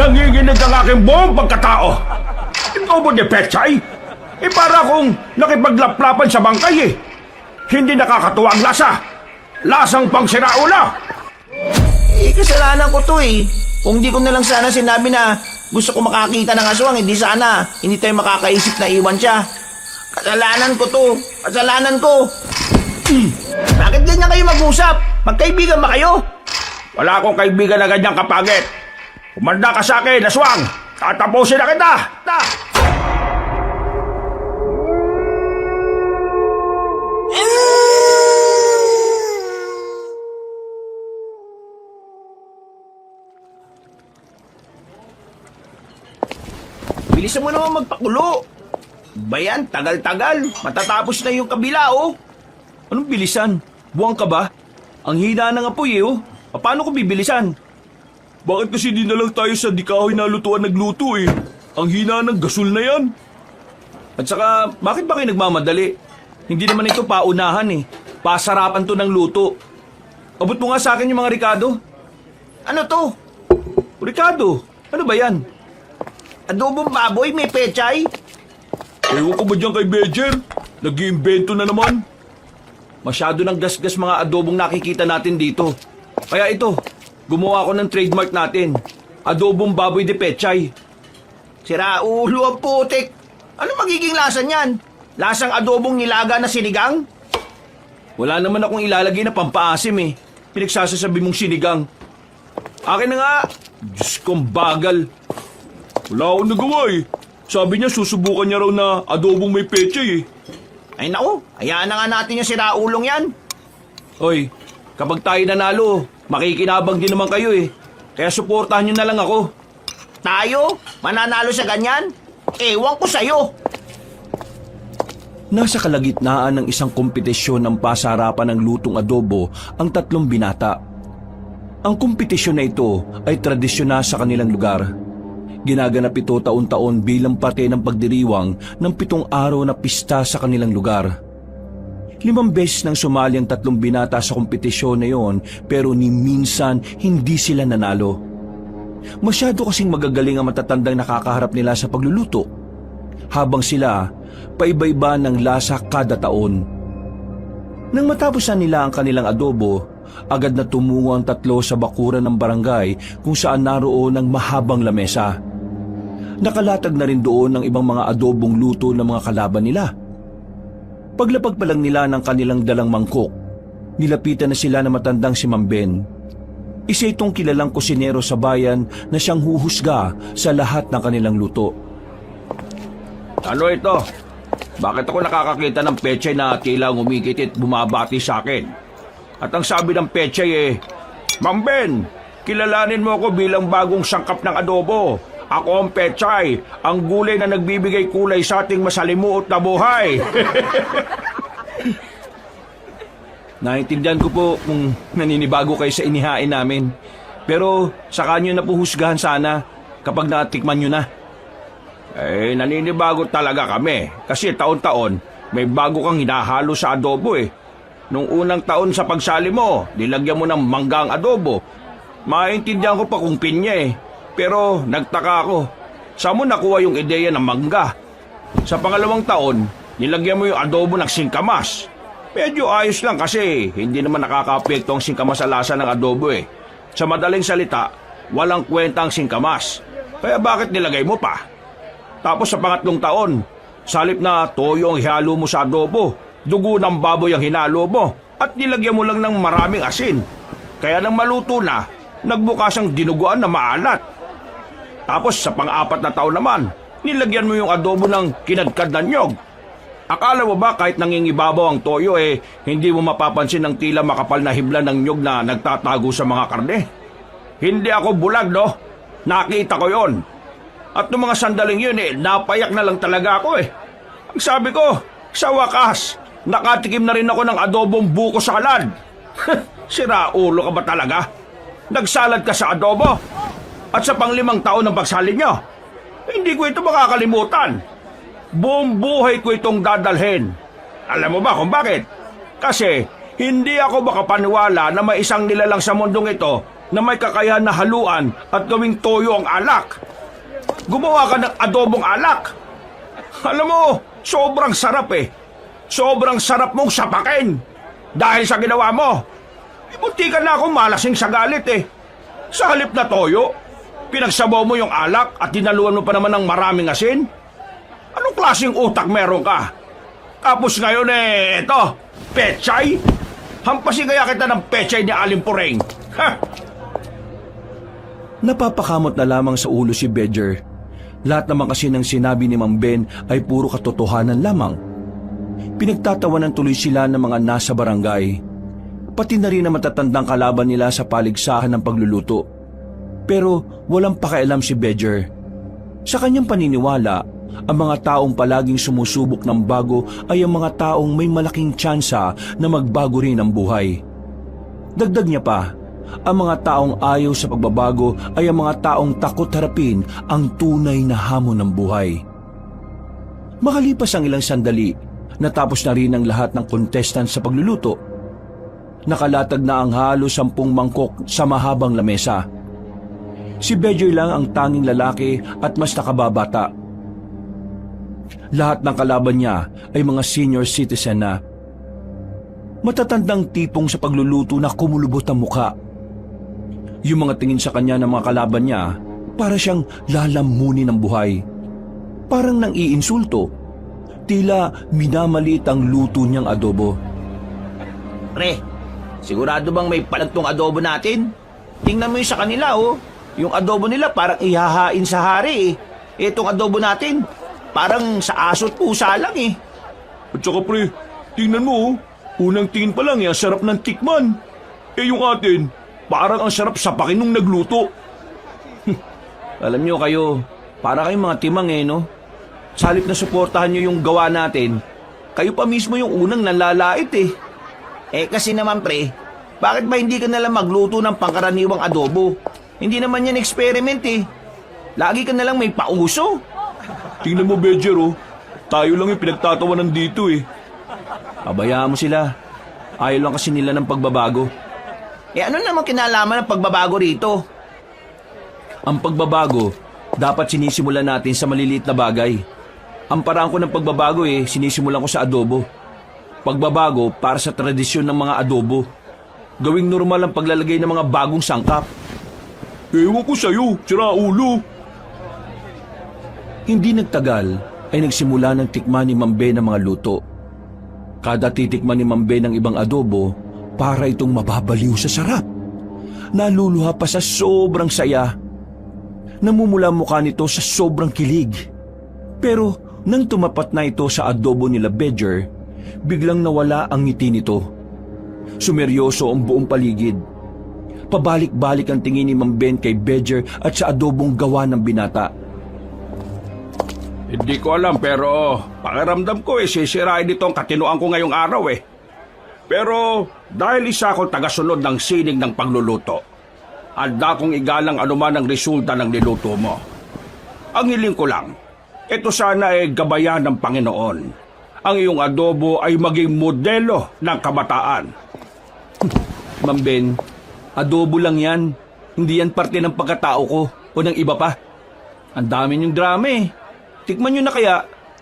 Nanginginig ang aking buong pagkatao. Adobo de pechay? Para akong nakipaglaplapan sa bangkay eh. Hindi nakakatuwa ang lasa. Lasang pang siraulo. Kasalanan ko to eh. Kung di ko na lang sana sinabi na gusto ko makakita ng aswang, hindi tayo makakaisip na iwan siya. Kasalanan ko to. Kasalanan ko. Bakit ganyan kayo mag-usap? Magkaibigan ba kayo? Wala akong kaibigan na ganyang kapagit. Kumanda ka sa akin, aswang. Tatapusin na kita. Bilisan mo naman magpakulo. Bayan, tagal-tagal. Matatapos na yung kabila, oh. Anong bilisan? Buwang ka ba? Ang hina ng apoy eh, oh. Paano ko bibilisan? Bakit kasi di na lang tayo sa di kahoy na lutuan nagluto eh? Ang hina ng gasol na yan. At saka, bakit ba kayo nagmamadali? Hindi naman ito paunahan eh. Pasarapan to ng luto. Abot mo nga sa akin yung mga Ricardo. Ano to? Ricardo, ano ba yan? Adobong baboy, may pechay? Ewan ko ba dyan kay Bejer? Nag-iimbento na naman. Masyado ng gasgas mga adobong nakikita natin dito. Kaya ito, gumawa ko ng trademark natin. Adobong baboy de pechay. Sira ulo ang putik. Ano magiging lasa niyan? Lasang adobong nilaga na sinigang? Wala naman akong ilalagay na pampaasim eh. Pinagsasasabi mong sinigang. Akin na nga. Diyos kong bagal. Wala akong nagawa eh. Sabi niya susubukan niya raw na adobong may pechay eh. Ay naku, hayaan na nga natin yung sira ulong yan. Hoy, kapag tayo nanalo, makikinabang din naman kayo eh. Kaya suportahan niyo na lang ako. Tayo? Mananalo sa ganyan? Ewan ko sa'yo. Nasa kalagitnaan ng isang kompetisyon ng pasarapan ng lutong adobo ang tatlong binata. Ang kompetisyon na ito ay tradisyonal sa kanilang lugar. Ginaganap ito taon-taon bilang parte ng pagdiriwang ng 7 araw na pista sa kanilang lugar. 5 beses nang sumali ang tatlong binata sa kompetisyon na yon pero ni minsan hindi sila nanalo. Masyado kasing magagaling ang matatandang nakakaharap nila sa pagluluto. Habang sila, paiba-iba ng lasa kada taon. Nang matapos na nila ang kanilang adobo, agad na tumungo ang tatlo sa bakuran ng barangay kung saan naroon ang mahabang lamesa. Nakalatag na rin doon ang ibang mga adobong luto ng mga kalaban nila. Paglapag pa lang nila ng kanilang dalang mangkok, nilapitan na sila ng matandang si Mang Ben. Isa itong kilalang kusinero sa bayan na siyang huhusga sa lahat ng kanilang luto. Ano ito? Bakit ako nakakakita ng pechay na tila ngumikit at bumabati sa akin? At ang sabi ng pechay eh, Mang Ben, kilalanin mo ako bilang bagong sangkap ng adobo. Ako ang pechay, ang gulay na nagbibigay kulay sa ating masalimuot na buhay. Naintindihan ko po kung naninibago kayo sa inihain namin. Pero saka nyo na po husgahan sana kapag natikman nyo na. Naninibago talaga kami. Kasi taon-taon, may bago kang hinahalo sa adobo eh. Nung unang taon sa pagsali mo, nilagyan mo ng manggang adobo. Maintindihan ko pa kung pinya eh. Pero nagtaka ako, saan mo nakuha yung ideya ng mangga? Sa pangalawang taon, nilagyan mo yung adobo ng singkamas. Medyo ayos lang kasi hindi naman nakaka-apekto ang singkamas sa lasa ng adobo eh. Sa madaling salita, walang kwenta ang singkamas. Kaya bakit nilagay mo pa? Tapos sa pangatlong taon, salip na toyo ang ihalo mo sa adobo, dugo ng baboy ang hinalo mo, at nilagyan mo lang ng maraming asin. Kaya nang maluto na, nagbukas ang dinuguan na maalat. Tapos sa pang-4 na taon naman, nilagyan mo yung adobo ng kinadkad na nyog. Akala mo ba kahit nangingibabaw ang toyo hindi mo mapapansin ang tila makapal na hibla ng nyog na nagtatago sa mga karne? Hindi ako bulag, no? Nakita ko yon. At noong mga sandaling yun napayak na lang talaga ako Ang sabi ko, sa wakas, nakatikim na rin ako ng adobong buko salad. Sira ulo ka ba talaga? Nagsalad ka sa adobo? At sa pang-5 taon ng pagsali nyo, hindi ko ito makakalimutan. Buong buhay ko itong dadalhin. Alam mo ba kung bakit? Kasi Hindi ako makapaniwala na may isang nilalang sa mundong ito na may kakayahan na haluan at gawing toyo ang alak. Gumawa ka ng adobong alak. Alam mo, sobrang sarap eh. Sobrang sarap mong sapakin. Dahil sa ginawa mo. Munti ka na akong malasing sa galit eh. Sa halip na toyo, pinagsabaw mo yung alak at dinaluan mo pa naman ng maraming asin. Anong klaseng utak meron ka? Tapos ngayon eto, pechay? Hampasin kaya kita ng pechay ni Aling Pureng. Ha? Napapakamot na lamang sa ulo si Bedger. Lahat naman kasi ng sinabi ni Mang Ben ay puro katotohanan lamang. Pinagtatawanan tuloy sila ng mga nasa barangay. Pati na rin ang matatandang kalaban nila sa paligsahan ng pagluluto. Pero walang pakialam si Bedger. Sa kanyang paniniwala, ang mga taong palaging sumusubok ng bago ay ang mga taong may malaking tsansa na magbago rin ang buhay. Dagdag niya pa, ang mga taong ayaw sa pagbabago ay ang mga taong takot harapin ang tunay na hamon ng buhay. Makalipas ang ilang sandali, natapos na rin ang lahat ng contestant sa pagluluto. Nakalatag na ang halos 10 mangkok sa mahabang lamesa. Si Bedger lang ang tanging lalaki at mas nakababata. Lahat ng kalaban niya ay mga senior citizen na. Matatandang tipong sa pagluluto na kumulubot ang muka. Yung mga tingin sa kanya ng mga kalaban niya, para siyang lalamunin ng buhay. Parang nang iinsulto. Tila minamaliit ang luto niyang adobo. Pre, sigurado bang may palag tong adobo natin? Tingnan mo yung sa kanila oh. Yung adobo nila parang ihahain sa hari eh. Itong adobo natin, parang sa aso't pusa lang eh. At saka pre, tingnan mo oh. Unang tingin pa lang ang sarap ng tikman. Eh yung atin, parang ang sarap sapakin nung nagluto. Alam niyo kayo, para kayong mga timang no? Sa halip na suportahan niyo yung gawa natin, kayo pa mismo yung unang nalalait eh. Eh kasi naman pre, bakit ba hindi ka nalang magluto ng pangkaraniwang adobo? Hindi naman yan experiment eh. Lagi ka nalang may pauso. Tingnan mo Bedger oh, tayo lang yung pinagtatawanan dito eh. Pabayaan mo sila. Ayaw lang kasi nila ng pagbabago. Eh ano naman kinalaman ng pagbabago rito? Ang pagbabago, dapat sinisimulan natin sa maliliit na bagay. Ang paraan ko ng pagbabago sinisimulan ko sa adobo. Pagbabago para sa tradisyon ng mga adobo. Gawing normal ang paglalagay ng mga bagong sangkap. Ewan ko sa'yo, sira ulo. Hindi nagtagal ay nagsimula ng tikman ni Mang Ben ang mga luto. Kada titikman ni Mang Ben ng ibang adobo, para itong mababaliw sa sarap. Naluluha pa sa sobrang saya. Namumula mukha nito sa sobrang kilig. Pero nang tumapat na ito sa adobo nila Bedger, biglang nawala ang ngiti nito. Sumeryoso ang buong paligid. Pabalik-balik ang tingin ni Mang Ben kay Bedger at sa adobong gawa ng binata. Hindi ko alam pero pakiramdam ko sisirain dito ang katinuan ko ngayong araw eh. Pero dahil isa akong tagasunod ng sining ng pagluluto, handa kong igalang anuman ang resulta ng niluto mo. Ang hiling ko lang, ito sana ay gabayan ng Panginoon. Ang iyong adobo ay maging modelo ng kabataan. Mang Ben, adobo lang yan. Hindi yan parte ng pagkatao ko o ng iba pa. Ang dami niyong drama eh. Tikman nyo na kaya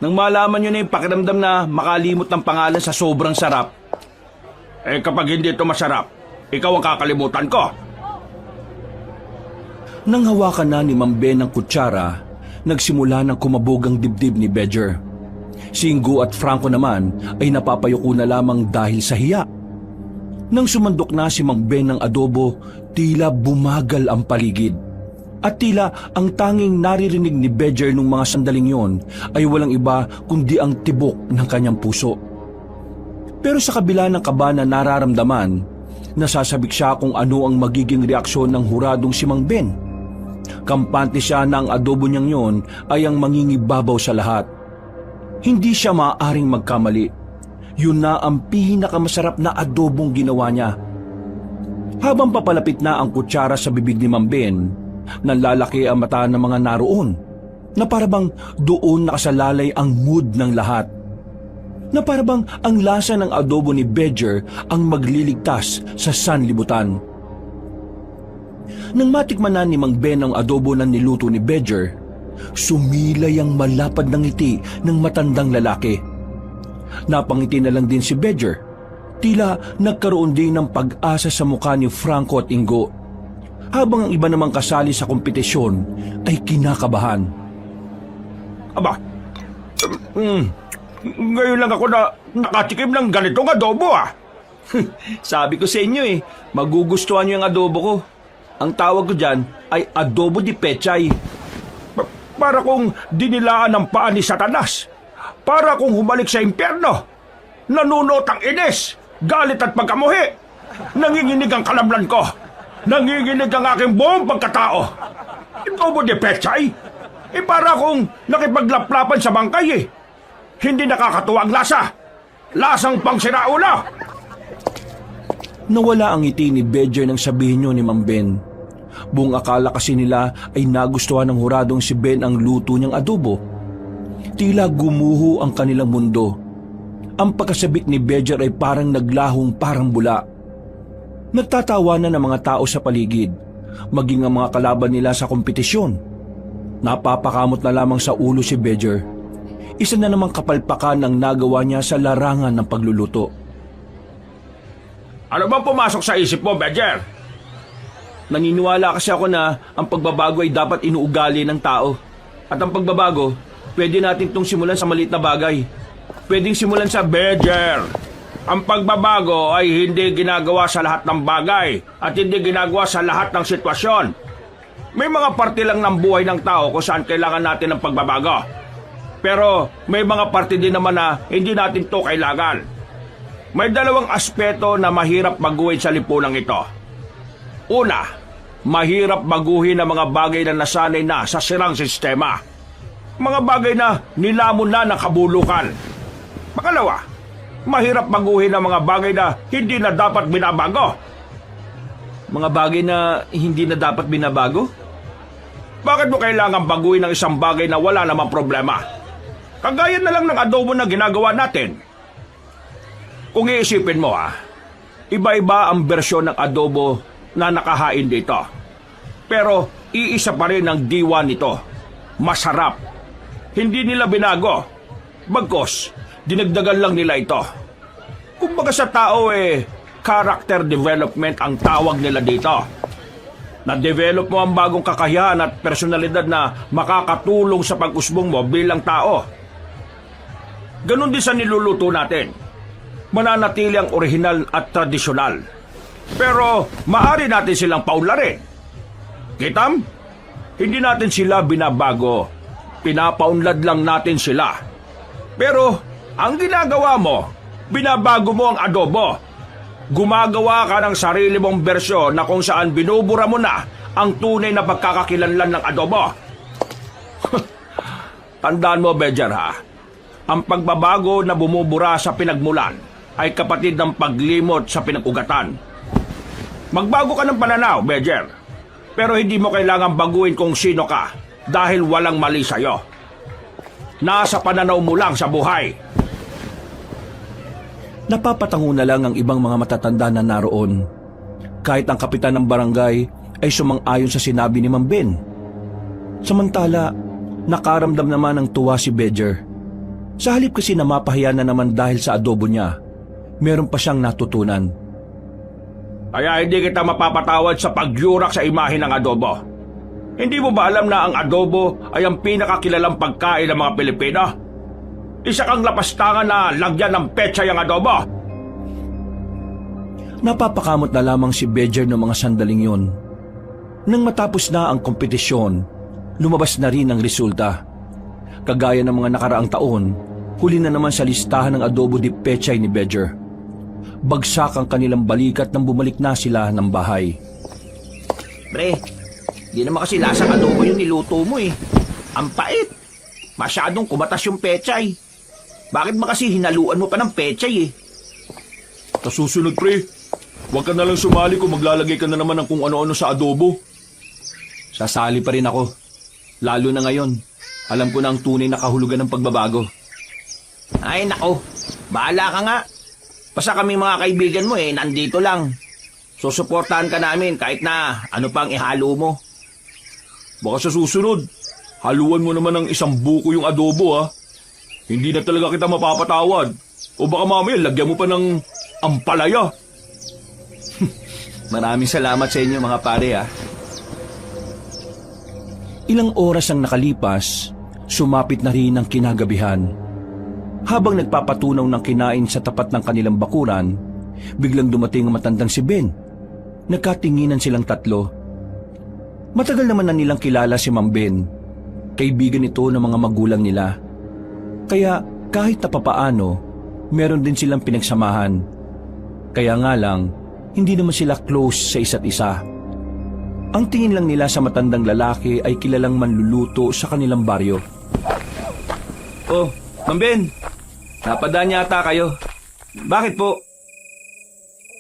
nang malaman nyo na yung pakiramdam na makalimot ng pangalan sa sobrang sarap. Eh kapag hindi ito masarap, ikaw ang kakalimutan ko. Nang hawakan na ni Mang Ben ang kutsara, nagsimula ng kumabog ang dibdib ni Bedger. Si Ingo at Franco naman ay napapayuko na lamang dahil sa hiya. Nang sumandok na si Mang Ben ng adobo, tila bumagal ang paligid. At tila ang tanging naririnig ni Bedger nung mga sandaling yon ay walang iba kundi ang tibok ng kanyang puso. Pero sa kabila ng kaba na nararamdaman, nasasabik siya kung ano ang magiging reaksyon ng huradong si Mang Ben. Kampante siya na ang adobo niyang yon ay ang mangingibabaw sa lahat. Hindi siya maaaring magkamali. Yun na ang pinakamasarap na adobong ginawa niya. Habang papalapit na ang kutsara sa bibig ni Mang Ben, nanlalaki ang mata ng mga naroon na parabang doon nakasalalay ang mood ng lahat. na parabang ang lasa ng adobo ni Bedger ang magliligtas sa sanlibutan. Nang matikman na ni Mang Ben ang adobo na niluto ni Bedger, sumilay ang malapad ng ngiti ng matandang lalaki. Napangiti na lang din si Bedger. Tila nagkaroon din ng pag-asa sa mukha ni Franco at Ingo, habang ang iba namang kasali sa kompetisyon ay kinakabahan. Aba, ngayon lang ako na nakatikim ng ganitong adobo ah. Sabi ko sa inyo magugustuhan niyo yung adobo ko. Ang tawag ko dyan ay adobo di pechay. Para kung dinilaan ng paa ni Satanas. Para kung humalik sa impyerno. Nanunot ang inis, galit at pagkamuhi. Nanginginig ang kalamlan ko. Nanginginig ang aking buong pagkatao. Adobo di pechay? Para kung nakipaglaplapan sa bangkay Hindi nakakatuwa ang lasa. Lasang pang siraulo. Nawala ang ngiti ni Bedger nang sabihin niyo ni Mang Ben. Buong akala kasi nila ay nagustuhan ng huradong si Ben ang luto niyang adobo. Tila gumuho ang kanilang mundo. Ang pagkasabik ni Bedger ay parang naglahong parang bula. Nagtatawanan ng mga tao sa paligid, maging ang mga kalaban nila sa kompetisyon. Napapakamot na lamang sa ulo si Bedger. Isa na namang kapalpakan ang nagawa niya sa larangan ng pagluluto. Ano bang pumasok sa isip mo, Bedger? Naniniwala kasi ako na ang pagbabago ay dapat inuugali ng tao. At ang pagbabago, pwede natin itong simulan sa maliit na bagay. Pwedeng simulan sa Bedger, ang pagbabago ay hindi ginagawa sa lahat ng bagay at hindi ginagawa sa lahat ng sitwasyon. May mga parte lang ng buhay ng tao kung saan kailangan natin ng pagbabago. Pero may mga parte din naman na hindi natin to kailangan. May dalawang aspeto na mahirap baguhin sa lipunang ito. Una, mahirap baguhin ang mga bagay na nasanay na sa sirang sistema. Mga bagay na nilamon na ng kabulukan. Pangalawa, mahirap baguhin ang mga bagay na hindi na dapat binabago. Mga bagay na hindi na dapat binabago? Bakit mo kailangan baguhin ang isang bagay na wala namang problema? Kagaya na lang ng adobo na ginagawa natin. Kung iisipin mo iba-iba ang bersyon ng adobo na nakahain dito. Pero iisa pa rin ang diwa nito. Masarap. Hindi nila binago. Bagkos, dinagdagan lang nila ito. Kumbaga sa tao character development ang tawag nila dito. Na-develop mo ang bagong kakayahan at personalidad na makakatulong sa pag-usbong mo bilang tao. Ganon din sa niluluto natin. Mananatili ang orihinal at tradisyonal. Pero maaari natin silang paunlarin. Kitam? Hindi natin sila binabago. Pinapaunlad lang natin sila. Pero ang ginagawa mo, binabago mo ang adobo. Gumagawa ka ng sarili mong bersyon na kung saan binubura mo na ang tunay na pagkakakilanlan ng adobo. Tandaan mo, Bedger ang pagbabago na bumubura sa pinagmulan ay kapatid ng paglimot sa pinag-ugatan. Magbago ka ng pananaw, Bedger. Pero hindi mo kailangan baguhin kung sino ka dahil walang mali sa'yo. Nasa pananaw mo lang sa buhay. Napapatango na lang ang ibang mga matatanda na naroon. Kahit ang kapitan ng barangay ay sumang-ayon sa sinabi ni Mang Ben. Samantala, nakaramdam naman ng tuwa si Bedger. Sa halip kasi na mapahiya na naman dahil sa adobo niya, meron pa siyang natutunan. Kaya hindi kita mapapatawad sa pagyurak sa imahe ng adobo. Hindi mo ba alam na ang adobo ay ang pinakakilalang pagkain ng mga Pilipino? Isa kang lapastangan na lagyan ng pechay ang adobo. Napapakamot na lamang si Bedger ng mga sandaling yun. Nang matapos na ang kompetisyon, lumabas na rin ang resulta. Kagaya ng mga nakaraang taon, huli na naman sa listahan ng adobo di pechay ni Bedger. Bagsak ang kanilang balikat nang bumalik na sila ng bahay. Pre, di naman kasi lasang adobo yung niluto mo Ang pait. Masyadong kumatas yung pechay. Bakit ba kasi hinaluan mo pa ng pechay Sa susunod, pre, huwag ka na lang sumali kung maglalagay ka na naman ng kung ano-ano sa adobo. Sasali pa rin ako. Lalo na ngayon. Alam ko na ang tunay na kahulugan ng pagbabago. Ay nako, Bahala ka nga. Basta kami mga kaibigan mo nandito lang. Susuportahan ka namin kahit na ano pang ihalo mo. Baka sa susunod, haluan mo naman ng isang buko yung adobo ha. Hindi na talaga kita mapapatawad. O baka mamaya lagyan mo pa ng ampalaya. Maraming salamat sa inyo mga pare ha. Ilang oras ang nakalipas, sumapit na rin ang kinagabihan. Habang nagpapatunaw ng kinain sa tapat ng kanilang bakuran, biglang dumating ang matandang si Ben. Nagkatinginan silang tatlo. Matagal naman na nilang kilala si Mang Ben. Kaibigan ito ng mga magulang nila. Kaya kahit na papaano, meron din silang pinagsamahan. Kaya nga lang, hindi naman sila close sa isa't isa. Ang tingin lang nila sa matandang lalaki ay kilalang manluluto sa kanilang baryo. Oh, Mang Ben, napadaan yata kayo. Bakit po?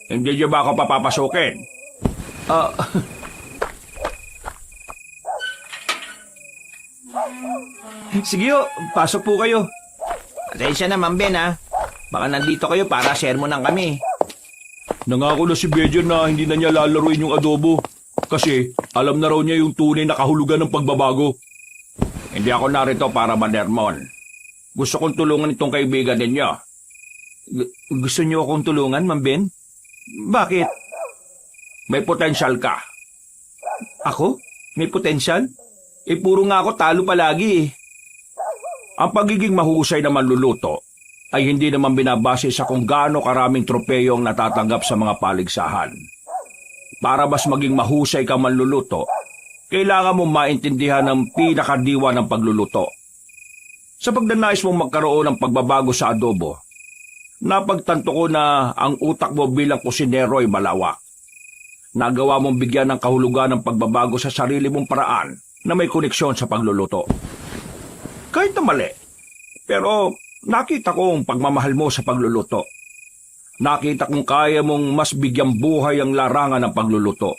Hindi niyo ba ako papapasukin? Sige ho, pasok po kayo. Pasensya na Mang Ben ha. Baka nandito kayo para sermonan kami. Nangako na si Bejer na hindi na niya lalaruin yung adobo. Kasi alam na raw niya yung tunay na kahulugan ng pagbabago. Hindi ako narito para manermon. Gusto kong tulungan itong kaibigan ninyo. Gusto niyo akong tulungan, Mang Ben? Bakit? May potensyal ka. Ako? May potensyal? Puro nga ako talo palagi eh. Ang pagiging mahusay na manluluto ay hindi naman binabase sa kung gaano karaming tropeyo ang natatanggap sa mga paligsahan. Para mas maging mahusay ka manluluto, kailangan mo maintindihan ang pinakadiwa ng pagluluto. Sa pagdanais mong magkaroon ng pagbabago sa adobo, napagtanto ko na ang utak mo bilang kusinero ay malawak. Nagawa mong bigyan ng kahulugan ng pagbabago sa sarili mong paraan na may koneksyon sa pagluluto. Kahit na mali, pero nakita ko ang pagmamahal mo sa pagluluto. Nakita kong kaya mong mas bigyang buhay ang larangan ng pagluluto.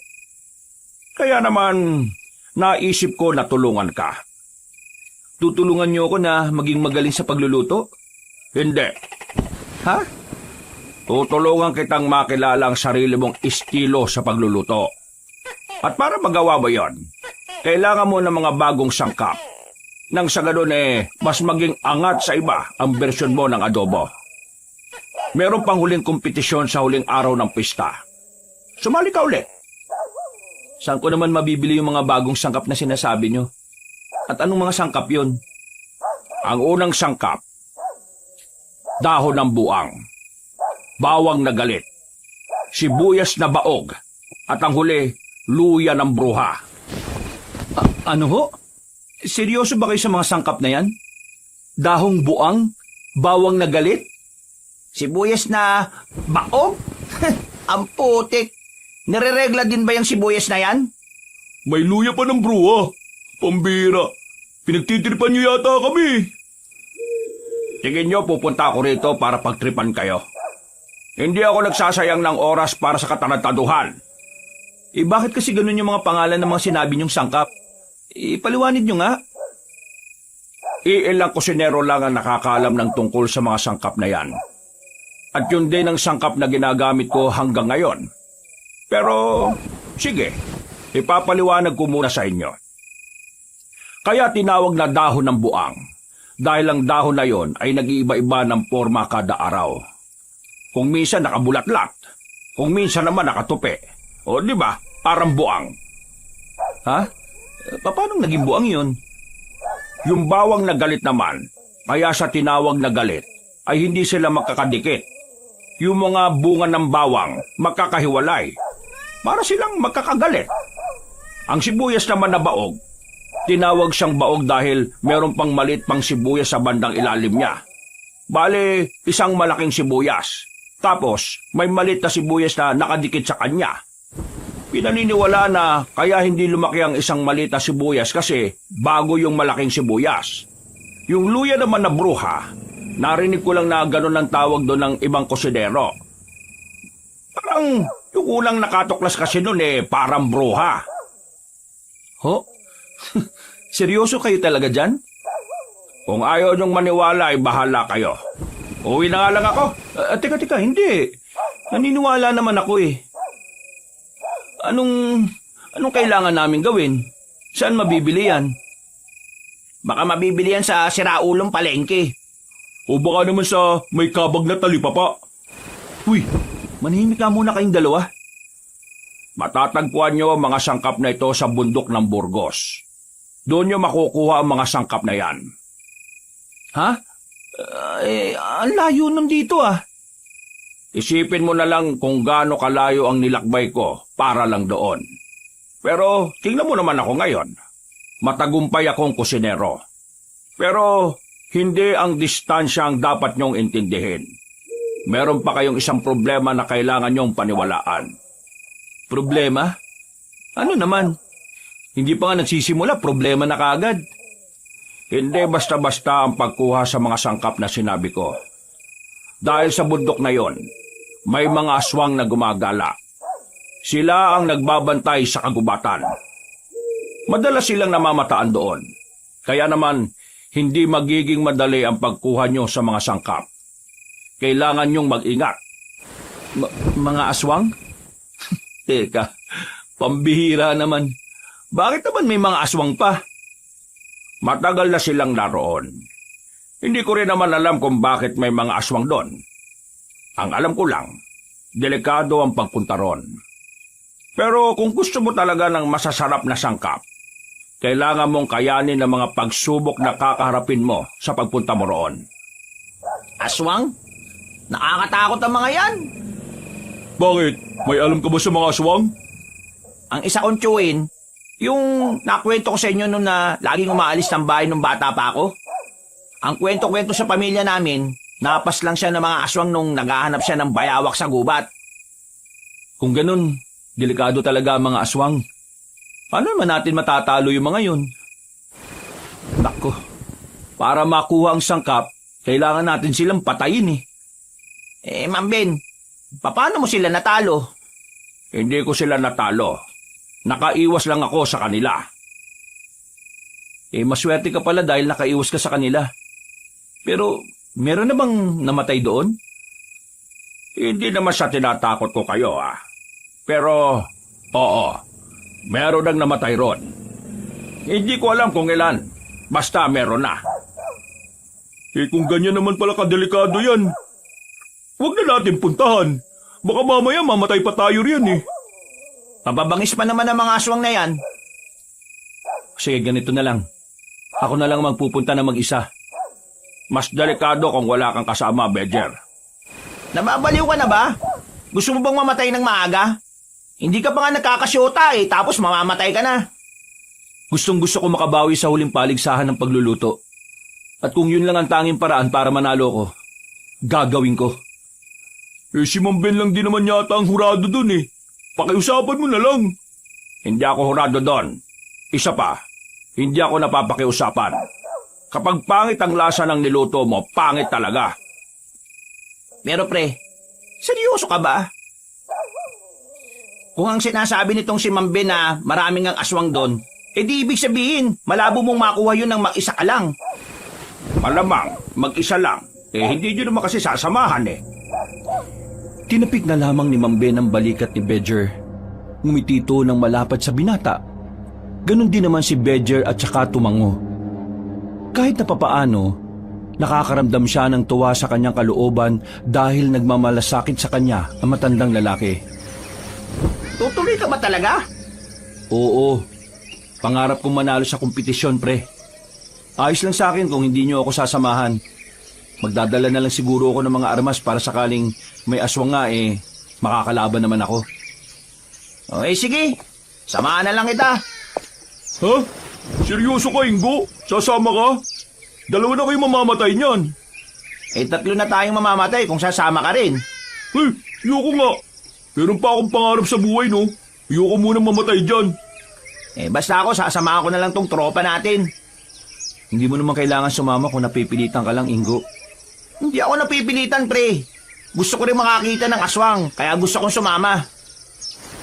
Kaya naman, naisip ko na tulungan ka. Tutulungan niyo ako na maging magaling sa pagluluto? Hindi. Ha? Tutulungan kitang makilala ang sarili mong estilo sa pagluluto. At para magawa mo yon, kailangan mo ng mga bagong sangkap. Nang sa ganun mas maging angat sa iba ang bersyon mo ng adobo. Meron pang huling kompetisyon sa huling araw ng pista. Sumali ka ulit. Saan ko naman mabibili yung mga bagong sangkap na sinasabi niyo? At anong mga sangkap yun? Ang unang sangkap, dahon ng buang, bawang na galit, sibuyas na baog, at ang huli, luya ng bruha. Ano ho? Seryoso ba kayo sa mga sangkap na yan? Dahong buang? Bawang na galit? Sibuyas na baog? Ang putik. Nire-regla din ba yung sibuyas na yan? May luya pa ng bruha. Pambira. Pinagtitripan niyo yata kami. Tingin nyo pupunta ako rito para pagtripan kayo. Hindi ako nagsasayang ng oras para sa katarantaduhan. Bakit kasi ganun yung mga pangalan ng mga sinabi niyong sangkap? Paliwanid niyo nga. Iilang kusinero lang ang nakakaalam ng tungkol sa mga sangkap na yan. At yun din ang sangkap na ginagamit ko hanggang ngayon. Pero, sige, ipapaliwanag ko muna sa inyo. Kaya tinawag na dahon ng buang, dahil ang dahon na yon ay nag-iiba-iba ng forma kada araw. Kung minsan nakabulatlat, kung minsan naman nakatupi. O di ba, parang buang. Ha? Paano naging buang yun? Yung bawang na galit naman, kaya sa tinawag na galit, ay hindi sila magkakadikit. Yung mga bunga ng bawang, magkakahiwalay. Para silang magkakagalit. Ang sibuyas naman na baog, tinawag siyang baog dahil meron pang malit pang sibuyas sa bandang ilalim niya. Bale, isang malaking sibuyas. Tapos, may malit na sibuyas na nakadikit sa kanya. Pinaniniwala na kaya hindi lumaki ang isang malit na sibuyas kasi bago yung malaking sibuyas. Yung luya naman na bruha, narinig ko lang na gano'n ang tawag doon ng ibang kusinero. Parang yung unang nakatuklas kasi noon parang bruha. Ho? Seryoso kayo talaga dyan? Kung ayaw niyong maniwala ay bahala kayo. Uwi na nga lang ako. Teka, hindi. Naniniwala naman ako eh. Anong kailangan namin gawin? Saan mabibili yan? Baka mabibili yan sa siraulong palengke. O baka naman sa may kabag na talipapa. Uy, manahimik ka muna kayong dalawa. Matatagpuan nyo ang mga sangkap na ito sa bundok ng Burgos. Doon nyo makukuha ang mga sangkap na yan. Ha? Ang layo nun dito ah. Isipin mo na lang kung gaano kalayo ang nilakbay ko para lang doon. Pero tingnan mo naman ako ngayon. Matagumpay akong kusinero. Pero hindi ang distansya ang dapat nyong intindihin. Meron pa kayong isang problema na kailangan nyong paniwalaan. Problema? Ano naman? Hindi pa nga nagsisimula, problema na kaagad. Hindi basta-basta ang pagkuha sa mga sangkap na sinabi ko. Dahil sa bundok na yon, may mga aswang na gumagala. Sila ang nagbabantay sa kagubatan. Madalas silang namamataan doon. Kaya naman, hindi magiging madali ang pagkuha nyo sa mga sangkap. Kailangan nyong mag-ingat. Mga aswang? Teka, pambihira naman. Bakit naman may mga aswang pa? Matagal na silang naroon. Hindi ko rin naman alam kung bakit may mga aswang doon. Ang alam ko lang, delikado ang pagpunta ron. Pero kung gusto mo talaga ng masasarap na sangkap, kailangan mong kayanin ang mga pagsubok na kakaharapin mo sa pagpunta mo roon. Aswang? Nakakatakot ang mga yan. Bakit? May alam ka ba sa mga aswang? Ang isa kong tiyuhin, yung nakwento ko sa inyo nung na laging umaalis ng bahay nung bata pa ako. Ang kwento-kwento sa pamilya namin, napas lang siya ng mga aswang nung naghahanap siya ng bayawak sa gubat. Kung ganun, delikado talaga ang mga aswang. Paano naman natin matatalo yung mga yun? Nako, para makuha ang sangkap, kailangan natin silang patayin eh. Ma'am Ben, paano mo sila natalo? Hindi ko sila natalo. Nakaiwas lang ako sa kanila. Maswerte ka pala dahil nakaiwas ka sa kanila. Pero, meron na bang namatay doon? Hindi naman sa tinatakot ko kayo Pero, oo, meron nang namatay ron. Hindi ko alam kung ilan. Basta meron na. Kung ganyan naman pala kadelikado yan, huwag na natin puntahan. Baka mamaya mamatay pa tayo riyan eh. Pababangis pa naman ang mga aswang na yan. Sige, ganito na lang. Ako na lang magpupunta na mag-isa. Mas delikado kung wala kang kasama, Bedger. Nababaliw ka na ba? Gusto mo bang mamatay ng maaga? Hindi ka pa nga nagkakasyota tapos mamamatay ka na. Gustong-gusto ko makabawi sa huling paligsahan ng pagluluto. At kung yun lang ang tanging paraan para manalo ko, gagawin ko. Si Ma'am Ben lang din naman yata ang hurado dun eh. Pakiusapan mo na lang. Hindi ako hurado doon. Isa pa, hindi ako napapakiusapan. Kapag pangit ang lasa ng niluto mo, pangit talaga. Pero pre, seryoso ka ba? Kung ang sinasabi nitong si Ma'am Ben na maraming ang aswang doon, di ibig sabihin, malabo mong makuha yun ng mag-isa ka lang. Malamang, mag-isa lang. Hindi nyo naman kasi sasamahan Tinapik na lamang ni Ma'am Ben ang balikat ni Bedger. Ngumitito ng malapad sa binata. Ganon din naman si Bedger at saka tumango. Kahit na papaano, nakakaramdam siya ng tuwa sa kanyang kalooban dahil nagmamalasakit sa kanya ang matandang lalaki. Tutuloy ka ba talaga? Oo. Pangarap kong manalo sa kompetisyon, pre. Ayos lang sa akin kung hindi niyo ako sasamahan. Magdadala na lang siguro ako ng mga armas para sakaling may aswang nga makakalaban naman ako. Sige. Samahan na lang kita. Ha? Seryoso ka, Ingo? Sasama ka? Dalawa na kayo mamamatay niyan. 3 na tayong mamamatay kung sasama ka rin. Ayoko nga. Meron pa akong pangarap sa buhay, no? Ayoko muna mamatay dyan. Basta ako, sasamahan ko na lang tong tropa natin. Hindi mo naman kailangan sumama kung napipilitan ka lang, Ingo. Hindi ako napipilitan, pre. Gusto ko rin makakita ng aswang, kaya gusto kong sumama.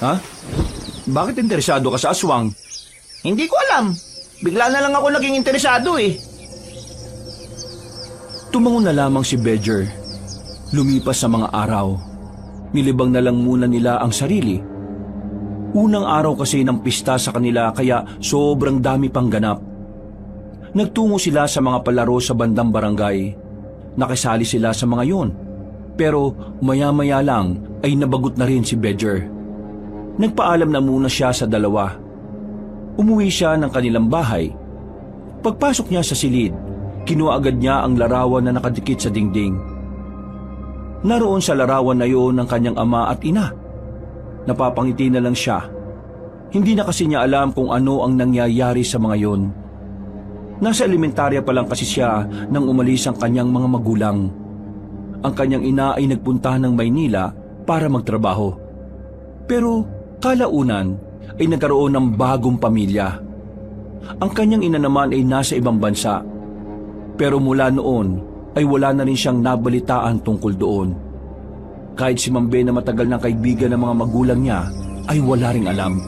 Ha? Bakit interesado ka sa aswang? Hindi ko alam. Bigla na lang ako naging interesado Tumango na lamang si Bedger Lumipas sa mga araw. Nilibang na lang muna nila ang sarili. Unang araw kasi ng pista sa kanila kaya sobrang dami pang ganap. Nagtungo sila sa mga palaro sa bandang barangay. Nakisali sila sa mga yon. Pero maya-maya lang ay nabagot na rin si Bedger. Nagpaalam na muna siya sa dalawa. Umuwi siya ng kanilang bahay. Pagpasok niya sa silid, kinuha agad niya ang larawan na nakadikit sa dingding. Naroon sa larawan na yon ang kanyang ama at ina. Napapangiti na lang siya. Hindi na kasi niya alam kung ano ang nangyayari sa mga yon. Nasa elementarya pa lang kasi siya nang umalis ang kanyang mga magulang. Ang kanyang ina ay nagpunta ng Maynila para magtrabaho. Pero kalaunan ay nagkaroon ng bagong pamilya. Ang kanyang ina naman ay nasa ibang bansa. Pero mula noon ay wala na rin siyang nabalitaan tungkol doon. Kahit si Mambe na matagal ng kaibigan ng mga magulang niya ay wala ring alam.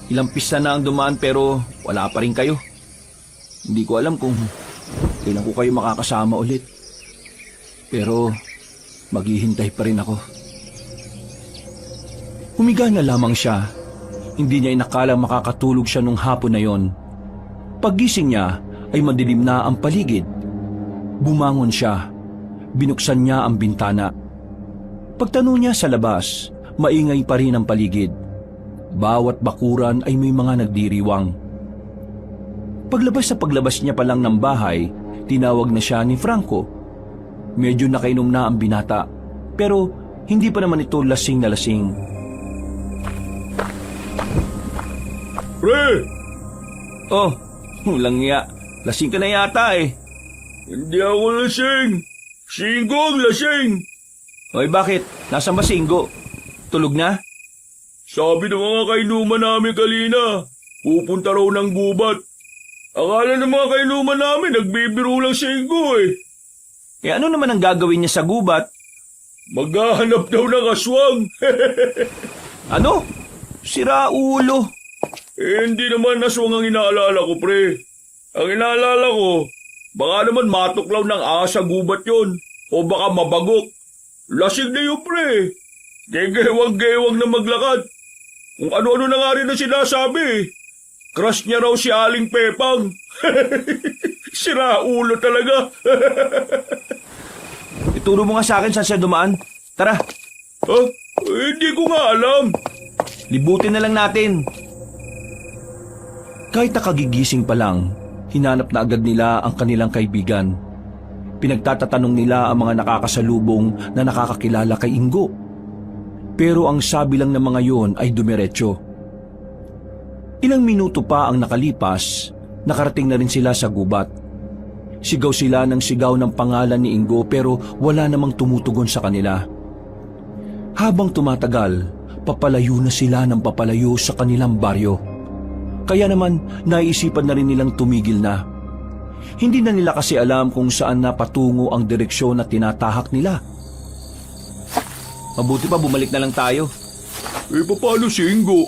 Ilang pista na ang dumaan pero wala pa rin kayo. Hindi ko alam kung kailan ko kayo makakasama ulit. Pero maghihintay pa rin ako. Humiga na lamang siya. Hindi niya inakalang makakatulog siya nung hapon na yon. Paggising niya ay madilim na ang paligid. Bumangon siya. Binuksan niya ang bintana. Pagtanong niya sa labas, maingay pa rin ang paligid. Bawat bakuran ay may mga nagdiriwang. Paglabas niya pa lang ng bahay, tinawag na siya ni Franco. Medyo nakainom na ang binata, pero hindi pa naman ito lasing na lasing. Pre! Oh, walang nga. Lasing ka na yata eh. Hindi ako lasing. Singgo ang lasing. Oy, bakit? Nasaan ba Singgo? Tulog na? Sabi ng mga kainuman namin kanina, pupunta raw ng gubat. Akala ng mga kainuman namin, nagbibiro lang Singgo eh. Eh ano naman ang gagawin niya sa gubat? Maghahanap daw ng aswang. Ano? Sira ulo. Hindi naman aswang ang inaalala ko, pre. Ang inaalala ko, baka naman matuklaw ng ahas sa gubat yon. O baka mabagok. Lasing na yun, pre. Gegewang-gewang na maglakad. Kung ano-ano na nga rin na sinasabi. Crush niya raw si Aling Pepang. Sira ulo talaga. Ituro mo nga sa akin saan siya dumaan. Tara, Hindi ko nga alam. libutin na lang natin. Kahit nakagigising pa lang, hinanap na agad nila ang kanilang kaibigan. Pinagtatatanong nila ang mga nakakasalubong na nakakakilala kay Ingo. Pero ang sabi lang ng mga yon ay dumiretso. Ilang minuto pa ang nakalipas, nakarating na rin sila sa gubat. Sigaw sila ng sigaw ng pangalan ni Ingo pero wala namang tumutugon sa kanila. Habang tumatagal, papalayo na sila ng papalayo sa kanilang baryo. Kaya naman naisipan na rin nilang tumigil na. Hindi na nila kasi alam kung saan na patungo ang direksyon na tinatahak nila. Mabuti pa bumalik na lang tayo. Paano si Ingo?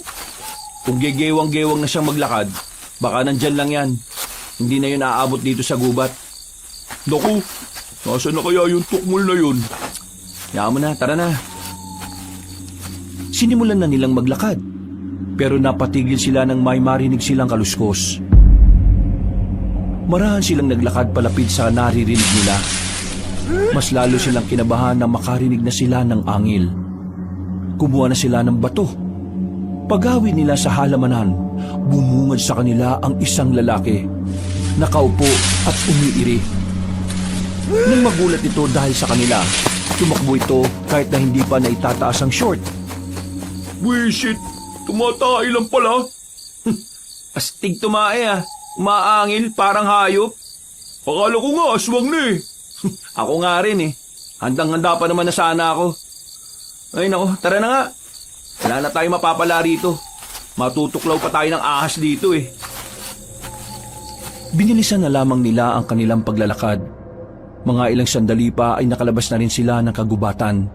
Kung gegewang-gewang na siyang maglakad, baka nandyan lang yan. Hindi na yun aabot dito sa gubat. Naku, nasa na kaya yung tukmol na yun? Yaman na, tara na. Sinimulan na nilang maglakad, pero napatigil sila nang may marinig silang kaluskos. Marahan silang naglakad palapit sa naririnig nila. Mas lalo silang kinabahan na makarinig na sila ng angil. Kumuha na sila ng bato. Pagawid nila sa halamanan, bumungad sa kanila ang isang lalaki. Nakaupo at umiiri. Nang magulat ito dahil sa kanila, tumakbo ito kahit na hindi pa naitataas ang short. Wisit, tumatay lang pala. Astig tumae ah. Umaangil parang hayop. Akala ko nga aswang na eh. Ako nga rin eh. Handang-handa pa naman na sana ako. Ay nako, tara na nga. Wala na tayo mapapala rito. Matutuklaw pa tayo ng ahas dito eh. Binilisan na lamang nila ang kanilang paglalakad. Mga ilang sandali pa ay nakalabas na rin sila ng kagubatan.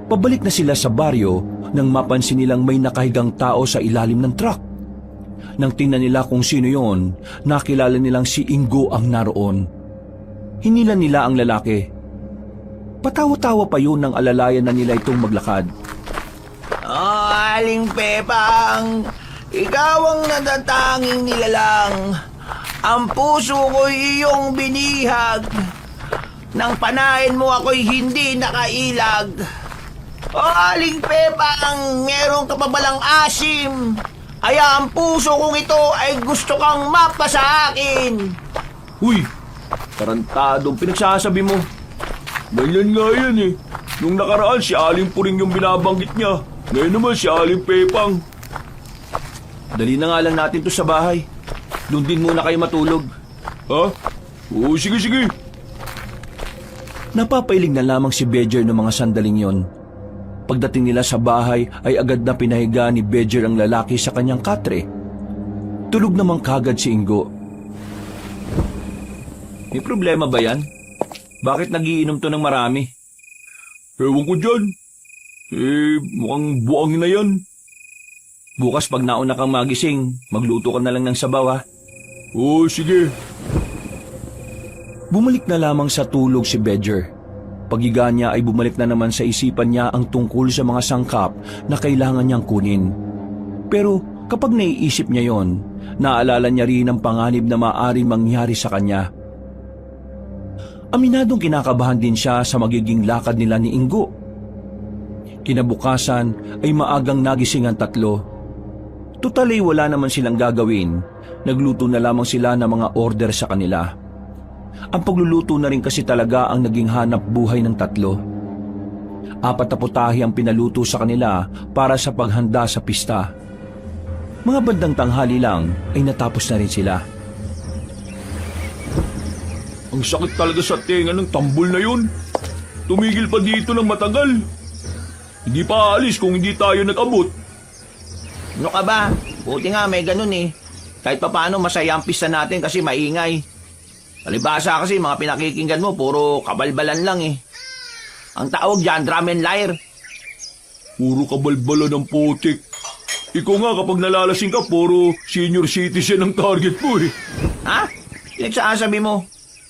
Pabalik na sila sa baryo nang mapansin nilang may nakahigang tao sa ilalim ng truck. Nang tingnan nila kung sino yon, nakilala nilang si Ingo ang naroon. Hinilan nila ang lalaki. Patawa-tawa pa yun nang alalayan na nila itong maglakad. Oh, Aling Pepang, ikaw ang natatanging nilalang. Ang puso ko'y iyong binihag. Nang panahin mo ako'y hindi nakailag. Oh, Aling Pepang, meron ka pa balang asim? Kaya ang puso kong ito ay gusto kang mapa sa akin. Uy, tarantadong pinagsasabi mo. Ganyan nga yan eh. Nung nakaraan si Aling Puring yung binabanggit niya. Ngayon naman si Aling Pepang. Dali na nga lang natin to sa bahay. Doon din muna kayo matulog. Ha? Oo, sige, sige. Napapailing na lamang si Bedger ng mga sandaling yon. Pagdating nila sa bahay ay agad na pinahiga ni Bedger ang lalaki sa kanyang katre. Tulog namang kagad si Ingo. May problema ba yan? Bakit nagiinom to ng marami? Ewan ko dyan. Mukhang buang na yan. Bukas pag nauna kang magising, magluto ka na lang ng sabaw ha. Oo, sige. Bumalik na lamang sa tulog si Bedger. Paghiga niya ay bumalik na naman sa isipan niya ang tungkol sa mga sangkap na kailangan niyang kunin. Pero kapag naiisip niya yon, naalala niya rin ang panganib na maaaring mangyari sa kanya. Aminadong kinakabahan din siya sa magiging lakad nila ni Ingo. Kinabukasan ay maagang nagising ang tatlo. Tutal ay wala naman silang gagawin. Nagluto na lamang sila ng mga order sa kanila. Ang pagluluto na rin kasi talaga ang naging hanap buhay ng tatlo. 4 na putahe ang pinaluto sa kanila para sa paghanda sa pista. Mga bandang tanghali lang ay natapos na rin sila. Ang sakit talaga sa tenga ng tambol na yun. Tumigil pa dito ng matagal. Hindi pa aalis kung hindi tayo nag-abot. Ano ka ba? Buti nga may ganun eh. Kahit papaano masaya ang pista natin kasi maingay. Palibasa kasi mga pinakikinggan mo puro kabalbalan lang eh. Ang tawag dyan, drum and lyre. Puro kabalbala ng putik. Ikaw nga kapag nalalasing ka, puro senior citizen ang target mo eh. Ha? Pinagsasabi mo?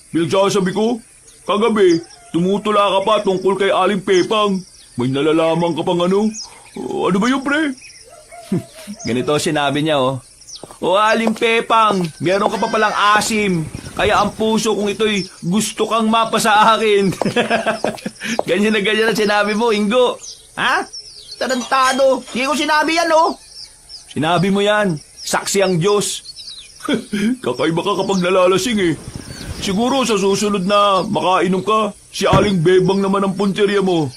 Pinagsasabi ko, kagabi, tumutula ka pa tungkol kay Aling Pepang. May nalalaman ka pang ano? Ano ba yun, pre? Ganito sinabi niya oh. O Aling Pepang, meron ka pa palang asim. Kaya ang puso kong ito'y gusto kang mapa sa akin. Ganyan na sinabi mo, Ingo. Ha? Tarantado. Hindi ko sinabi yan, oh. Sinabi mo yan. Saksi ang Diyos. Kakaiba ka kapag nalalasing eh. Siguro sa susunod na makainom ka, si Aling Bebang naman ang punteriya mo.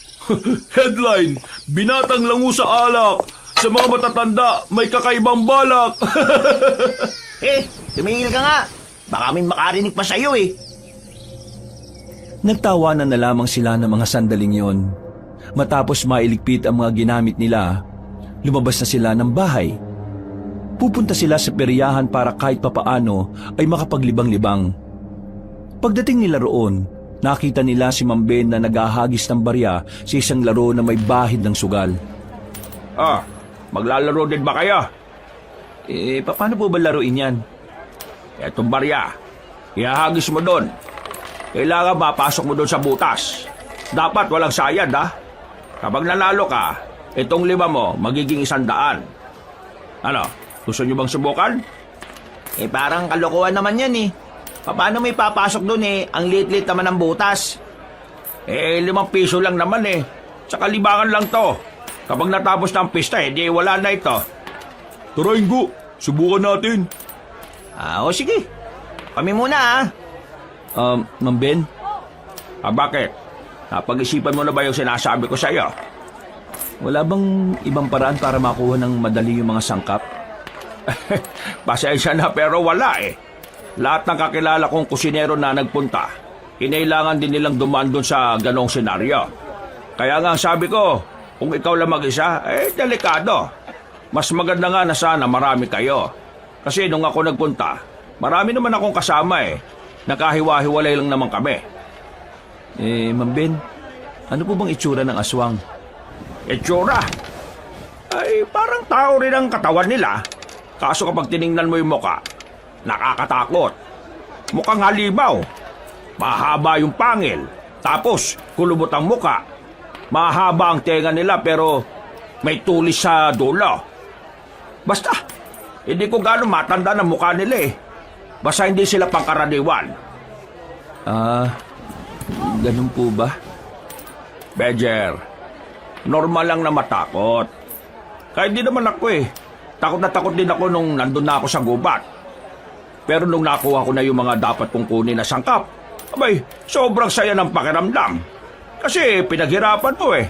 Headline, binatang lango sa alak. Sa mga matatanda, may kakaibang balak. Tumingil ka nga. Baka may makarinig pa sa'yo eh. Nagtawanan na lamang sila ng mga sandaling yon. Matapos mailigpit ang mga ginamit nila, lumabas na sila ng bahay. Pupunta sila sa peryahan para kahit papaano ay makapaglibang-libang. Pagdating nila roon, nakita nila si Mang Ben na naghahagis ng barya sa isang laro na may bahid ng sugal. Maglalaro din ba kaya? Paano po ba laruin yan? Etong barya, ihahagis mo doon. Kailangan mapasok mo doon sa butas. Dapat walang sayad ha. Kapag nanalo ka, itong 5 mo magiging 100. Ano, gusto nyo bang subukan? Parang kalokohan naman yan eh. Paano may papasok doon eh? Ang liit-liit naman ng butas. 5 piso lang naman eh. Tsaka libangan lang to. Kapag natapos na ang pista di wala na ito. Tara Ingo, subukan natin. O sige. Kami muna Mang Ben? Bakit? Napag-isipan mo na ba yung sinasabi ko sa'yo? Wala bang ibang paraan para makuha ng madali yung mga sangkap? Pasensya na pero wala eh. Lahat ng kakilala kong kusinero na nagpunta, kinailangan din nilang dumaan doon sa ganong senaryo. Kaya nga sabi ko, kung ikaw lang mag-isa, delikado. Mas maganda nga na sana marami kayo. Kasi nung ako nagpunta, marami naman akong kasama eh. Nakahiwa-hiwalay lang naman kami. Mang Ben, ano po bang itsura ng aswang? Itsura? Ay, parang tao rin ang katawan nila. Kaso kapag tiningnan mo yung muka, nakakatakot. Mukhang halimaw. mahaba yung pangil, tapos kulubot ang muka. Mahaba ang tenga nila pero may tulis sa dulo. Basta, hindi ko gaano matanda ng mukha nila eh. Basta hindi sila pangkaraniwan. Ganun po ba? Badger, normal lang na matakot. Kahit di naman ako eh. Takot na takot din ako nung nandun na ako sa gubat. Pero nung nakuha ko na yung mga dapat kong kunin na sangkap, abay, sobrang saya ng pakiramdam. Kasi pinaghirapan ko eh.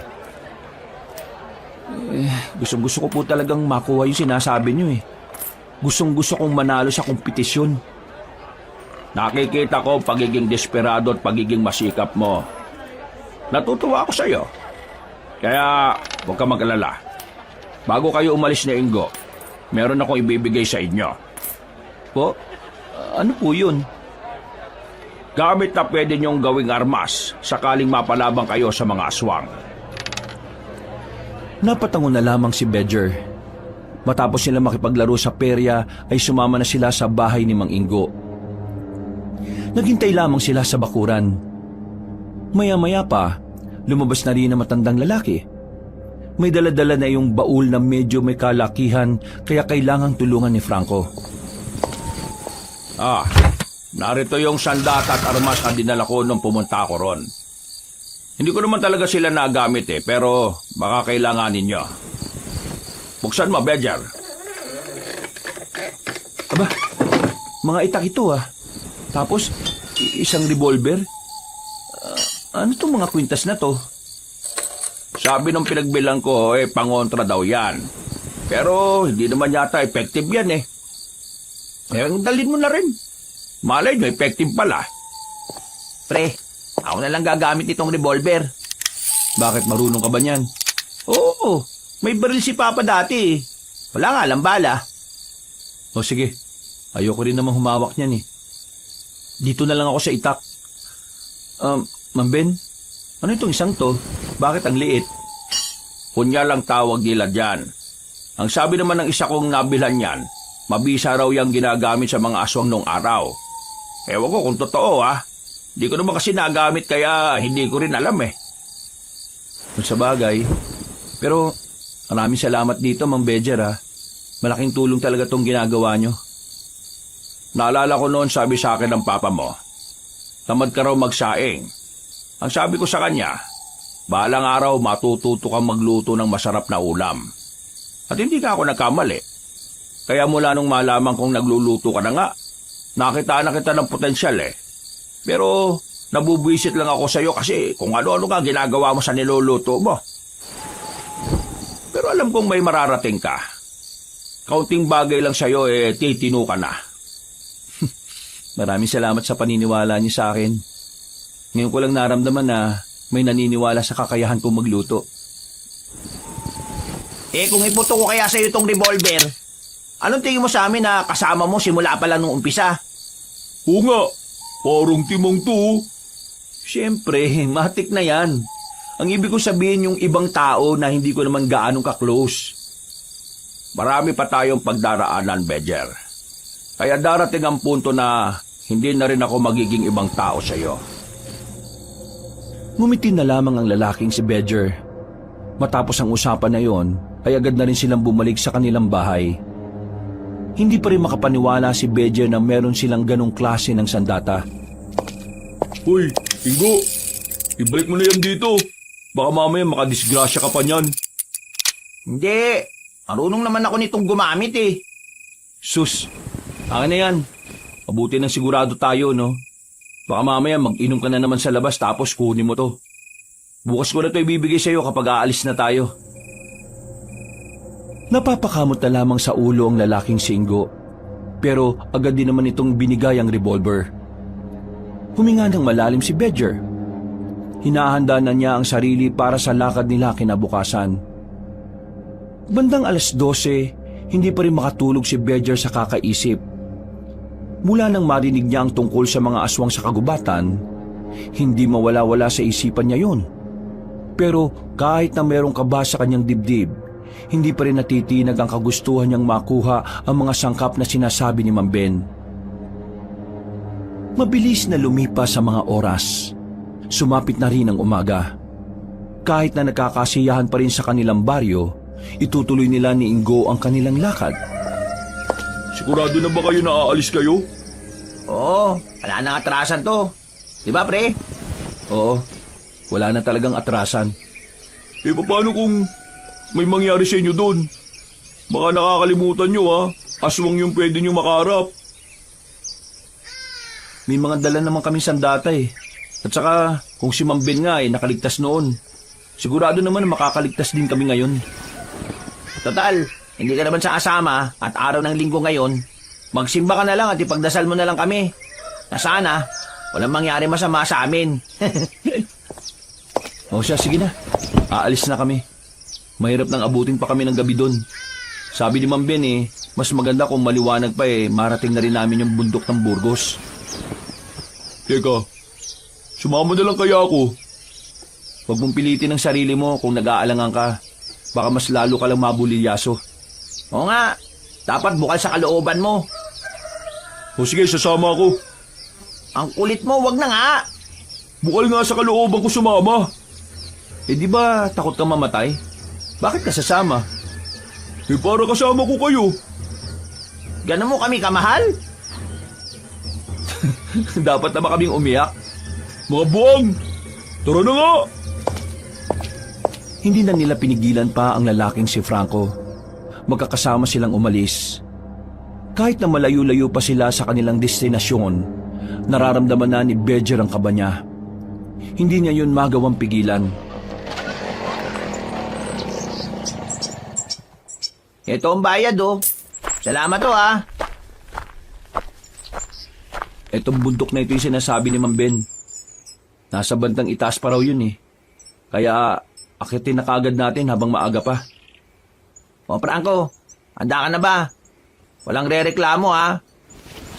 Gustong-gusto ko po talagang makuha yung sinasabi niyo eh. Gustong-gusto kong manalo sa kompetisyon. Nakikita ko pagiging desperado at pagiging masikap mo. Natutuwa ako sa'yo. Kaya huwag ka mag-alala. Bago kayo umalis ni Ingo, meron akong ibibigay sa inyo. Po? Ano po yun? Gamit na pwede niyong gawing armas sakaling mapalabang kayo sa mga aswang. Napatango na lamang si Badger. Matapos sila makipaglaro sa perya ay sumama na sila sa bahay ni Mang Ingo. Naghintay lamang sila sa bakuran. Maya-maya pa, lumabas na rin ang matandang lalaki. May dala-dala na yung baul na medyo may kalakihan kaya kailangang tulungan ni Franco. Narito yung sandata at armas na dinala ko nung pumunta ako ron. Hindi ko naman talaga sila nagamit eh, pero baka kailanganin nyo. Buksan mo, Badger. Aba, mga itak ito ah. Tapos, isang revolver. Ano tong mga kwintas na to? Sabi ng pinagbilang ko, pangontra daw yan. Pero hindi naman yata effective yan eh. Dalhin mo na rin. Malay nyo, effective pala. Pre, ako na lang gagamit itong revolver. Bakit marunong ka ba niyan? Oo, may baril si Papa dati eh. Wala nga lang bala. O sige, ayoko rin namang humawak niyan eh. Dito na lang ako sa itak. Ma'am Ben, ano itong isang to? Bakit ang liit? Kunya lang tawag nila dyan. Ang sabi naman ng isa kong nabilhan yan, mabisa raw yung ginagamit sa mga aswang nung araw. Ewan ko kung totoo ah. Di ko naman kasi nagamit kaya hindi ko rin alam eh. Kung sa bagay. Pero maraming salamat dito, Mang Badger ha. Malaking tulong talaga tong ginagawa nyo. Naalala ko noon sabi sa akin ng papa mo, tamad ka raw magsaing. Ang sabi ko sa kanya, balang araw matututo kang magluto ng masarap na ulam. At hindi ka ako nagkamali. Kaya mula nung malaman kong nagluluto ka na nga, nakita na kita ng potensyal eh. Pero nabubwisit lang ako sa'yo kasi kung ano-ano nga ginagawa mo sa niluluto mo. Pero alam kong may mararating ka. Kaunting bagay lang sa'yo titino ka na. Maraming salamat sa paniniwala niyo sa akin. Ngayon ko lang naramdaman na may naniniwala sa kakayahan kong magluto. Kung iputo ko kaya sa'yo itong revolver, anong tingin mo sa amin na kasama mo simula pa lang nung umpisa? Oo nga, parang timong to. Siyempre, matik na yan. Ang ibig ko sabihin yung ibang tao na hindi ko naman gaanong ka-close. Marami pa tayong pagdaraanan, Badger. Kaya darating ang punto na hindi na rin ako magiging ibang tao sa'yo. Ngumiti na lamang ang lalaking si Badger. Matapos ang usapan na yon, ay agad na rin silang bumalik sa kanilang bahay. Hindi pa rin makapaniwala si Badger na meron silang ganong klase ng sandata. Hoy, Ingo, ibalik mo na yan dito. Baka mamaya makadisgrasya ka pa niyan. Hindi, marunong naman ako nitong gumamit eh. Sus, akin na yan. Mabuti nang sigurado tayo, no? Baka mamaya mag-inom ka na naman sa labas tapos kunin mo to. Bukas ko na to ibibigay sa'yo kapag aalis na tayo. Napapakamot na lamang sa ulo ang lalaking si Ingo. Pero agad din naman itong binigay ang revolver. Huminga ng malalim si Badger. Hinahanda na niya ang sarili para sa lakad nila kinabukasan. Bandang 12:00, hindi pa rin makatulog si Badger sa kakaisip. Mula nang marinig niya ang tungkol sa mga aswang sa kagubatan, hindi mawala-wala sa isipan niya yon. Pero kahit na merong kaba sa kanyang dibdib, hindi pa rin natitinag ang kagustuhan niyang makuha ang mga sangkap na sinasabi ni Ma'am Ben. Mabilis na lumipas sa mga oras. Sumapit na rin ang umaga. Kahit na nagkakasiyahan pa rin sa kanilang baryo, itutuloy nila ni Ingo ang kanilang lakad. Sigurado na ba kayo na aalis kayo? Oo, wala nang atrasan to. Di ba, pre? Oo, wala na talagang atrasan. Paano kung may mangyari sa inyo doon? Baka nakakalimutan nyo ha, aswang yung pwede nyo makaharap. May mga dala naman kami sandata eh. At saka, kung si Ma'am Ben nga nakaligtas noon, sigurado naman na makakaligtas din kami ngayon. Total, hindi ka naman sa kasama at araw ng linggo ngayon. Magsimba ka na lang at ipagdasal mo na lang kami. Na sana, walang mangyari masama sa amin. O siya, sige na. Aalis na kami. Mahirap nang abutin pa kami ng gabi doon. Sabi ni Ma'am Ben mas maganda kung maliwanag pa marating na rin namin yung bundok ng Burgos. Teka, sumama na lang kaya ako. Huwag mong pilitin ang sarili mo kung nag-aalangan ka. Baka mas lalo ka lang mabulilyaso. Oo nga, dapat bukal sa kalooban mo. O sige, sasama ako. Ang kulit mo, wag na nga. Bukal nga sa kalooban ko sumama. Di ba takot ka mamatay? Bakit ka sasama? Para kasama ko kayo. Ganon mo kami kamahal? Dapat na ba kaming umiyak? Mga buwang, tara na nga. Hindi na nila pinigilan pa ang lalaking si Franco. Magkakasama silang umalis. Kahit na malayo-layo pa sila sa kanilang destinasyon, nararamdaman na ni Bedger ang kaba niya. Hindi niya yun magawang pigilan. Ito ang bayad Salamat Etong bundok na ito yung sinasabi ni Ma'am Ben. Nasa bandang itaas pa raw yun Kaya akitin na kagad natin habang maaga pa. O Franco, handa ka na ba? Walang rereklamo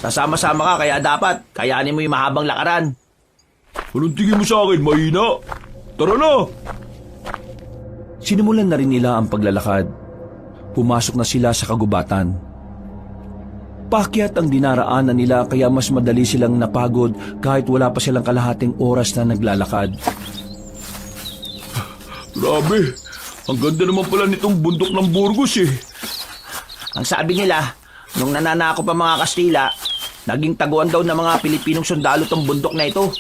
Sasama-sama ka kaya dapat kayanin mo yung mahabang lakaran. Anong tingin mo sa akin, mahina? Tara na. Sinimulan na rin nila ang paglalakad. Pumasok na sila sa kagubatan. Paakyat ang dinaraanan nila kaya mas madali silang napagod kahit wala pa silang kalahating oras na naglalakad. Grabe, ang ganda naman pala nitong bundok ng Burgos Ang sabi nila, nung nananako pa mga Kastila, naging taguan daw ng mga Pilipinong sundalo tong bundok na ito.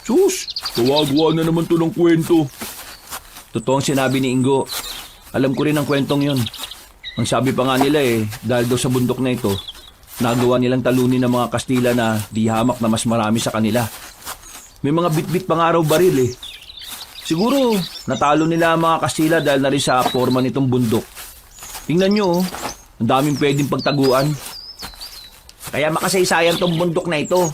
Sus, kawagawa na naman to ng kwento. Totoo ang sinabi ni Ingo. Alam ko rin ang kwentong yun. Ang sabi pa nga nila dahil daw sa bundok na ito, nagawa nilang talunin ng mga Kastila na di hamak na mas marami sa kanila. May mga bit-bit pa nga raw baril Siguro, natalo nila ang mga Kastila dahil na rin sa forma nitong bundok. Tingnan nyo, ang daming pwedeng pagtaguan. Kaya makasaysayan tong bundok na ito.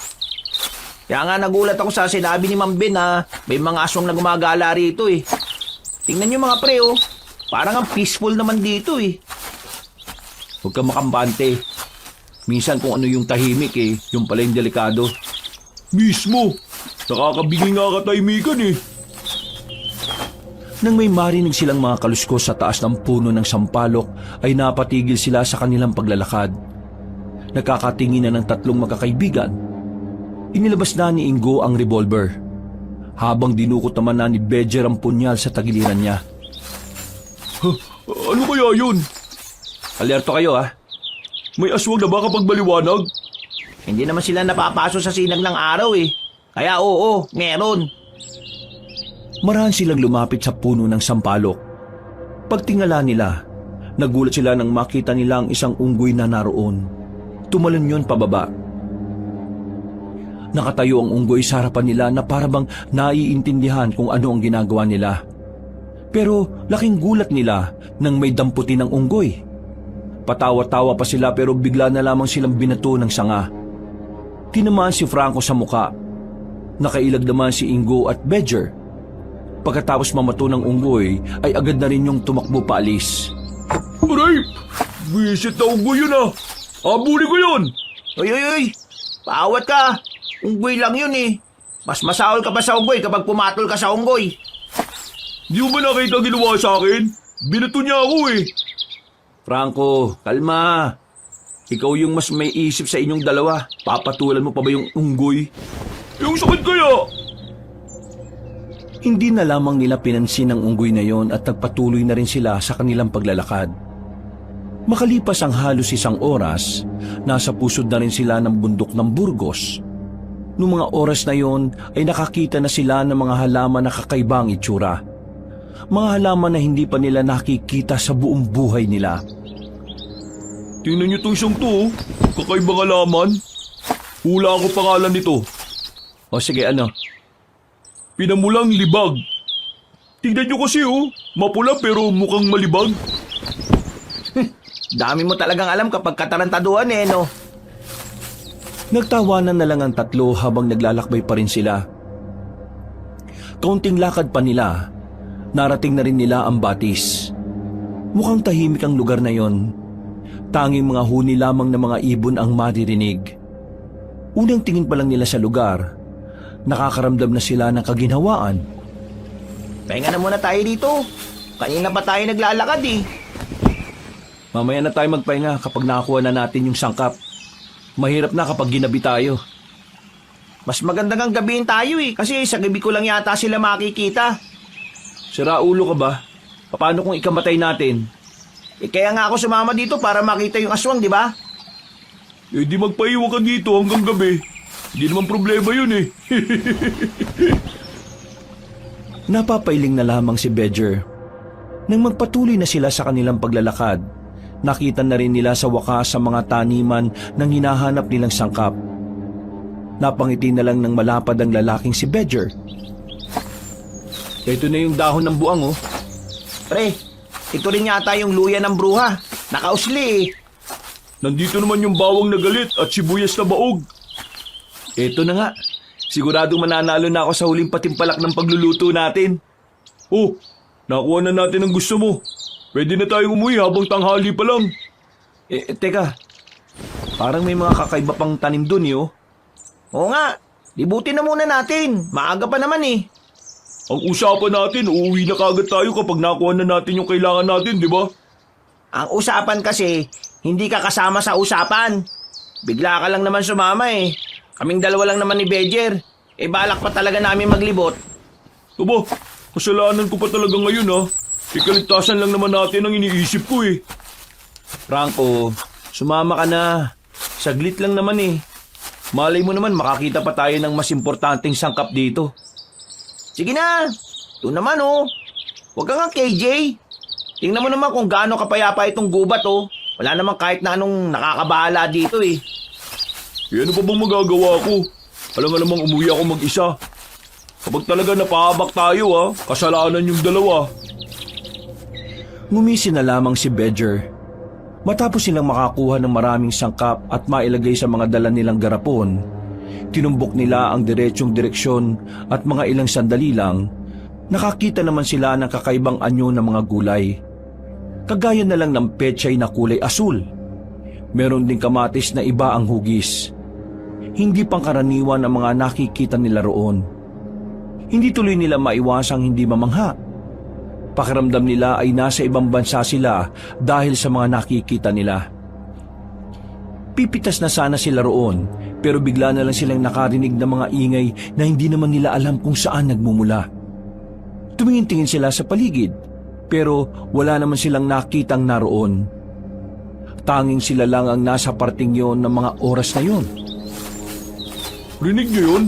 Kaya nga nagulat ako sa sinabi ni Ma'am Ben na may mga aswang na gumagala rito Tingnan nyo mga pre parang ang peaceful naman dito Huwag ka makampante. Minsan kung ano yung tahimik yung pala yung delikado. Mismo, nakakabigay nga katahimikan Nang may marinig silang mga kaluskos sa taas ng puno ng sampalok, ay napatigil sila sa kanilang paglalakad. Nakakatingin na ng tatlong magkakaibigan. Inilabas na ni Ingo ang revolver, habang dinukot naman na ni Bedger ang punyal sa tagiliran niya. Ano kaya yun? Alerto kayo May aswang na ba kapag maliwanag? Hindi naman sila napapaso sa sinag ng araw Kaya oo, meron. Marahan silang lumapit sa puno ng sampalok. Pagtingala nila, nagulat sila nang makita nila ang isang unggoy na naroon. Tumalon yun pababa. Nakatayo ang unggoy sa harapan nila na parabang naiintindihan kung ano ang ginagawa nila. Pero laking gulat nila nang may damputin ng unggoy. Patawa-tawa pa sila pero bigla na lamang silang binato ng sanga. Tinamaan si Franco sa muka. Nakailag naman si Ingo at Bedger. Pagkatapos mamato ng unggoy ay agad na rin yung tumakbo paalis. Aray! Visit na unggoy yun Abuli ko yun! Uy! Paawat ka! Unggoy lang yun Mas masahol ka pa sa unggoy kapag pumatol ka sa unggoy. Di mo ba nakita ginawa sa akin? Binato niya ako Franco, kalma. Ikaw yung mas may isip sa inyong dalawa. Papatulan mo pa ba yung unggoy? Yung sakit kaya? Hindi na lamang nila pinansin ang unggoy na yon at nagpatuloy na rin sila sa kanilang paglalakad. Makalipas ang halos 1 oras, nasa pusod na rin sila ng bundok ng Burgos. Noong mga oras na yon ay nakakita na sila ng mga halaman na kakaibang itsura. Mga halaman na hindi pa nila nakikita sa buong buhay nila. Tingnan niyo itong isang to, kakaibang halaman. Hula ako pangalan nito. O sige, ano? Pinamulang libag. Tingnan niyo kasi mapula pero mukhang malibag. Dami mo talagang alam kapag katarantaduhan no? Nagtawanan na lang ang tatlo habang naglalakbay pa rin sila. Kaunting lakad pa nila, narating na rin nila ang Batis. Mukhang tahimik ang lugar na yon. Tanging mga huni lamang ng mga ibon ang maririnig. Unang tingin pa lang nila sa lugar, nakakaramdam na sila ng kaginhawaan. Pahinga na muna tayo dito. Kanina pa tayo naglalakad Mamaya na tayo magpahinga kapag nakakuha na natin yung sangkap. Mahirap na kapag ginabi tayo. Mas maganda ngang gabihin tayo kasi sa gabi ko lang yata sila makikita. Sira ulo ka ba? Paano kung ikamatay natin? Kaya nga ako sumama dito para makita yung aswang, di ba? Di magpaiwan ka dito hanggang gabi. Hindi naman problema yun Napapailing na lamang si Bedger. Nang magpatuloy na sila sa kanilang paglalakad, nakita na rin nila sa wakas sa mga taniman ng hinahanap nilang sangkap. Napangiti na lang ng malapad ang lalaking si Bedger. Ito na yung dahon ng buang Pre, ito rin yata yung luya ng bruha. Nakausli Nandito naman yung bawang na galit at sibuyas na baog. Ito na nga. Siguradong mananalo na ako sa huling patimpalak ng pagluluto natin. Oh, nakuha na natin ang gusto mo. Pwede na tayong umuwi habang tanghali pa lang. Teka. Parang may mga kakaiba pang tanim dun Oo nga, libutin na muna natin. Maaga pa naman Ang usapan natin, uuwi na kagad tayo kapag nakuha na natin yung kailangan natin, di ba? Ang usapan kasi, hindi ka kasama sa usapan. Bigla ka lang naman sumama Kaming dalawa lang naman ni Bedger. Balak pa talaga namin maglibot. Aba, kasalanan ko pa talaga ngayon Ikaligtasan lang naman natin ang iniisip ko Franco, sumama ka na. Saglit lang naman Malay mo naman makakita pa tayo ng mas importanteng sangkap dito. Sige na, ito naman Huwag ka nga KJ. Tingnan mo naman kung gaano kapayapa itong gubat Wala naman kahit na anong nakakabahala dito Ano pa bang magagawa ko? Alam nga namang umuwi ako mag-isa. Kapag talaga napahabak tayo kasalanan yung dalawa. Ngumisi na lamang si Bedger. Matapos silang makakuha ng maraming sangkap at mailagay sa mga dala nilang garapon, tinumbok nila ang diretsyong direksyon at mga ilang sandali lang, nakakita naman sila ng kakaibang anyo ng mga gulay. Kagaya na lang ng pechay na kulay asul. Meron ding kamatis na iba ang hugis. Hindi pangkaraniwan ang mga nakikita nila roon. Hindi tuloy nila maiwasang hindi mamangha. Pakiramdam nila ay nasa ibang bansa sila dahil sa mga nakikita nila. Pipitas na sana sila roon, pero bigla na lang silang nakarinig ng mga ingay na hindi naman nila alam kung saan nagmumula. Tumingin-tingin sila sa paligid, pero wala naman silang nakitang naroon. Tanging sila lang ang nasa parting yon ng mga oras na yon. Rinig niyo yun?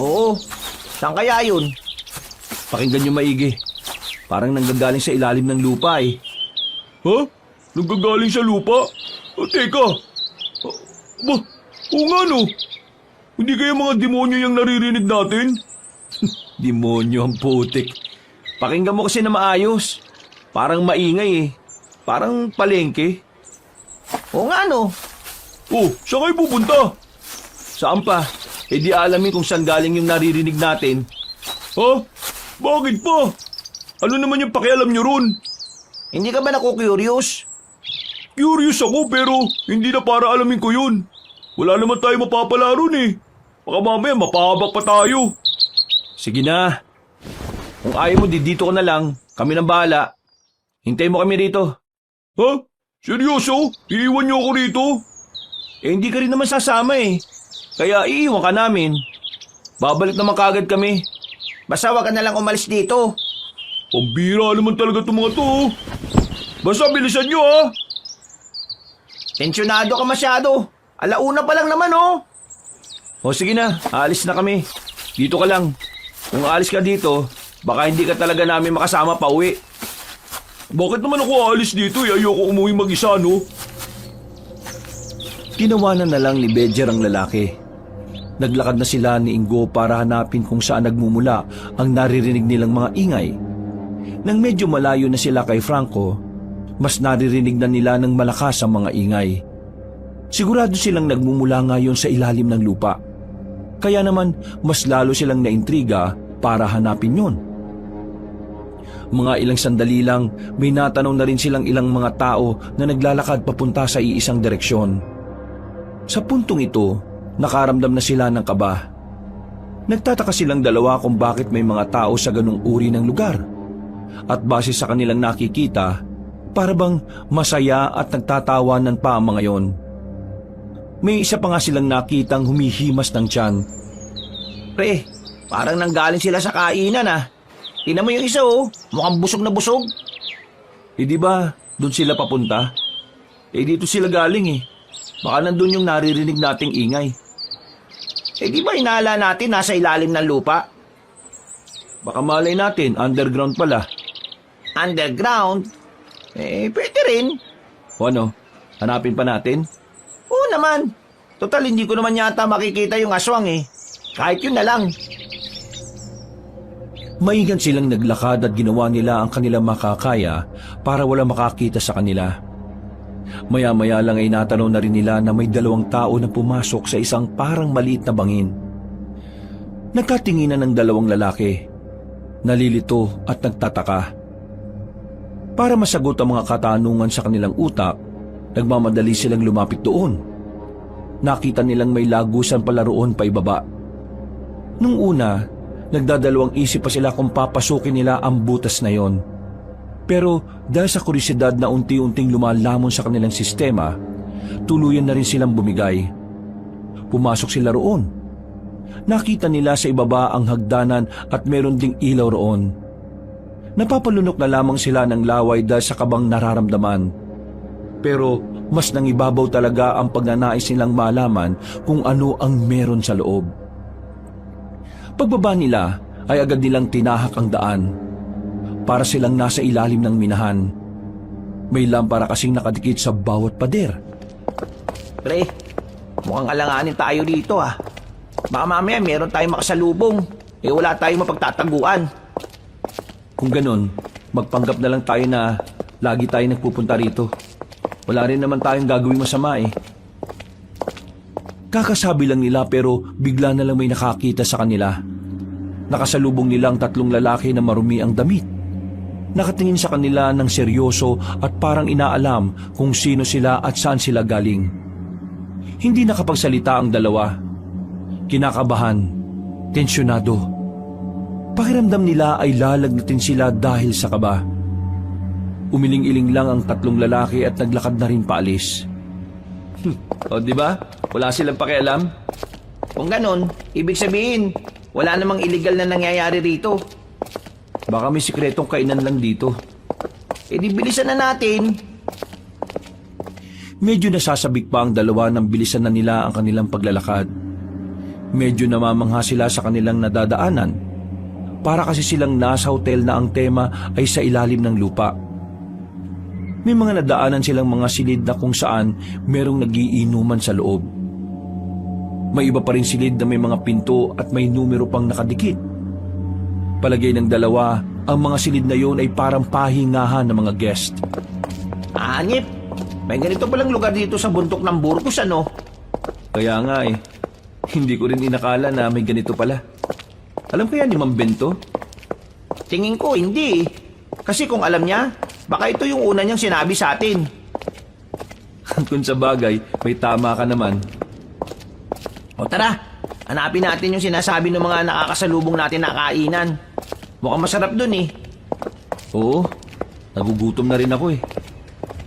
Oo, saan kaya yun? Pakinggan niyo maigi. Parang nanggagaling sa ilalim ng lupa Ha? Nanggagaling sa lupa? Teka. Oo nga Hindi kaya mga demonyo yung naririnig natin? Demonyo ang putik. Pakinggan mo kasi na maayos. Parang maingay Parang palengke. Oo nga Saan kayo pupunta? Saan pa? Di alamin kung saan galing yung naririnig natin. Ha? Bakit pa? Ano naman yung pakialam nyo ron? Hindi ka ba naku-curious? Curious ako pero hindi na para alamin ko yun. Wala naman tayo mapapala ron Baka mamaya mapahabak pa tayo. Sige na. Kung ayaw mo dito ko na lang. Kami nang bahala. Hintayin mo kami rito. Ha? Seryoso? Iiwan niyo ako rito? Hindi ka rin naman sasama eh. Kaya iiwan ka namin. Babalik naman kagad kami. Basta wag ka na lang umalis dito. Pambira naman talaga itong mga to. Basta bilisan nyo ha. Tensyonado ka masyado. Alauna pa lang naman oh. O sige na, aalis na kami. Dito ka lang. Kung aalis ka dito, baka hindi ka talaga namin makasama pa uwi. Bakit naman ako aalis dito? Ayoko umuwi mag-isa, no? Tinawanan na lang ni Bedger ang lalaki. Naglakad na sila ni Ingo para hanapin kung saan nagmumula ang naririnig nilang mga ingay. Nang medyo malayo na sila kay Franco, mas naririnig na nila ng malakas ang mga ingay. Sigurado silang nagmumula ngayon sa ilalim ng lupa. Kaya naman mas lalo silang naintriga para hanapin yon. Mga ilang sandali lang, may natanaw na rin silang ilang mga tao na naglalakad papunta sa iisang direksyon. Sa puntong ito, nakaramdam na sila ng kaba. Nagtataka silang dalawa kung bakit may mga tao sa ganung uri ng lugar. At base sa kanilang nakikita, para bang masaya at nagtatawanan pa ang mga yon. May isa pa nga silang nakitang humihimas ng tiyan. Pre, parang nanggaling sila sa kainan ah. Tingnan mo yung isa oh, mukhang busog na busog. Eh di ba, doon sila papunta? Eh dito sila galing eh. Baka nandun yung naririnig nating ingay. Eh di ba inaala natin nasa ilalim ng lupa? Baka malay natin, underground pala. Underground? Eh, pwede rin. O ano, hanapin pa natin? Oo naman. Total, hindi ko naman yata makikita yung aswang eh. Kahit yun na lang. Maingan silang naglakad at ginawa nila ang kanilang makakaya para wala makakita sa kanila. Maya-maya lang ay natanaw na rin nila na may dalawang tao na pumasok sa isang parang maliit na bangin. Nagkatinginan ng dalawang lalaki. Nalilito at nagtataka. Para masagot ang mga katanungan sa kanilang utak, nagmamadali silang lumapit doon. Nakita nilang may lagusan pala roon pa ibaba. Nung una, nagdadalawang isip pa sila kung papasukin nila ang butas na yon. Pero dahil sa kurisidad na unti-unting lumalamon sa kanilang sistema, tuluyan na rin silang bumigay. Pumasok sila roon. Nakita nila sa ibaba ang hagdanan at meron ding ilaw roon. Napapalunok na lamang sila ng laway dahil sa kabang nararamdaman. Pero mas nangibabaw talaga ang pagnanais nilang malaman kung ano ang meron sa loob. Pagbaba nila ay agad nilang tinahak ang daan. Para silang nasa ilalim ng minahan. May lampara kasing nakadikit sa bawat pader. Pre, mukhang alanganin tayo dito ah. Baka mamaya meron tayong makasalubong. Eh wala tayong mapagtataguan. Kung ganun, magpanggap na lang tayo na lagi tayo nagpupunta rito. Wala rin naman tayong gagawing masama eh. Kakasabi lang nila pero bigla na lang may nakakita sa kanila. Nakasalubong nila ang tatlong lalaki na marumi ang damit. Nakatingin sa kanila ng seryoso at parang inaalam kung sino sila at saan sila galing. Hindi nakapagsalita ang dalawa. Kinakabahan, tensyonado. Pakiramdam nila ay lalagnatin sila dahil sa kaba. Umiling-iling lang ang tatlong lalaki at naglakad na rin paalis. O di ba? Wala silang pakialam. Kung ganon, ibig sabihin, wala namang illegal na nangyayari rito. Baka may sikretong kainan lang dito. Eh di bilisan na natin. Medyo nasasabik pa ang dalawa nang bilisan na nila ang kanilang paglalakad. Medyo namamangha sila sa kanilang nadadaanan. Para kasi silang nasa hotel na ang tema ay sa ilalim ng lupa. May mga nadaanan silang mga silid na kung saan merong nagiinuman sa loob. May iba pa rin silid na may mga pinto at may numero pang nakadikit. Palagay ng dalawa, ang mga silid na yon ay parang pahingahan ng mga guest. Anip, may ganito palang lugar dito sa bundok ng Burgos ano? Kaya nga eh, hindi ko rin inakala na may ganito pala. Alam kaya ni Ma'am Bento? Tingin ko hindi. Kasi kung alam niya, baka ito yung una niyang sinabi sa atin. Kung sa bagay, may tama ka naman. O tara, hanapin natin yung sinasabi ng mga nakakasalubong natin na kainan. Mukhang masarap dun eh. Oo, nagugutom na rin ako eh.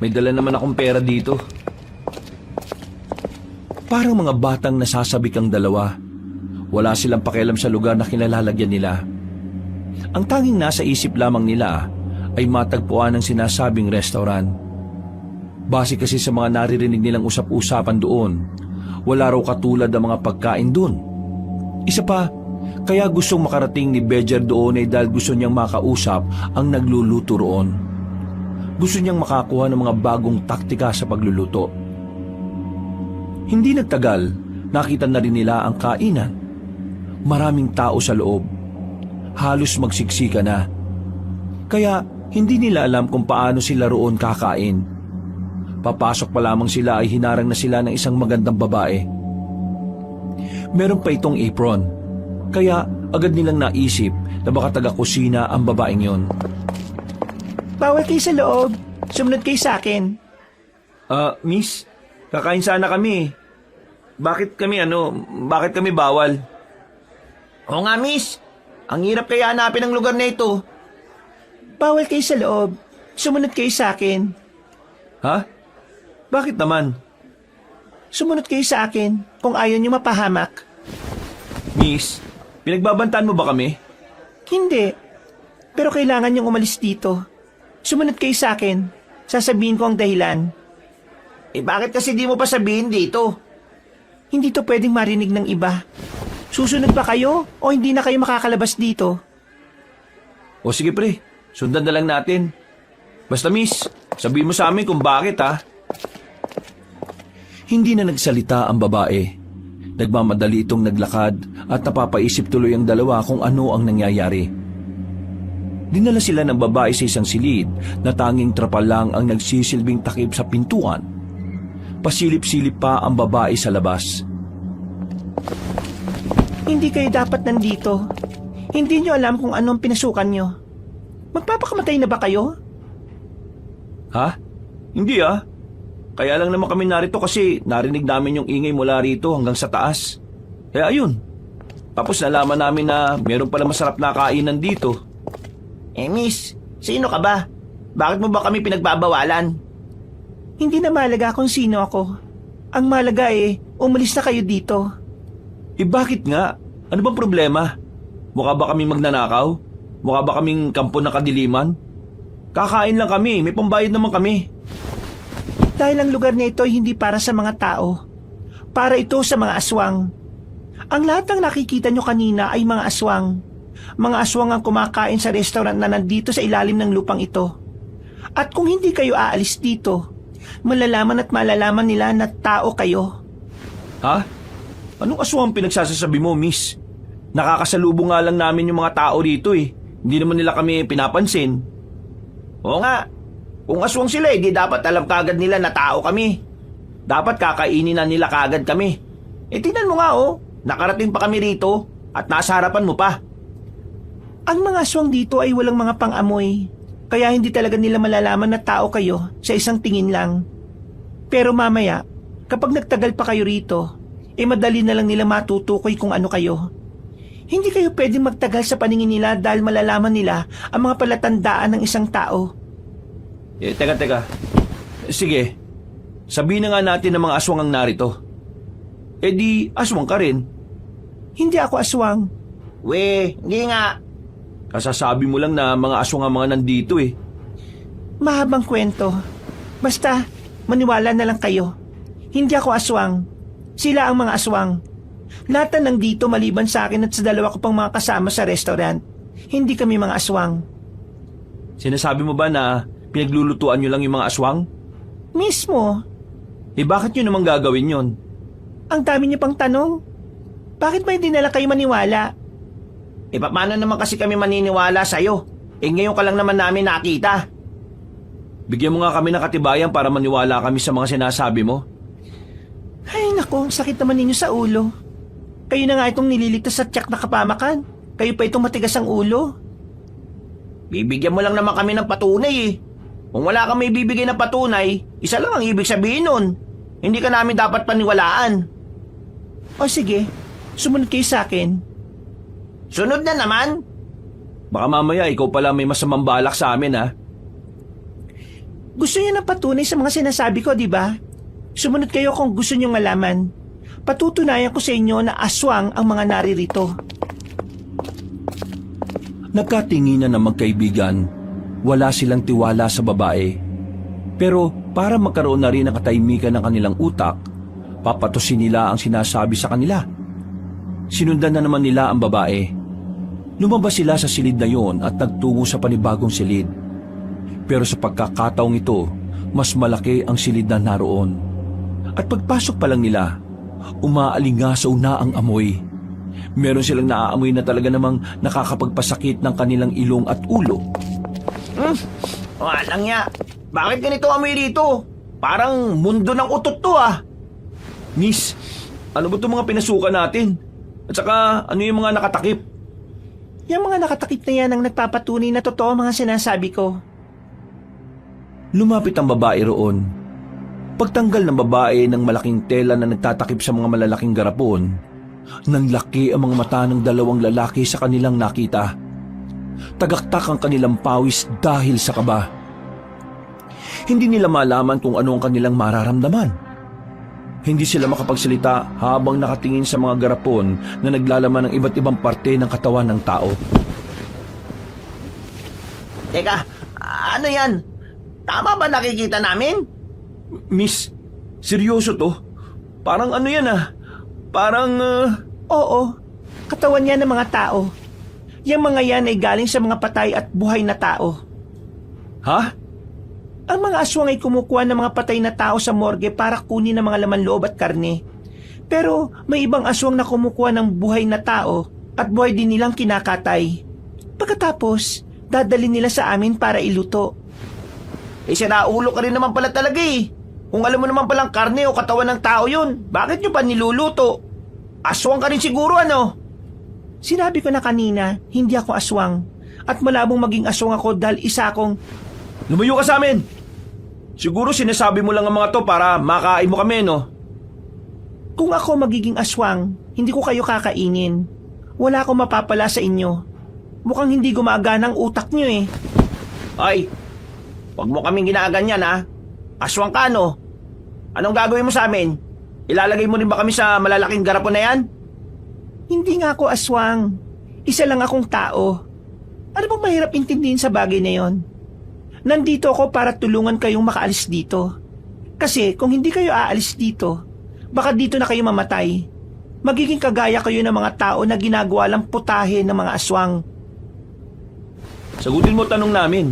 May dala naman akong pera dito. Parang mga batang nasasabik ang dalawa. Wala silang pakialam sa lugar na kinalalagyan nila. Ang tanging nasa isip lamang nila ay matagpuan ang sinasabing restaurant. Base kasi sa mga naririnig nilang usap-usapan doon, wala raw katulad ang mga pagkain doon. Isa pa, kaya gustong makarating ni Bejer doon ay dahil gusto niyang makausap ang nagluluto roon. Gusto niyang makakuha ng mga bagong taktika sa pagluluto. Hindi nagtagal, nakita na rin nila ang kainan. Maraming tao sa loob. Halos magsiksika na. Kaya hindi nila alam kung paano sila roon kakain. Papasok pa lamang sila ay hinarang na sila ng isang magandang babae. Meron pa itong apron, kaya agad nilang naisip na baka taga-kusina ang babaeng yon. Bawal kayo sa loob. Sumunod kayo sa akin. Miss, kakain sana kami. Bakit kami bawal? Oo nga, miss. Ang hirap kaya hanapin ang lugar na ito. Bawal kayo sa loob. Sumunod kayo sa akin. Ha? Bakit naman? Sumunod kayo sa akin kung ayaw niyo mapahamak. Miss, pinagbabantaan mo ba kami? Hindi. Pero kailangan niyong umalis dito. Sumunod kayo sa akin. Sasabihin ko ang dahilan. Bakit kasi di mo pa sabihin dito? Hindi to pwedeng marinig ng iba. Susunod ba kayo o hindi na kayo makakalabas dito? O sige pre, sundan na lang natin. Basta miss, sabihin mo sa amin kung bakit ha. Hindi na nagsalita ang babae. Nagmamadali itong naglakad at napapaisip tuloy ang dalawa kung ano ang nangyayari. Dinala sila ng babae sa isang silid na tanging trapal lang ang nagsisilbing takip sa pintuan. Pasilip-silip pa ang babae sa labas. Hindi kayo dapat nandito. Hindi niyo alam kung anong pinasukan niyo. Magpapakamatay na ba kayo? Ha? Hindi ah. Kaya lang naman kami narito kasi narinig namin yung ingay mula rito hanggang sa taas. Kaya ayun. Tapos nalaman namin na meron pala masarap na kainan dito. Miss, sino ka ba? Bakit mo ba kami pinagbabawalan? Hindi na mahalaga kung sino ako. Ang mahalaga umalis na kayo dito. Bakit nga? Ano bang problema? Mukha ba kaming magnanakaw? Mukha ba kaming kampo ng kadiliman? Kakain lang kami, may pambayad naman kami. Dahil ang lugar na ito ay hindi para sa mga tao. Para ito sa mga aswang. Ang lahat ng nakikita nyo kanina ay mga aswang. Mga aswang ang kumakain sa restaurant na nandito sa ilalim ng lupang ito. At kung hindi kayo aalis dito, malalaman at malalaman nila na tao kayo. Ha? Anong aswang pinagsasasabi mo, miss? Nakakasalubong nga lang namin yung mga tao rito eh. Hindi naman nila kami pinapansin. Oo nga. Kung aswang sila di dapat alam kagad nila na tao kami. Dapat kakainin na nila kagad kami. Tingnan mo nga nakarating pa kami rito at nasa harapan mo pa. Ang mga aswang dito ay walang mga pang-amoy. Kaya hindi talaga nila malalaman na tao kayo sa isang tingin lang. Pero mamaya, kapag nagtagal pa kayo rito, madali na lang nila matutukoy kung ano kayo. Hindi kayo pwedeng magtagal sa paningin nila dahil malalaman nila ang mga palatandaan ng isang tao. Teka. Sige, sabihin na nga natin na mga aswang ang narito. Di aswang ka rin. Hindi ako aswang. Hindi nga. Kasasabi mo lang na mga aswang ang mga nandito eh. Mahabang kwento. Basta, maniwala na lang kayo. Hindi ako aswang. Sila ang mga aswang. Lahat na nandito maliban sa akin at sa dalawa ko pang mga kasama sa restaurant. Hindi kami mga aswang. Sinasabi mo ba na pinaglulutuan nyo lang yung mga aswang? Mismo. Bakit nyo naman gagawin yon? Ang dami niyo pang tanong. Bakit ba hindi nila kayo maniwala? Paano naman kasi kami maniniwala sa'yo? Ngayon ka lang naman namin nakita. Bigyan mo nga kami ng katibayan para maniwala kami sa mga sinasabi mo. Ay nako, sakit naman ninyo sa ulo. Kayo na nga itong nililigtas sa tiyak na kapamakan. Kayo pa itong matigas ang ulo. Bibigyan mo lang naman kami ng patunay Kung wala kang may bibigay na patunay, isa lang ang ibig sabihin nun. Hindi ka namin dapat paniwalaan. O sige, sumunod kayo sa akin. Sunod na naman? Baka mamaya ikaw pala may masamang balak sa amin ha. Gusto niyo ng patunay sa mga sinasabi ko, di ba? Sumunod kayo kung gusto niyong malaman. Patutunayan ko sa inyo na aswang ang mga naririto. Nagkatinginan ng magkaibigan. Wala silang tiwala sa babae. Pero para magkaroon na rin ng katahimikan ng kanilang utak, papatusin nila ang sinasabi sa kanila. Sinundan na naman nila ang babae. Lumabas sila sa silid na yon at nagtungo sa panibagong silid. Pero sa pagkakataong ito, mas malaki ang silid na naroon. At pagpasok pa lang nila, umaalingasaw na ang amoy. Meron silang naaamoy na talaga namang nakakapagpasakit ng kanilang ilong at ulo. Walang ya. Bakit ganito amoy rito? Parang mundo ng utot to ah. Miss, ano ba itong mga pinasukan natin? At saka, ano yung mga nakatakip? Yung mga nakatakip na yan ang nagpapatunay na totoo mga sinasabi ko. Lumapit ang babae roon. Pagtanggal ng babae ng malaking tela na nagtatakip sa mga malalaking garapon, nanlaki ang mga mata ng dalawang lalaki sa kanilang nakita. Tagaktak ang kanilang pawis dahil sa kaba. Hindi nila malaman kung ano ang kanilang mararamdaman. Hindi sila makapagsalita habang nakatingin sa mga garapon na naglalaman ng iba't ibang parte ng katawan ng tao. Teka, ano yan? Tama ba nakikita namin? Miss, seryoso to? Parang ano yan ah? Parang... Oo, katawan yan ng mga tao. Yang mga yan ay galing sa mga patay at buhay na tao. Ha? Ang mga aswang ay kumukuha ng mga patay na tao sa morgue para kunin ang mga laman loob at karne. Pero may ibang aswang na kumukuha ng buhay na tao at buhay din nilang kinakatay. Pagkatapos, dadalhin nila sa amin para iluto. Sinaulo ka rin naman pala talaga eh. Kung alam mo naman palang karne o katawan ng tao yun, bakit nyo pa niluluto? Aswang ka rin siguro ano? Sinabi ko na kanina, hindi ako aswang. At malabong maging aswang ako dahil isa akong... Lumayo ka sa amin! Siguro sinasabi mo lang ang mga to para makain mo kami, no? Kung ako magiging aswang, hindi ko kayo kakainin. Wala akong mapapala sa inyo. Mukhang hindi gumagana ang utak nyo eh. Ay, wag mo kaming ginaganyan ha. Aswang ka no? Anong gagawin mo sa amin? Ilalagay mo rin ba kami sa malalaking garapon na yan? Hindi nga ako aswang. Isa lang akong tao. Ano bang mahirap intindihin sa bagay na yon? Nandito ako para tulungan kayong makaalis dito. Kasi kung hindi kayo aalis dito, baka dito na kayo mamatay. Magiging kagaya kayo ng mga tao na ginagawa lang putahe ng mga aswang. Sagutin mo tanong namin.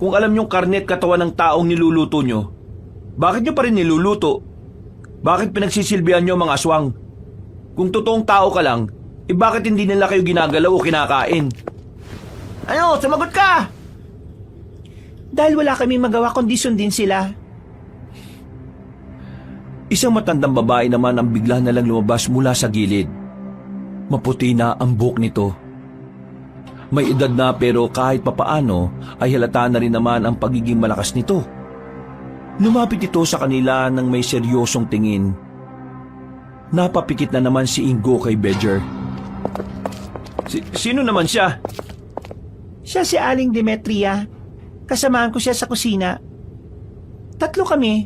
Kung alam niyong karne at katawan ng taong niluluto nyo, bakit nyo pa rin niluluto? Bakit pinagsisilbihan nyo mga aswang? Kung totoong tao ka lang, bakit hindi nila kayo ginagalaw o kinakain? Ano, sumagot ka! Dahil wala kami magawa kundi sundin sila. Isang matandang babae naman ang bigla na lang lumabas mula sa gilid. Maputi na ang buhok nito. May edad na pero kahit papaano ay halata na rin naman ang pagiging malakas nito. Lumapit ito sa kanila ng may seryosong tingin. Napapikit na naman si Ingo kay Bedger. Sino naman siya? Siya si Aling Demetria. Kasamahan ko siya sa kusina. 3 kami.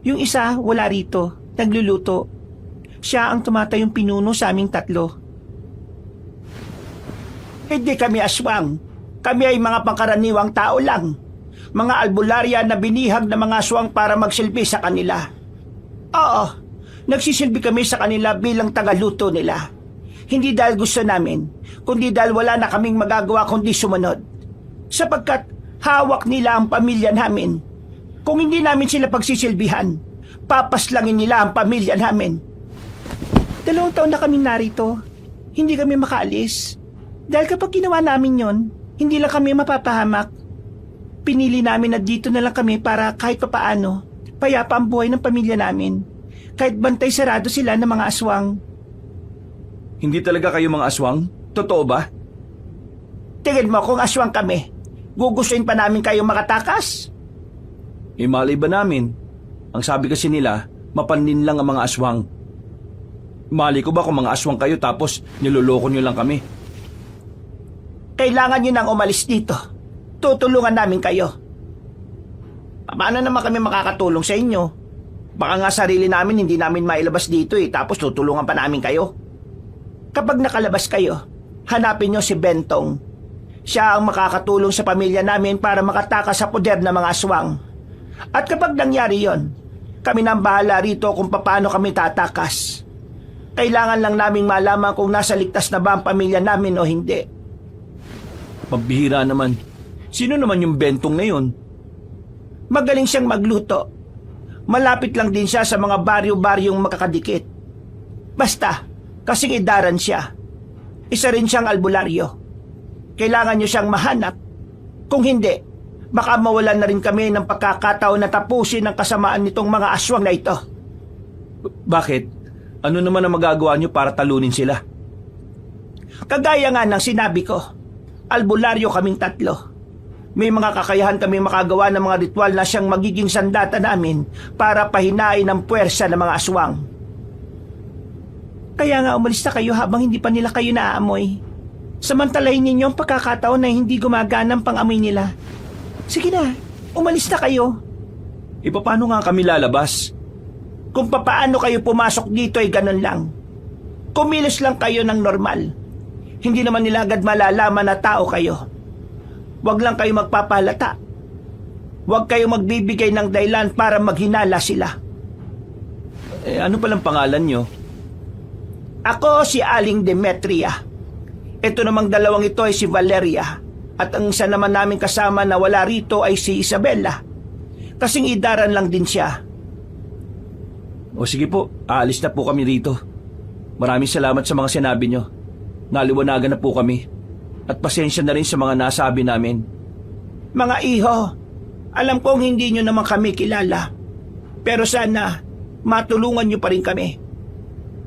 Yung isa wala rito, nagluluto. Siya ang tumatayong pinuno sa aming 3. Hindi kami aswang. Kami ay mga pangkaraniwang tao lang. Mga albularya na binihag ng mga aswang para magsilbi sa kanila. Oo, nagsisilbi kami sa kanila bilang tagaluto nila. Hindi dahil gusto namin, kundi dahil wala na kaming magagawa kundi sumunod. Sapagkat hawak nila ang pamilya namin. Kung hindi namin sila pagsisilbihan, papaslangin nila ang pamilya namin. 2 taon na kami narito. Hindi kami makaalis. Dahil kapag ginawa namin yon, hindi lang kami mapapahamak. Pinili namin na dito na lang kami para kahit papaano, payapa ang buhay ng pamilya namin. Kahit bantay sarado sila ng mga aswang. Hindi talaga kayo mga aswang? Totoo ba? Tingin mo kung aswang kami, gugustuhin pa namin kayong makatakas? Malay ba namin? Ang sabi kasi nila, mapanlin lang ang mga aswang. Mali ko ba kung mga aswang kayo tapos niloloko nyo lang kami? Kailangan nyo nang umalis dito. Tutulungan namin kayo. Paano naman kami makakatulong sa inyo? Baka nga sarili namin hindi namin mailabas dito tapos tutulungan pa namin kayo. Kapag nakalabas kayo, hanapin nyo si Bentong. Siya ang makakatulong sa pamilya namin para makatakas sa poder ng mga aswang. At kapag nangyari yon, kami nang bahala rito kung paano kami tatakas. Kailangan lang naming malaman kung nasa ligtas na ba ang pamilya namin o hindi. Pambihira naman. Sino naman yung Bentong na yun? Magaling siyang magluto. Malapit lang din siya sa mga baryo-baryong makakadikit. Basta, kasing idaran siya. Isa rin siyang albularyo. Kailangan niyo siyang mahanap. Kung hindi, baka mawalan na rin kami ng pagkakataon na tapusin ang kasamaan nitong mga aswang na ito. Bakit? Ano naman ang magagawa niyo para talunin sila? Kagaya nga ng sinabi ko, albularyo kaming tatlo. May mga kakayahan kami makagawa ng mga ritual na siyang magiging sandata namin para pahinain ang puwersa ng mga aswang. Kaya nga umalis na kayo habang hindi pa nila kayo naaamoy. Samantalahin ninyo ang pagkakataon na hindi gumagana ang pang-amoy nila. Sige na, umalis na kayo. E paano nga kami lalabas? Kung papaano kayo pumasok dito ay ganun lang. Kumilos lang kayo ng normal. Hindi naman nila agad malalaman na tao kayo. Huwag lang kayo magpapalata. Huwag kayo magbibigay ng dahilan para maghinala sila. Ano palang pangalan niyo? Ako si Aling Demetria. Ito namang dalawang ito ay si Valeria. At ang isa naman namin kasama na wala rito ay si Isabella. Kasing idaran lang din siya. O sige po, aalis na po kami rito. Maraming salamat sa mga sinabi niyo. Naliwanagan na po kami. At pasensya na rin sa mga nasabi namin. Mga iho, alam kong hindi nyo naman kami kilala. Pero sana, matulungan nyo pa rin kami.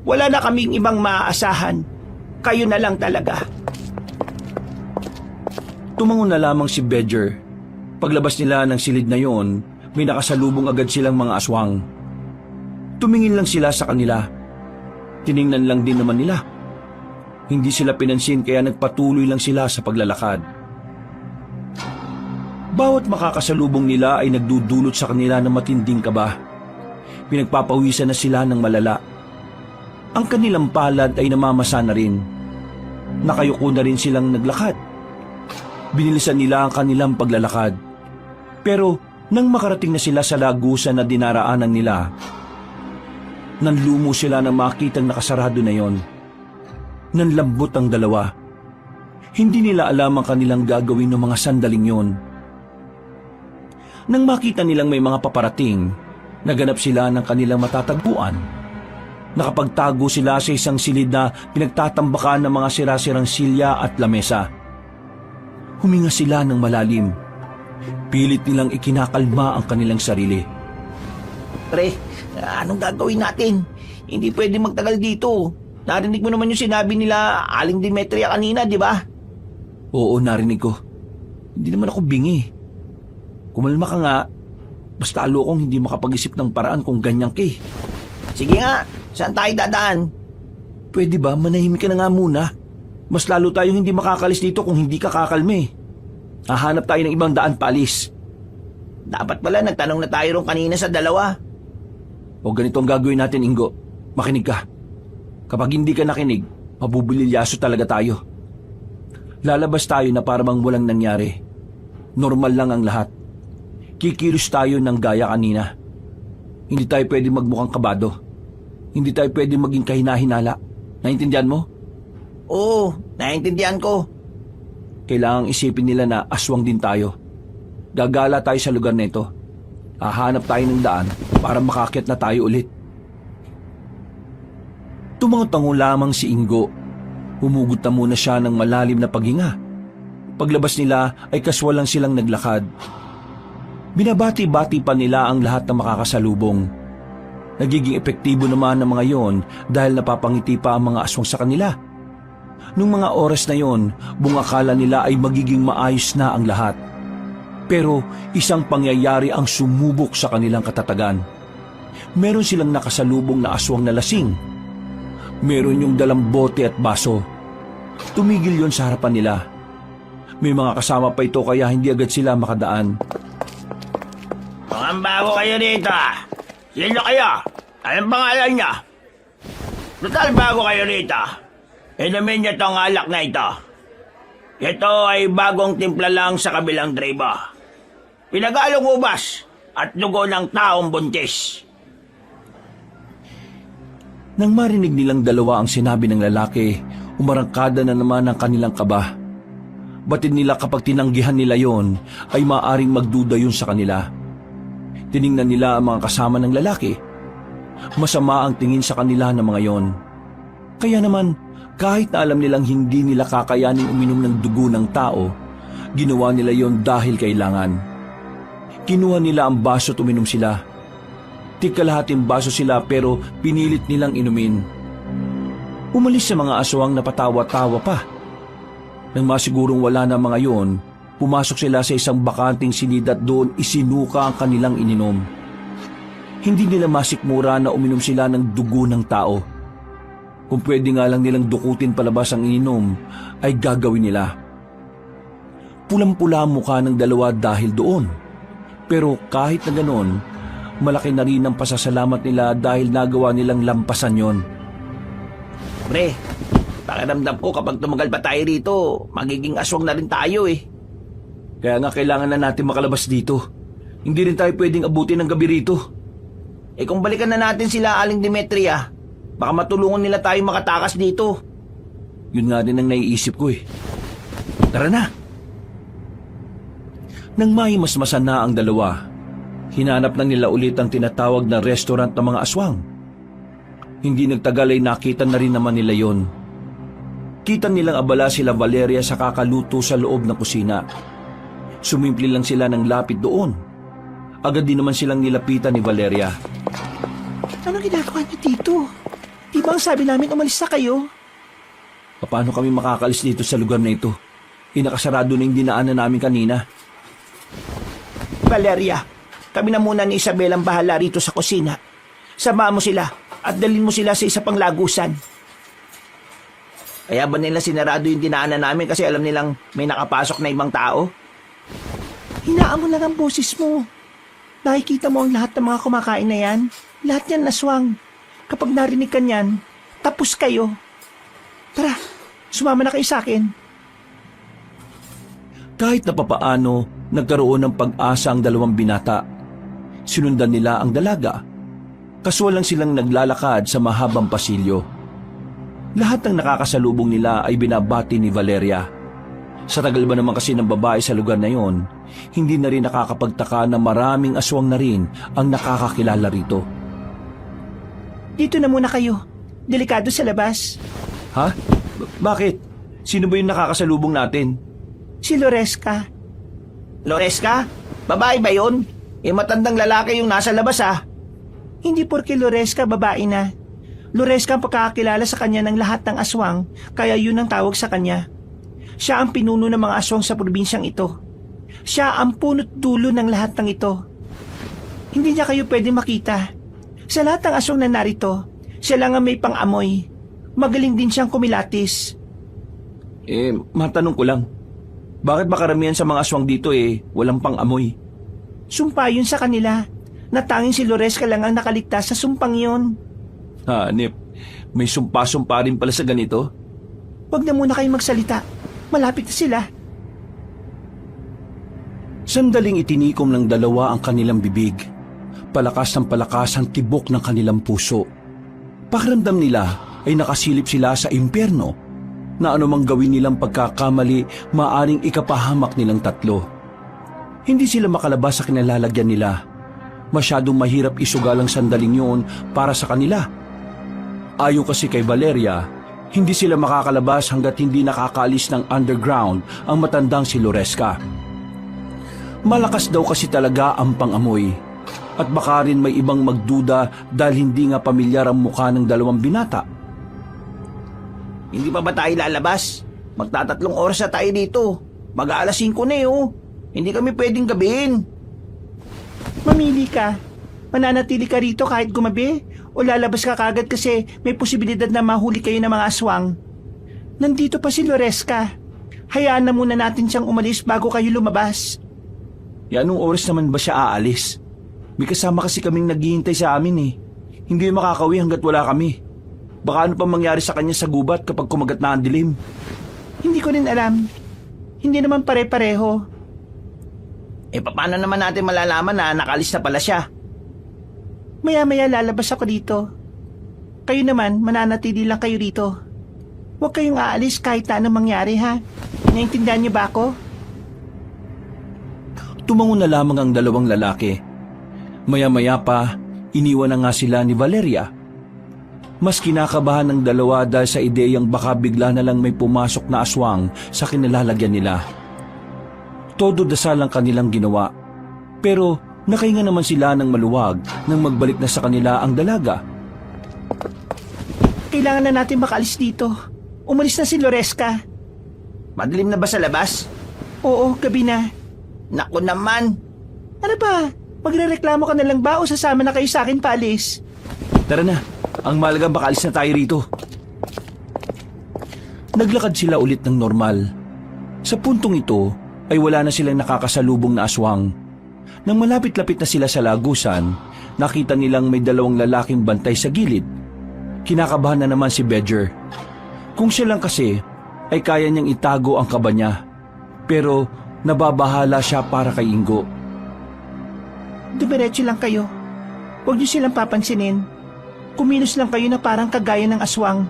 Wala na kaming ibang maaasahan. Kayo na lang talaga. Tumangon na lamang si Badger. Paglabas nila ng silid na yon, may nakasalubong agad silang mga aswang. Tumingin lang sila sa kanila. Tiningnan lang din naman nila. Hindi sila pinansin kaya nagpatuloy lang sila sa paglalakad. Bawat makakasalubong nila ay nagdudulot sa kanila ng matinding kaba. Pinagpapawisan na sila ng malala. Ang kanilang palad ay namamasa na rin. Nakayuko na rin silang naglakad. Binilisan nila ang kanilang paglalakad. Pero nang makarating na sila sa lagusan na dinaraanan nila, nanlumo sila nang makitang nakasarado na yon. Nanlambot ang dalawa. Hindi nila alam ang kanilang gagawin ng mga sandaling yon. Nang makita nilang may mga paparating, naganap sila ng kanilang matatagpuan. Nakapagtago sila sa isang silid na pinagtatambakan ng mga sirasirang silya at lamesa. Huminga sila ng malalim. Pilit nilang ikinakalma ang kanilang sarili. Pre, anong gagawin natin? Hindi pwede magtagal dito. Narinig mo naman yung sinabi nila Aling Demetria kanina, di ba? Oo, narinig ko. Hindi naman ako bingi. Kumalma ka nga. Basta lalo kong hindi makapag-isip ng paraan kung ganyan ka eh. Sige nga, saan tayo dadaan? Pwede ba manahimik ka na nga muna? Mas lalo tayong hindi makakalis dito kung hindi ka kakalme. Hahanap tayo ng ibang daan paalis. Dapat pala nagtanong na tayo ron kanina sa dalawa. O ganito ang gagawin natin, Ingo. Makinig ka. Kapag hindi ka nakinig, mabubulilyaso talaga tayo. Lalabas tayo na parang walang nangyari. Normal lang ang lahat. Kikilos tayo ng gaya kanina. Hindi tayo pwede magmukhang kabado. Hindi tayo pwede maging kahina-hinala. Naintindihan mo? Oo, naiintindihan ko. Kailangang isipin nila na aswang din tayo. Gagala tayo sa lugar na ito. Hahanap tayo ng daan para makakyat na tayo ulit. Tumango lamang si Ingo. Humugot na muna siya ng malalim na paghinga. Paglabas nila ay kaswal lang silang naglakad. Binabati-bati pa nila ang lahat ng makakasalubong. Nagiging epektibo naman ang mga yon dahil napapangiti pa ang mga aswang sa kanila. Nung mga oras na yon, bungakala nila ay magiging maayos na ang lahat. Pero isang pangyayari ang sumubok sa kanilang katatagan. Meron silang nakasalubong na aswang na lasing. Meron yung dalang bote at baso. Tumigil yon sa harapan nila. May mga kasama pa ito kaya hindi agad sila makadaan. Mukhang bago kayo dito. Sino kaya? Anong pangalan niya? Total bago kayo rito. Inumin niyo tong alak na ito. Ito ay bagong timpla lang sa kabilang tribo. Pinagalong ubas at dugo ng taong buntis. Nang marinig nilang dalawa ang sinabi ng lalaki, umarangkada na naman ang kanilang kaba. Batid nila kapag tinanggihan nila yon ay maaring magduda yun sa kanila. Tiningnan nila ang mga kasama ng lalaki. Masama ang tingin sa kanila ng mga yon. Kaya naman, kahit na alam nilang hindi nila kakayanin uminom ng dugo ng tao, ginawa nila yon dahil kailangan. Kinuha nila ang baso at uminom sila. Tigkalahating baso sila pero pinilit nilang inumin. Umalis sa mga aswang na patawa-tawa pa. Nang masigurong wala na mga yon, pumasok sila sa isang bakanting silid at doon isinuka ang kanilang ininom. Hindi nila masikmura na uminom sila ng dugo ng tao. Kung pwede nga lang nilang dukutin palabas ang ininom, ay gagawin nila. Pulang-pula ang mukha ng dalawa dahil doon. Pero kahit na ganon, malaki na rin ang pasasalamat nila dahil nagawa nilang lampasan yon. Pre, pakiramdam ko kapag tumagal pa tayo rito, magiging aswang na rin tayo eh. Kaya nga kailangan na natin makalabas dito. Hindi rin tayo pwedeng abutin ng gabi rito. Eh kung balikan na natin sila Aling Demetria, baka matulungan nila tayo makatakas dito. Yun nga din ang naiisip ko eh. Tara na! Nang mahimasmasan na ang dalawa, hinanap na nila ulit ang tinatawag na restaurant ng mga aswang. Hindi nagtagal ay nakita na rin naman nila yon. Kita nilang abala sila Valeria sa kakaluto sa loob ng kusina. Sumimpli lang sila ng lapit doon. Agad din naman silang nilapitan ni Valeria. Anong ginagawa niyo dito? Di ba ang sabi namin umalis na kayo? Paano kami makakalis dito sa lugar na ito? Inakasarado na yung dinaanan namin kanina. Valeria, kami na muna ni Isabel ang bahala rito sa kusina. Samahan mo sila at dalhin mo sila sa isa pang lagusan. Kaya ba nila sinarado yung dinaanan namin kasi alam nilang may nakapasok na ibang tao? Hinaan mo lang ang boses mo. Nakikita mo ang lahat ng mga kumakain na yan. Lahat yan aswang. Kapag narinig ka niyan, tapos kayo. Tara, sumama na kayo sa akin. Kahit na papaano, nagkaroon ng pag-asa ang dalawang binata. Sinundan nila ang dalaga. Kaswal lang silang naglalakad sa mahabang pasilyo. Lahat ng nakakasalubong nila ay binabati ni Valeria. Sa tagal ba naman kasi ng babae sa lugar na yon, hindi na rin nakakapagtaka na maraming aswang na rin ang nakakakilala rito. Dito na muna kayo. Delikado sa labas. Ha? Bakit? Sino ba yung nakakasalubong natin? Si Loresca. Loresca? Babae ba yun? Eh matandang lalaki yung nasa labas ah. Hindi porke Loresca babae na. Loresca ang pagkakakilala sa kanya ng lahat ng aswang, kaya yun ang tawag sa kanya. Siya ang pinuno ng mga aswang sa probinsyang ito. Siya ang punot dulo ng lahat ng ito. Hindi niya kayo pwede makita. Sa lahat ng aswang na narito, siya lang ang may pang-amoy. Magaling din siyang kumilatis. Matanong ko lang. Bakit ba karamihan sa mga aswang dito walang pang-amoy? Sumpa yun sa kanila. Natanging si Loresca lang ang nakaligtas sa sumpang yun. Hanip, may sumpa-sumpa rin pala sa ganito? Huwag na muna kayong magsalita. Malapit na sila. Sandaling itinikom ng dalawa ang kanilang bibig. Palakas ng palakas ang tibok ng kanilang puso. Pakiramdam nila ay nakasilip sila sa impyerno na anumang gawin nilang pagkakamali, maaring ikapahamak nilang tatlo. Hindi sila makalabas sa kinalalagyan nila. Masyadong mahirap isugal ang sandaling yun para sa kanila. Ayon kasi kay Valeria, hindi sila makakalabas hanggat hindi nakakaalis ng underground ang matandang si Loresca. Malakas daw kasi talaga ang pang-amoy. At baka rin may ibang magduda dahil hindi nga pamilyar ang mukha ng dalawang binata. Hindi pa ba tayo lalabas? Magtatatlong oras na tayo dito. Mag-aalas 5 na oh. Hindi kami pwedeng gabihin. Mamili ka. Mananatili ka rito kahit gumabi o lalabas ka kagad kasi may posibilidad na mahuli kayo ng mga aswang. Nandito pa si Loresca. Hayaan na muna natin siyang umalis bago kayo lumabas. Anong oras naman ba siya aalis? May kasama kasi kaming naghihintay sa amin eh. Hindi makakawi hanggat wala kami. Baka ano pa mangyari sa kanya sa gubat kapag kumagat na ang dilim. Hindi ko rin alam. Hindi naman pare-pareho. Paano naman natin malalaman na nakalis na pala siya? Maya-maya lalabas ako dito. Kayo naman, mananatili lang kayo rito. Huwag kayong aalis kahit na anong mangyari, ha? Naintindihan niyo ba ako? Tumango na lamang ang dalawang lalaki. Maya-maya pa, iniwan na nga sila ni Valeria. Mas kinakabahan ng dalawa dahil sa ideyang baka bigla na lang may pumasok na aswang sa kinalalagyan nila. Todo dasal ang kanilang ginawa. Pero nakahinga naman sila ng maluwag nang magbalik na sa kanila ang dalaga. Kailangan na natin makaalis dito. Umalis na si Loresca. Madilim na ba sa labas? Oo, gabi na. Naku naman. Ano ba? Magrereklamo ka na lang ba o sasama na kayo sa akin paalis? Tara na, ang mahalaga makaalis na tayo rito. Naglakad sila ulit ng normal. Sa puntong ito ay wala na silang nakakasalubong na aswang. Nang malapit-lapit na sila sa lagusan, nakita nilang may dalawang lalaking bantay sa gilid. Kinakabahan na naman si Badger. Kung siya lang kasi, ay kaya niyang itago ang kaba niya. Pero nababahala siya para kay Ingo. Dumiretso lang kayo. Huwag niyo silang papansinin. Kumilos lang kayo na parang kagaya ng aswang.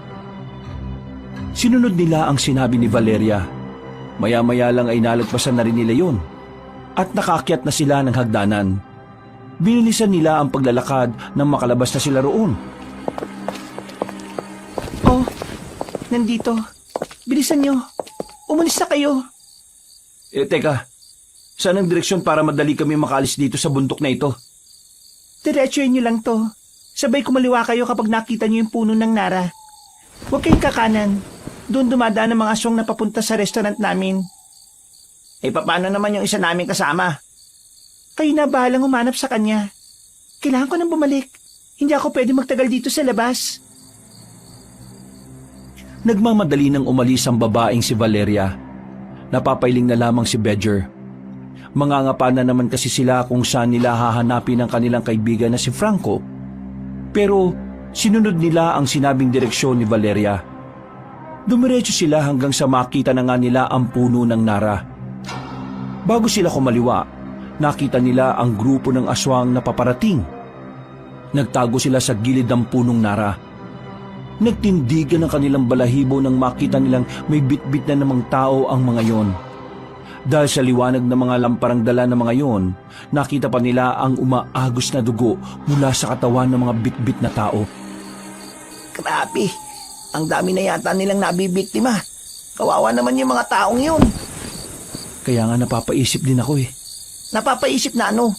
Sinunod nila ang sinabi ni Valeria. Maya-maya lang ay nalagpasan na rin nila yun. At nakaakyat na sila ng hagdanan. Binilisan nila ang paglalakad nang makalabas na sila roon. Oh, nandito. Bilisan niyo. Umalis na kayo. Teka. Saan ang direksyon para madali kami makaalis dito sa bundok na ito? Diretsuhin niyo lang to. Sabay kumaliwa kayo kapag nakita niyo yung puno ng nara. Huwag kayong kakanan. Doon dumadaan ang mga aswang na papunta sa restaurant namin. Paano naman yung isa naming kasama? Kayo na bahalang humanap sa kanya. Kailangan ko nang bumalik. Hindi ako pwede magtagal dito sa labas. Nagmamadali nang umalis ang babaeng si Valeria. Napapailing na lamang si Badger. Mangangapa na naman kasi sila kung saan nila hahanapin ang kanilang kaibigan na si Franco. Pero sinunod nila ang sinabing direksyon ni Valeria. Dumiretso sila hanggang sa makita na nga nila ang puno ng nara. Bago sila kumaliwa, nakita nila ang grupo ng aswang na paparating. Nagtago sila sa gilid ng punong nara. Nagtindigan ang kanilang balahibo nang makita nilang may bitbit na namang tao ang mga yon. Dahil sa liwanag ng mga lamparang dala ng mga yon, nakita pa nila ang umaagos na dugo mula sa katawan ng mga bitbit na tao. Grabe, ang dami na yata nilang nabibiktima. Kawawa naman yung mga taong yun. Kaya nga napapaisip din ako eh. Napapaisip na ano?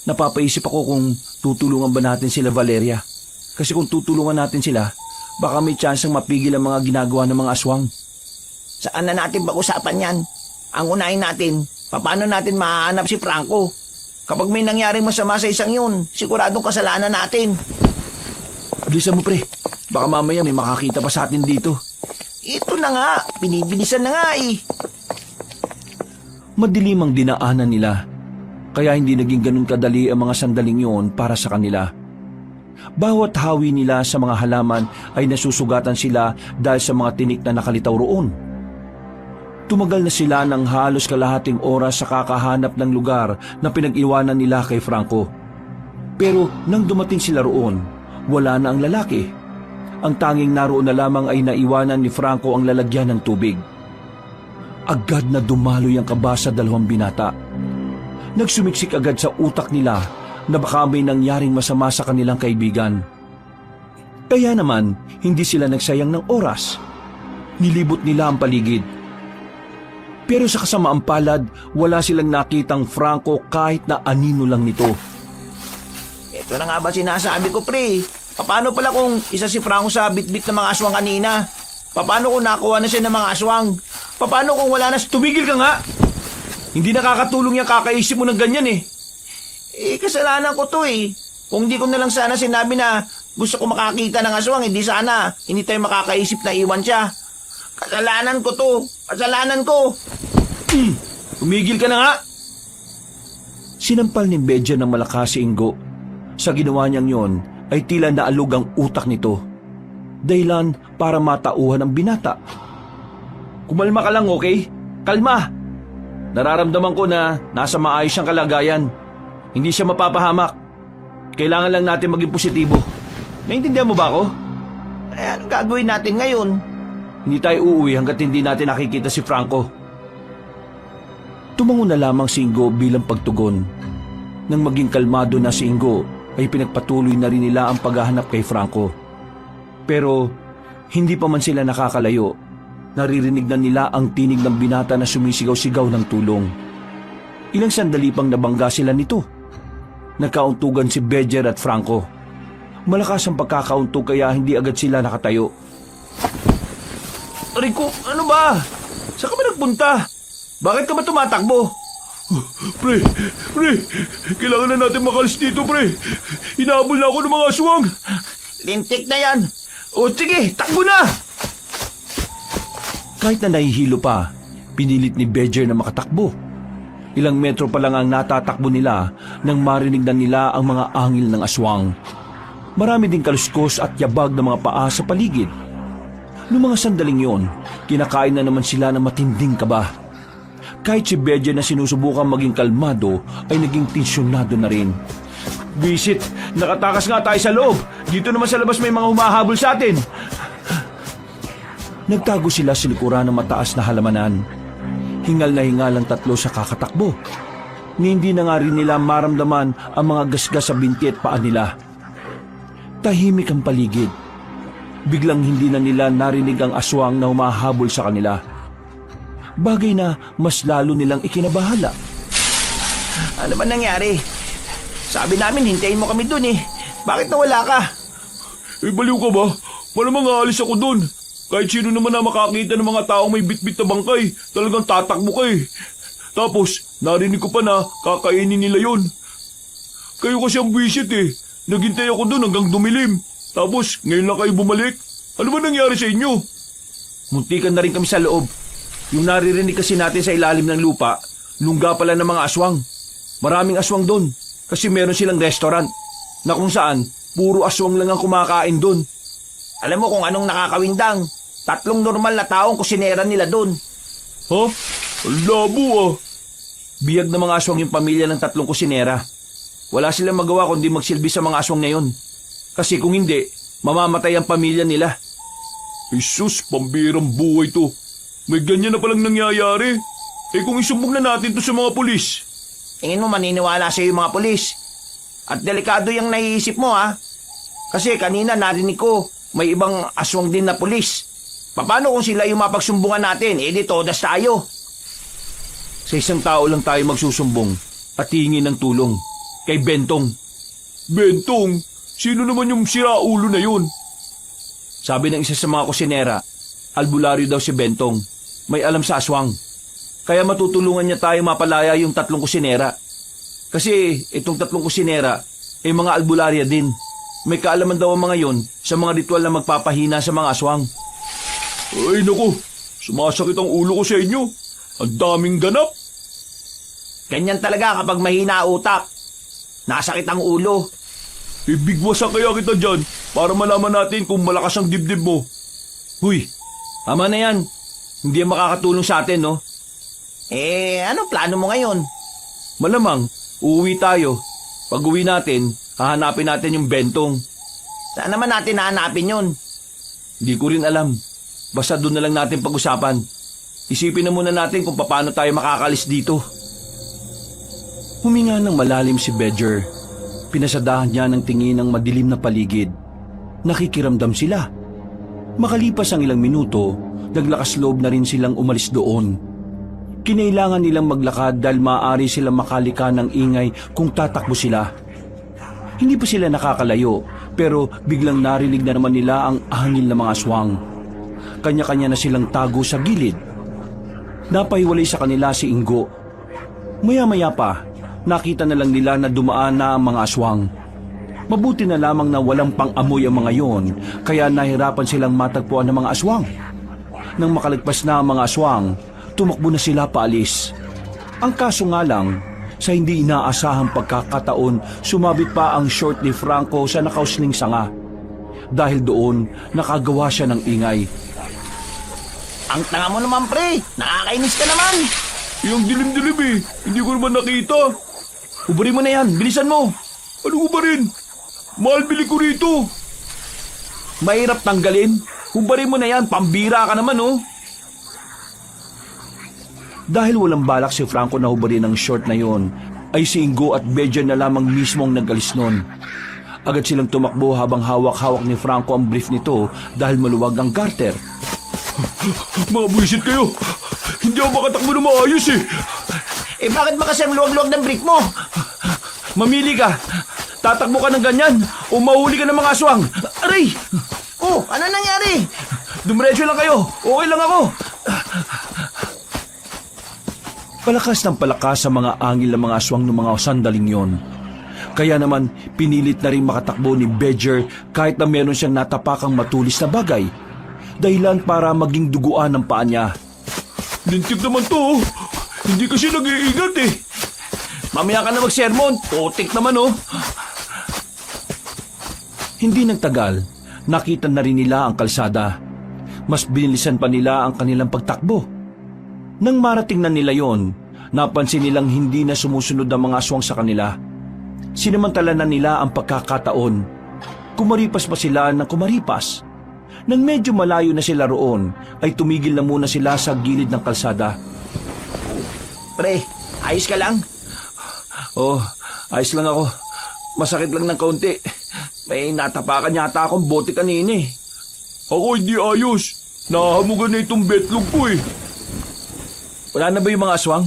Napapaisip ako kung tutulungan ba natin sila Valeria. Kasi kung tutulungan natin sila, baka may tsansang mapigil ang mga ginagawa ng mga aswang. Saan na natin pag-usapan yan? Ang unahin natin, paano natin mahanap si Franco? Kapag may nangyaring masama sa isang yun, siguradong kasalanan natin. Bilisan mo pre, baka mamaya may makakita pa sa atin dito. Ito na nga, binibilisan na nga eh. Madilim ang dinaanan nila, kaya hindi naging ganun kadali ang mga sandaling yon para sa kanila. Bawat hawi nila sa mga halaman ay nasusugatan sila dahil sa mga tinik na nakalitaw roon. Tumagal na sila ng halos kalahating oras sa kakahanap ng lugar na pinag-iwanan nila kay Franco. Pero nang dumating sila roon, wala na ang lalaki. Ang tanging naroon na lamang ay naiwanan ni Franco ang lalagyan ng tubig. Agad na dumaloy ang kaba sa dalawang binata. Nagsumiksik agad sa utak nila na baka may nangyaring masama sa kanilang kaibigan. Kaya naman, hindi sila nagsayang ng oras. Nilibot nila ang paligid. Pero sa kasamaang palad, wala silang nakitang Franco kahit na anino lang nito. Ito na nga ba sinasabi ko, pre? Paano pala kung isa si Franco sa bitbit ng mga aswang kanina? Paano kung nakuha na siya ng mga aswang? Paano kung wala na... Tumigil ka nga! Hindi nakakatulong yung kakaisip mo ng ganyan eh. Kasalanan ko to eh. Kung di ko na lang sana sinabi na gusto ko makakita ng aswang, hindi sana hindi tayo makakaisip na iwan siya. Kasalanan ko to. Kasalanan ko. Tumigil ka na nga! Sinampal ni Bedja ng malakas si Ingo. Sa ginawa niyang yon ay tila naalog ang utak nito. Dahilan para matauhan ang binata. Kumalma ka lang, okay? Kalma! Nararamdaman ko na nasa maayos siyang kalagayan. Hindi siya mapapahamak. Kailangan lang natin maging positibo. Naintindihan mo ba ako? Eh, anong gagawin natin ngayon? Hindi tayo uuwi hanggat hindi natin nakikita si Franco. Tumango na lamang si Ingo bilang pagtugon. Nang maging kalmado na si Ingo, ay pinagpatuloy na rin nila ang paghahanap kay Franco. Pero hindi pa man sila nakakalayo, naririnig na nila ang tinig ng binata na sumisigaw-sigaw ng tulong. Ilang sandali pang nabangga sila nito. Nagkauntugan si Bedger at Franco. Malakas ang pagkakauntog kaya hindi agad sila nakatayo. Rico, ano ba? Saan ka ba nagpunta? Bakit ka ba tumatakbo? Pre, kailangan na natin makalis dito, pre. Hinahabol na ako ng mga aswang. Lintik na yan. O sige, takbo na! Kahit na nahihilo pa, pinilit ni Bedger na makatakbo. Ilang metro pa lang ang natatakbo nila nang marinig na nila ang mga angil ng aswang. Marami ding kaluskos at yabag ng mga paa sa paligid. Noong mga sandaling yon, kinakain na naman sila ng matinding kaba. Kahit si Bedger na sinusubukan maging kalmado ay naging tensyonado na rin. Bisit, nakatakas nga tayo sa loob. Dito naman sa labas may mga humahabol sa atin. Nagtago sila sa likuran ng mataas na halamanan. Hingal na hingal ang tatlo sa kakatakbo. Ni hindi na nga rin nila maramdaman ang mga gasgas sa binti at paa nila. Tahimik ang paligid. Biglang hindi na nila narinig ang aswang na humahabol sa kanila. Bagay na mas lalo nilang ikinabahala. Ano ba nangyari? Sabi namin hintayin mo kami dun eh. Bakit nawala ka? Eh, baliw ka ba? Malamang aalis ako dun. Kahit sino naman na makakita ng mga taong may bitbit na bangkay, talagang tatakbo ka eh. Tapos, narinig ko pa na kakainin nila yon. Kayo kasi ang visit eh. Naghintay ako dun hanggang dumilim. Tapos, ngayon lang kayo bumalik. Ano ba nangyari sa inyo? Muntikan na rin kami sa loob. Yung naririnig kasi natin sa ilalim ng lupa, lungga pala ng mga aswang. Maraming aswang doon kasi meron silang restaurant na kung saan puro aswang lang ang kumakain doon. Alam mo kung anong nakakawindang? 3 normal na taong kusinera nila dun. Ha? Ang labo ah. Biyag ng mga aswang yung pamilya ng 3 kusinera. Wala silang magawa kundi magsilbi sa mga aswang na yun. Kasi kung hindi, mamamatay ang pamilya nila. Jesus, pambirang buhay to. May ganyan na palang nangyayari. Eh kung isumbong na natin to sa mga pulis. Tingin mo maniniwala sa'yo yung mga pulis. At delikado yung naiisip mo ha. Kasi kanina narinig ko, may ibang aswang din na pulis. Paano kung sila yung mapagsumbungan natin? Eh di todas tayo. Sa isang tao lang tayo magsusumbong at hihingi ng tulong. Kay Bentong. Bentong? Sino naman yung siraulo na yun? Sabi ng isa sa mga kusinera, albularyo daw si Bentong. May alam sa aswang. Kaya matutulungan niya tayo mapalaya yung 3 kusinera. Kasi itong 3 kusinera ay mga albularya din. May kaalaman daw ang mga yon sa mga ritual na magpapahina sa mga aswang. Ay naku, sumasakit ang ulo ko sa inyo. Ang daming ganap. Ganyan talaga kapag mahina utak. Nasakit ang ulo. Ibigwasan kaya kita dyan para malaman natin kung malakas ang dibdib mo. Huy, tama na yan. Hindi yan makakatulong sa atin, no? Eh, ano plano mo ngayon? Malamang, uuwi tayo. Pag uwi natin, hahanapin natin yung Bentong. Saan naman natin hahanapin yun? Hindi ko rin alam. Basta doon na lang natin pag-usapan. Isipin na muna natin kung paano tayo makakalis dito. Huminga ng malalim si Bedger. Pinasadahan niya ng tingin ng madilim na paligid. Nakikiramdam sila. Makalipas ang ilang minuto, naglakas loob na rin silang umalis doon. Kinailangan nilang maglakad dahil maaari silang makalika ng ingay kung tatakbo sila. Hindi pa sila nakakalayo, pero biglang narinig na naman nila ang hangil ng mga aswang. Kanya-kanya na silang tago sa gilid. Napahiwalay sa kanila si Ingo. Maya-maya pa, nakita na lang nila na dumaan na ang mga aswang. Mabuti na lamang na walang pang-amoy ang mga yon, kaya nahirapan silang matagpuan ng mga aswang. Nang makalagpas na ang mga aswang, tumakbo na sila paalis. Ang kaso nga lang, Sa hindi inaasahang pagkakataon, sumabit pa ang short ni Franco sa nakausling sanga. Dahil doon, nakagawa siya ng ingay. Ang tanga mo naman, pre. Nakakainis ka naman. Yung dilim-dilim eh. Hindi ko naman nakita. Ubarin mo na yan, bilisan mo. Ano ko ba rin? Mahal bili ko rito. Mahirap tanggalin. Ubarin mo na yan, pambira ka naman oh. Dahil walang balak si Franco na hubarin ang short na yon, ay si Ingo at Bejer na lamang mismo ang nagalis nun. Agad silang tumakbo habang hawak-hawak ni Franco ang brief nito dahil maluwag ang garter. Mga buwisit kayo. Hindi ako makatakbo na maayos eh. Eh bakit ba kasi ang luwag-luwag ng brief mo? Mamili ka. Tatakbo ka ng ganyan o mahuli ka ng mga aswang. Aray! Oh, ano nangyari? Dumiretso lang kayo. Okay lang ako. Palakas ng palakas sa mga angil ng mga aswang ng mga sandaling yon. Kaya naman pinilit na rin makatakbo ni Bejer kahit na meron siyang natapakang matulis na bagay. Dahilan para maging duguan ng paa niya. Lintik naman to oh. Hindi kasi nag-iingat eh. Mamaya ka na mag-sermon. Putik naman oh. Hindi nagtagal, nakita na rin nila ang kalsada. Mas binilisan pa nila ang kanilang pagtakbo. Nang marating na nila yon, napansin nilang hindi na sumusunod ang mga aswang sa kanila. Sinamantala na nila ang pagkakataon. Kumaripas pa sila ng kumaripas. Nang medyo malayo na sila roon, ay tumigil na muna sila sa gilid ng kalsada. Pre, ayos ka lang? Oh, ayos lang ako. Masakit lang ng kaunti. May natapakan yata akong bote kanina eh. Ako hindi ayos. Nahahamugan na itong betlog ko eh. Wala na ba yung mga aswang?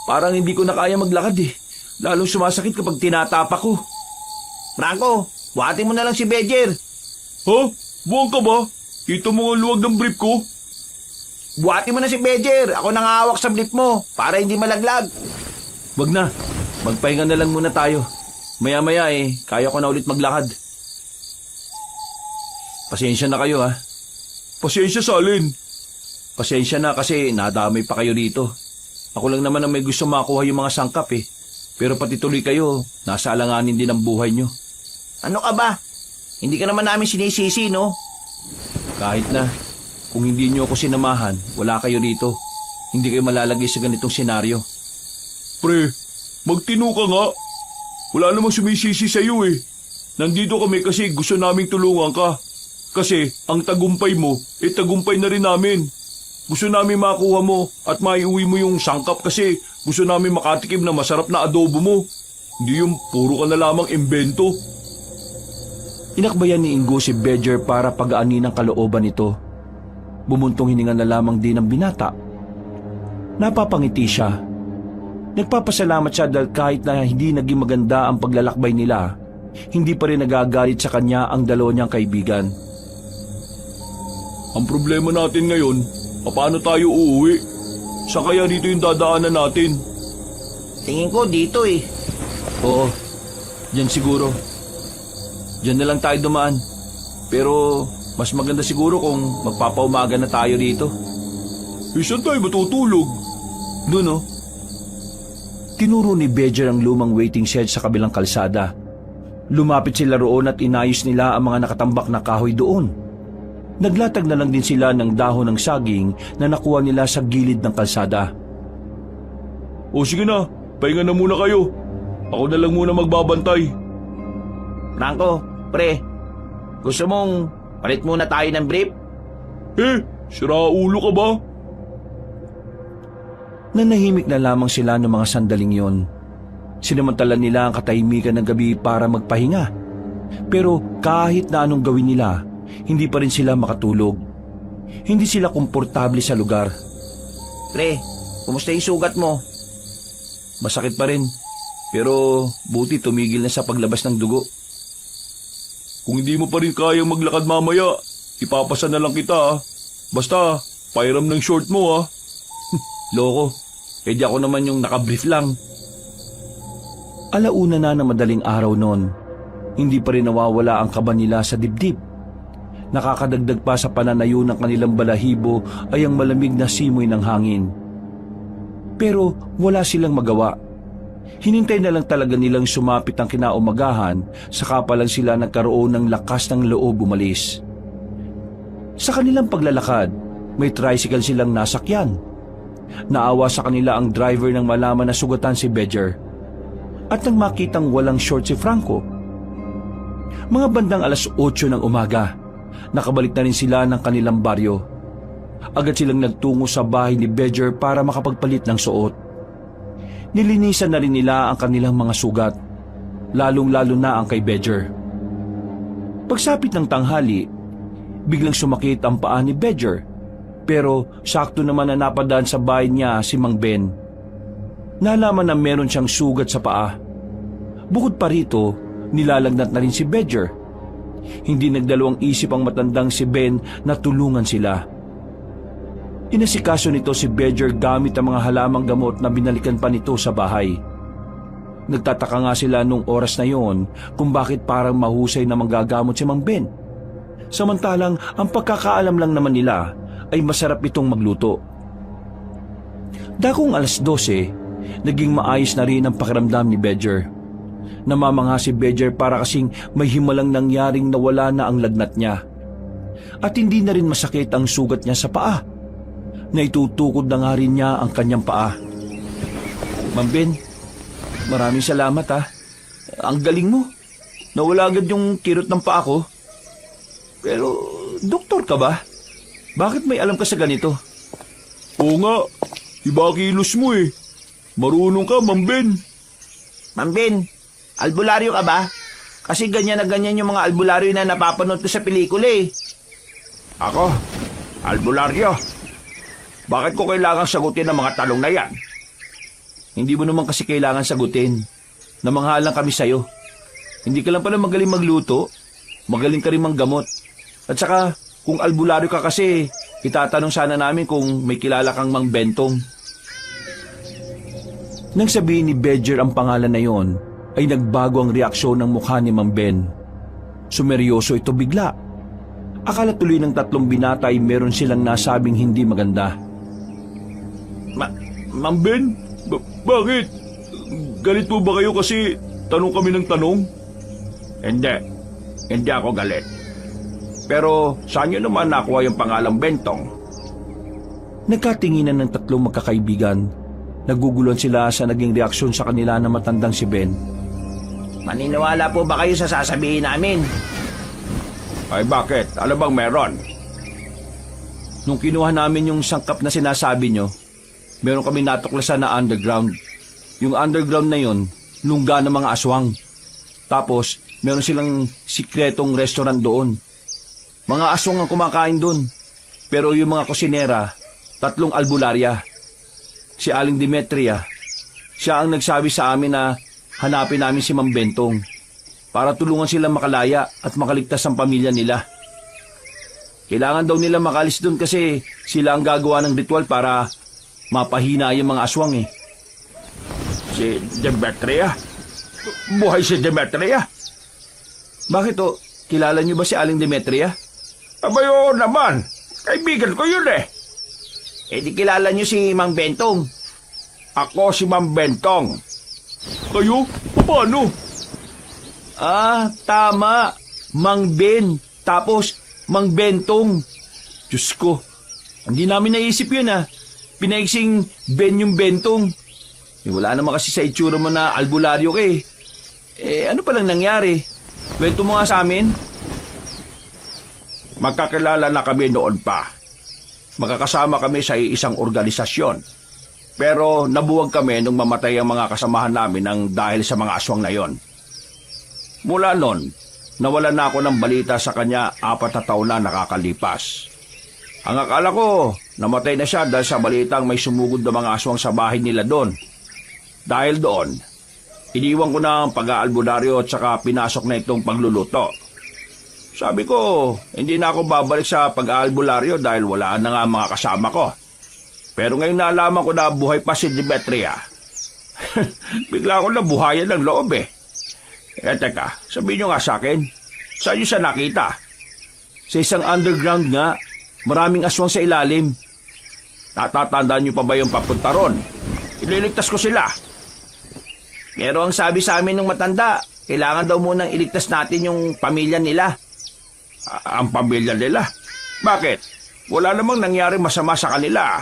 Parang hindi ko na kaya maglakad eh. Lalong sumasakit kapag tinatapak ko. Franco, buhatin mo na lang si Bejer. Ha? Buwang ka ba? Kita mo ang luwag ng brief ko? Buhatin mo na si Bejer. Ako nang hawak sa brief mo para hindi malaglag. Wag na. Magpahinga na lang muna tayo. Maya-maya eh, kaya ko na ulit maglakad. Pasensya na kayo ha. Pasensya sa alin. Pasensya na kasi nadamay pa kayo dito. Ako lang naman ang may gusto makuha yung mga sangkap eh. Pero pati tuloy kayo, nasa alanganin din ang buhay nyo. Ano ka ba? Hindi ka naman namin sinisisi, no? Kahit na, kung hindi nyo ako sinamahan, wala kayo dito. Hindi kayo malalagay sa ganitong senaryo. Pre, magtino ka nga. Wala namang sumisisi sa iyo eh. Nandito kami kasi gusto naming tulungan ka. Kasi ang tagumpay mo, tagumpay na rin namin. Gusto namin makuha mo at maiuwi mo yung sangkap kasi gusto namin makatikim na masarap na adobo mo. Hindi yung puro ka na lamang imbento. Inakbayan ni Ingo si Bejer para pagaanin ang kalooban nito. Bumuntong hininga na lamang din ang binata. Napapangiti siya. Nagpapasalamat siya dahil kahit na hindi naging maganda ang paglalakbay nila, hindi pa rin nagagalit sa kanya ang dalawa niyang kaibigan. Ang problema natin ngayon, paano tayo uuwi? Saan kaya dito yung dadaanan natin? Tingin ko dito eh. Oo, dyan siguro. Dyan na lang tayo dumaan. Pero mas maganda siguro kung magpapaumaga na tayo dito. Saan tayo matutulog? Doon oh. Tinuro ni Bejer ang lumang waiting shed sa kabilang kalsada. Lumapit sila roon at inayos nila ang mga nakatambak na kahoy doon. Naglatag na lang din sila ng dahon ng saging na nakuha nila sa gilid ng kalsada. O sige na, pahinga na muna kayo. Ako na lang muna magbabantay. Franco, pre, gusto mong palit muna tayo ng brief? Sira ulo ka ba? Nanahimik na lamang sila ng mga sandaling yon. Sinamantala nila ang katahimikan ng gabi para magpahinga. Pero kahit na anong gawin nila, hindi pa rin sila makatulog. Hindi sila komportable sa lugar. Pre, kumusta yung sugat mo? Masakit pa rin, pero buti tumigil na sa paglabas ng dugo. Kung hindi mo pa rin kayang maglakad mamaya, ipapasa na lang kita. Basta, pairam ng short mo Loko, di ako naman yung nakabrief lang. Alauna na madaling araw noon, hindi pa rin nawawala ang kaba nila sa dibdib. Nakakadagdag pa sa pananayo ng kanilang balahibo ay ang malamig na simoy ng hangin. Pero wala silang magawa. Hinintay na lang talaga nilang sumapit ang kinaumagahan, saka pa lang sila nagkaroon ng lakas ng loob umalis. Sa kanilang paglalakad, may tricycle silang nasakyan. Naawa sa kanila ang driver nang malaman na sugatan si Bedger. At nang makitang walang short si Franco. Mga bandang 8:00 ng umaga, nakabalik na rin sila ng kanilang baryo. Agad silang nagtungo sa bahay ni Bedger para makapagpalit ng suot. Nilinisan na rin nila ang kanilang mga sugat, lalong-lalo na ang kay Bedger. Pagsapit ng tanghali, biglang sumakit ang paa ni Bedger, pero sakto naman na napadaan sa bahay niya si Mang Ben. Nalaman na meron siyang sugat sa paa. Bukod pa rito, nilalagnat na rin si Bedger. Hindi nagdalawang isip ang matandang si Ben na tulungan sila. Inasikaso nito si Bedger gamit ang mga halamang gamot na binalikan pa nito sa bahay. Nagtataka nga sila nung oras na yon kung bakit parang mahusay na manggagamot si Mang Ben. Samantalang ang pagkakaalam lang naman nila ay masarap itong magluto. Dakong 12:00, naging maayos na rin ang pakiramdam ni Bedger. Namamangha si Bedger para kasing may himalang nangyaring nawala na ang lagnat niya. At hindi na rin masakit ang sugat niya sa paa. Naitutukod na nga rin niya ang kanyang paa. Mang Ben, maraming salamat ha. Ang galing mo. Nawala agad yung kirot ng paa ko. Pero, doktor ka ba? Bakit may alam ka sa ganito? Oo nga, iba kilos mo eh. Marunong ka, Mang Ben. Mang Ben, albularyo ka ba? Kasi ganyan na ganyan yung mga albularyo na napapanood ko sa pelikula eh. Ako, albularyo. Bakit ko kailangang sagutin ang mga tanong na yan? Hindi mo naman kasi kailangan sagutin. Namangha lang kami sa'yo. Hindi ka lang pala magaling magluto, magaling ka rin manggamot. At saka, kung albularyo ka kasi, itatanong sana namin kung may kilala kang Mang Bentong. Nang sabihin ni Bedger ang pangalan na yon, ay nagbago ang reaksyon ng mukha ni Mang Ben. Sumeryoso ito bigla. Akala tuloy ng 3 binata ay meron silang nasabing hindi maganda. Mang Ben, bakit? Galit po ba kayo kasi tanong kami ng tanong? Hindi ako galit. Pero saan nyo naman nakuha yung pangalang Bentong? Nagkatinginan ng 3 magkakaibigan. Naguguluhan sila sa naging reaksyon sa kanila na matandang si Ben. Maniniwala po ba kayo sa sasabihin namin? Ay bakit? Ano bang meron? Nung kinuha namin yung sangkap na sinasabi nyo, meron kami natuklasan na underground. Yung underground na yon, lungga ng mga aswang. Tapos, meron silang sikretong restaurant doon. Mga aswang ang kumakain doon. Pero yung mga kusinera, 3 albularya. Si Aling Demetria, siya ang nagsabi sa amin na hanapin namin si Mang Bentong para tulungan silang makalaya at makaligtas ang pamilya nila. Kailangan daw nila makalis doon kasi sila ang gagawa ng ritual para mapahina yung mga aswang eh. Si Demetria? Buhay si Demetria? Bakit o? Kilala niyo ba si Aling Demetria? Abay, oo naman. Kaibigan ko yun eh. Eh di kilala nyo si Mang Bentong. Ako si Mang Bentong. Kayo? Paano? Ah, tama. Mang Ben. Tapos, Mang Bentong. Diyos ko, hindi namin naisip yun ah. Pinaiksing Ben yung Bentong. Eh, wala naman kasi sa itsura mo na albularyo ka eh. Eh, ano palang nangyari? Kwento mo nga sa amin. Magkakilala na kami noon pa. Magkakasama kami sa isang organisasyon. Pero nabuwag kami nung mamatay ang mga kasamahan namin ng dahil sa mga aswang na yon. Mula noon, nawalan na ako ng balita sa kanya 4 na taon na nakakalipas. Ang akala ko, namatay na siya dahil sa balitang may sumugod na mga aswang sa bahay nila doon. Dahil doon, iniwan ko na ang pag-aalbularyo at saka pinasok na itong pagluluto. Sabi ko, hindi na ako babalik sa pag-aalbularyo dahil wala na nga mga kasama ko. Pero ngayon naalaman ko na buhay pa si Demetria. Bigla ako nabuhayan ng loob eh. Eh teka, sabihin nyo nga sa akin, saan nyo siya nakita? Sa isang underground nga, maraming aswang sa ilalim. Natatandaan nyo pa ba yung papunta ron? Ililigtas ko sila. Pero ang sabi sa amin ng matanda, kailangan daw munang iligtas natin yung pamilya nila. Ang pamilya nila? Bakit? Wala namang nangyari masama sa kanila.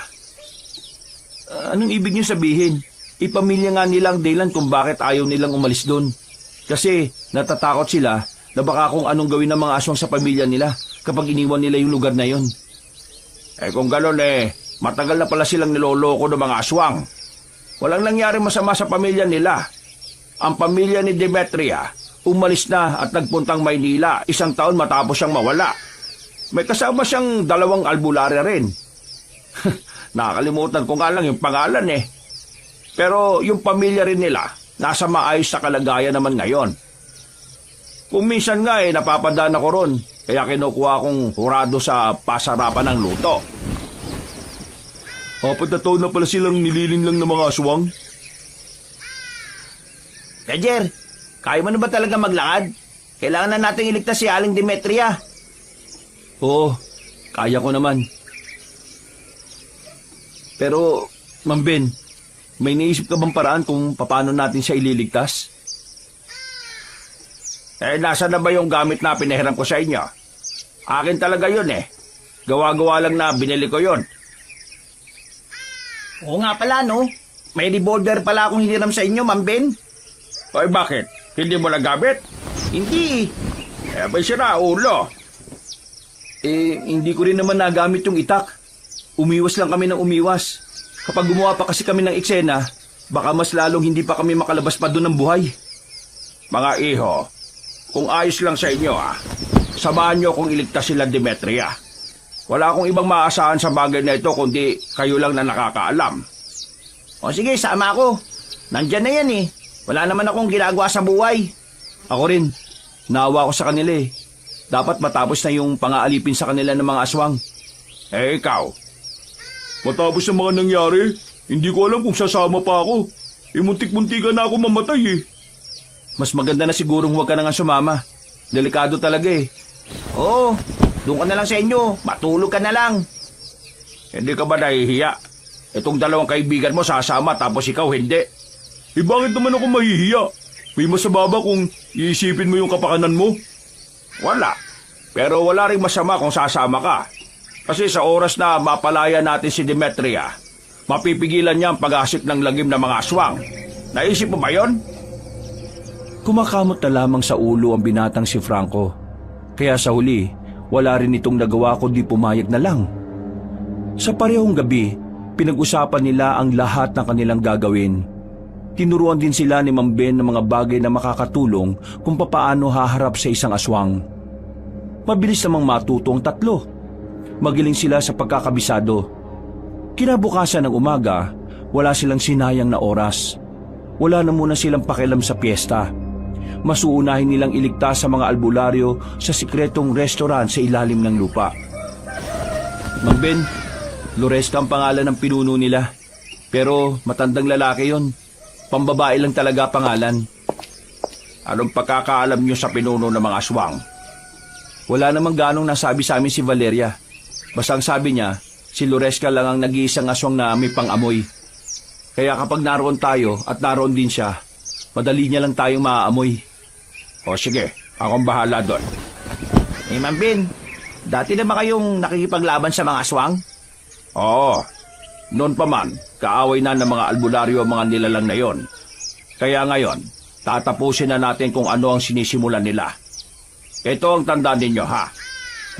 Anong ibig niyo sabihin? Ipamilya nga nilang dahilan kung bakit ayaw nilang umalis doon. Kasi natatakot sila na baka kung anong gawin ng mga aswang sa pamilya nila kapag iniwan nila yung lugar na yon. Kung gano'n matagal na pala silang niloloko ng mga aswang. Walang nangyari masama sa pamilya nila. Ang pamilya ni Demetria umalis na at nagpuntang Maynila 1 taon matapos siyang mawala. May kasama siyang 2 albularya rin. Nakakalimutan ko nga lang yung pangalan Pero yung pamilya rin nila, nasa maayos na kalagayan naman ngayon. Kung minsan nga napapadaan ako ron, kaya kinukuha kong hurado sa pasarapan ng luto. 4 na taon na pala silang nililin lang ng mga aswang. Roger, kaya mo na ba talaga maglakad? Kailangan na natin iligtas si Aling Demetria. Oo, kaya ko naman. Pero, Ma'am Ben, may naisip ka bang paraan kung paano natin siya ililigtas? Nasa na ba yung gamit na pinahiram ko sa inyo? Akin talaga yun Gawa-gawa lang na binili ko yun. Oo nga pala, no? May revolver pala akong hiniram sa inyo, Ma'am Ben. Oy, bakit? Hindi mo nagamit? Hindi. May sira ulo. Hindi ko rin naman nagamit yung itak. Umiwas lang kami ng umiwas. Kapag gumawa pa kasi kami ng eksena, baka mas lalong hindi pa kami makalabas pa doon ng buhay. Mga iho, kung ayos lang sa inyo samahan nyo kung iligtas sila Demetria. Wala akong ibang maasahan sa bagay na ito kundi kayo lang na nakakaalam. O sige, sama ako. Nandyan na yan Wala naman akong ginagawa sa buhay. Ako rin. Naawa ko sa kanila Dapat matapos na yung pangaalipin sa kanila ng mga aswang. Ikaw? Matapos sa mga nangyari, hindi ko alam kung sasama pa ako. Muntik-muntikan na ako mamatay Mas maganda na sigurong huwag ka na nga sumama. Delikado talaga Oo, doon ka na lang sa inyo. Matulog ka na lang. Hindi ka ba nahihiya? Itong 2 kaibigan mo sasama tapos ikaw hindi. Bakit naman ako mahihiya? May masama ba kung iisipin mo yung kapakanan mo? Wala. Pero wala ring masama kung sasama ka. Kasi sa oras na mapalaya natin si Demetria, mapipigilan niya ang pag-asip ng lagim ng mga aswang. Naisip mo ba yon? Kumakamot na lamang sa ulo ang binatang si Franco. Kaya sa huli, wala rin itong nagawa kundi pumayag na lang. Sa parehong gabi, pinag-usapan nila ang lahat ng kanilang gagawin. Tinuruan din sila ni Ma'am Ben ng mga bagay na makakatulong kung papaano haharap sa isang aswang. Mabilis namang matuto ang 3. Magiling sila sa pagkakabisado. Kinabukasan ng umaga, wala silang sinayang na oras. Wala na muna silang pakialam sa piyesta. Mas uunahin nilang iligtas sa mga albularyo sa sikretong restaurant sa ilalim ng lupa. Ma'am Ben, Loresca ang pangalan ng pinuno nila. Pero matandang lalaki yon. Pambabae lang talaga pangalan. Anong pagkakaalam niyo sa pinuno ng mga aswang? Wala namang ganong nasabi sa amin si Valeria. Basta ang sabi niya, si Loresca lang ang nag-iisang aswang na may pang-amoy. Kaya kapag naroon tayo at naroon din siya, madali niya lang tayong maaamoy. O sige, akong bahala doon. Ma'am Ben, dati na ba kayong nakikipaglaban sa mga aswang? Oo. Noon pa man, kaaway na ng mga albularyo ang mga nilalang na yon. Kaya ngayon, tatapusin na natin kung ano ang sinisimulan nila. Ito ang tandaan ninyo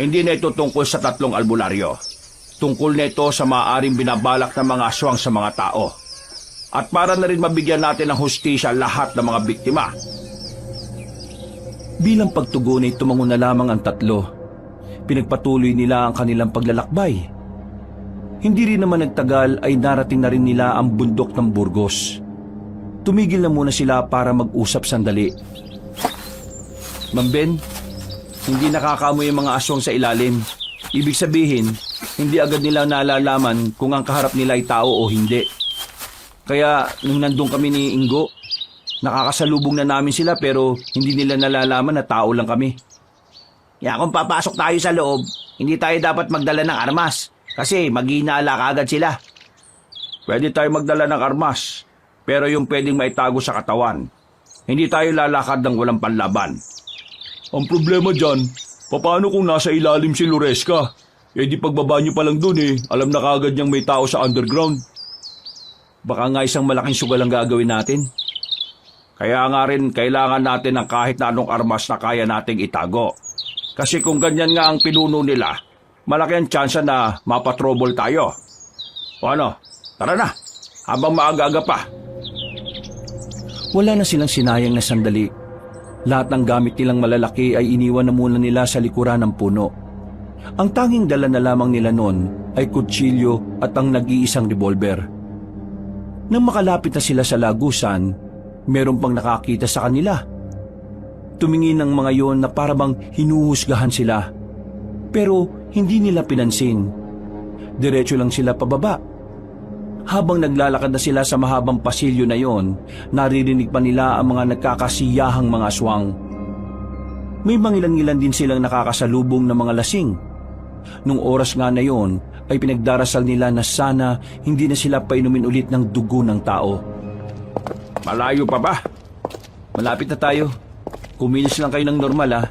Hindi na ito tungkol sa 3 albularyo. Tungkol na ito sa maaaring binabalak ng mga aswang sa mga tao. At para na rin mabigyan natin ng hustisya lahat ng mga biktima. Bilang pagtugon ay tumango na lamang ang 3. Pinagpatuloy nila ang kanilang paglalakbay. Hindi rin naman nagtagal ay narating na rin nila ang bundok ng Burgos. Tumigil na muna sila para mag-usap sandali. Ma'am Ben, hindi nakakaamoy ang mga aswang sa ilalim. Ibig sabihin, hindi agad nila nalalaman kung ang kaharap nila ay tao o hindi. Kaya nung nandun kami ni Ingo, nakakasalubong na namin sila pero hindi nila nalalaman na tao lang kami. Kaya kung papasok tayo sa loob, hindi tayo dapat magdala ng armas kasi maghinala kaagad sila. Pwede tayo magdala ng armas. pero yung pwedeng maitago sa katawan. Hindi tayo lalakad ng walang panlaban. Ang problema dyan, paano kung nasa ilalim si Loresca? Eh di pagbaba nyo pa lang dun alam na kagad niyang may tao sa underground. Baka nga isang malaking sugal ang gagawin natin. Kaya nga rin kailangan natin ng kahit na anong armas na kaya nating itago. Kasi kung ganyan nga ang pinuno nila, malaki ang tsansa na mapatrouble tayo. O ano, tara na, habang maaga-aga pa. Wala na silang sinayang na sandali. Lahat ng gamit nilang malalaki ay iniwan na muna nila sa likuran ng puno. Ang tanging dala na lamang nila noon ay kutsilyo at ang nag-iisang revolver. Nang makalapit na sila sa lagusan, meron pang nakakita sa kanila. Tumingin ng mga yon na parabang hinuhusgahan sila. Pero hindi nila pinansin. Diretso lang sila pababa. Habang naglalakad na sila sa mahabang pasilyo na yon, naririnig pa nila ang mga nagkakasiyahang mga aswang. May mangilan-ngilan din silang nakakasalubong na mga lasing. Nung oras nga na yon, ay pinagdarasal nila na sana hindi na sila painumin ulit ng dugo ng tao. Malayo pa ba? Malapit na tayo. Kumilos lang kayo ng normal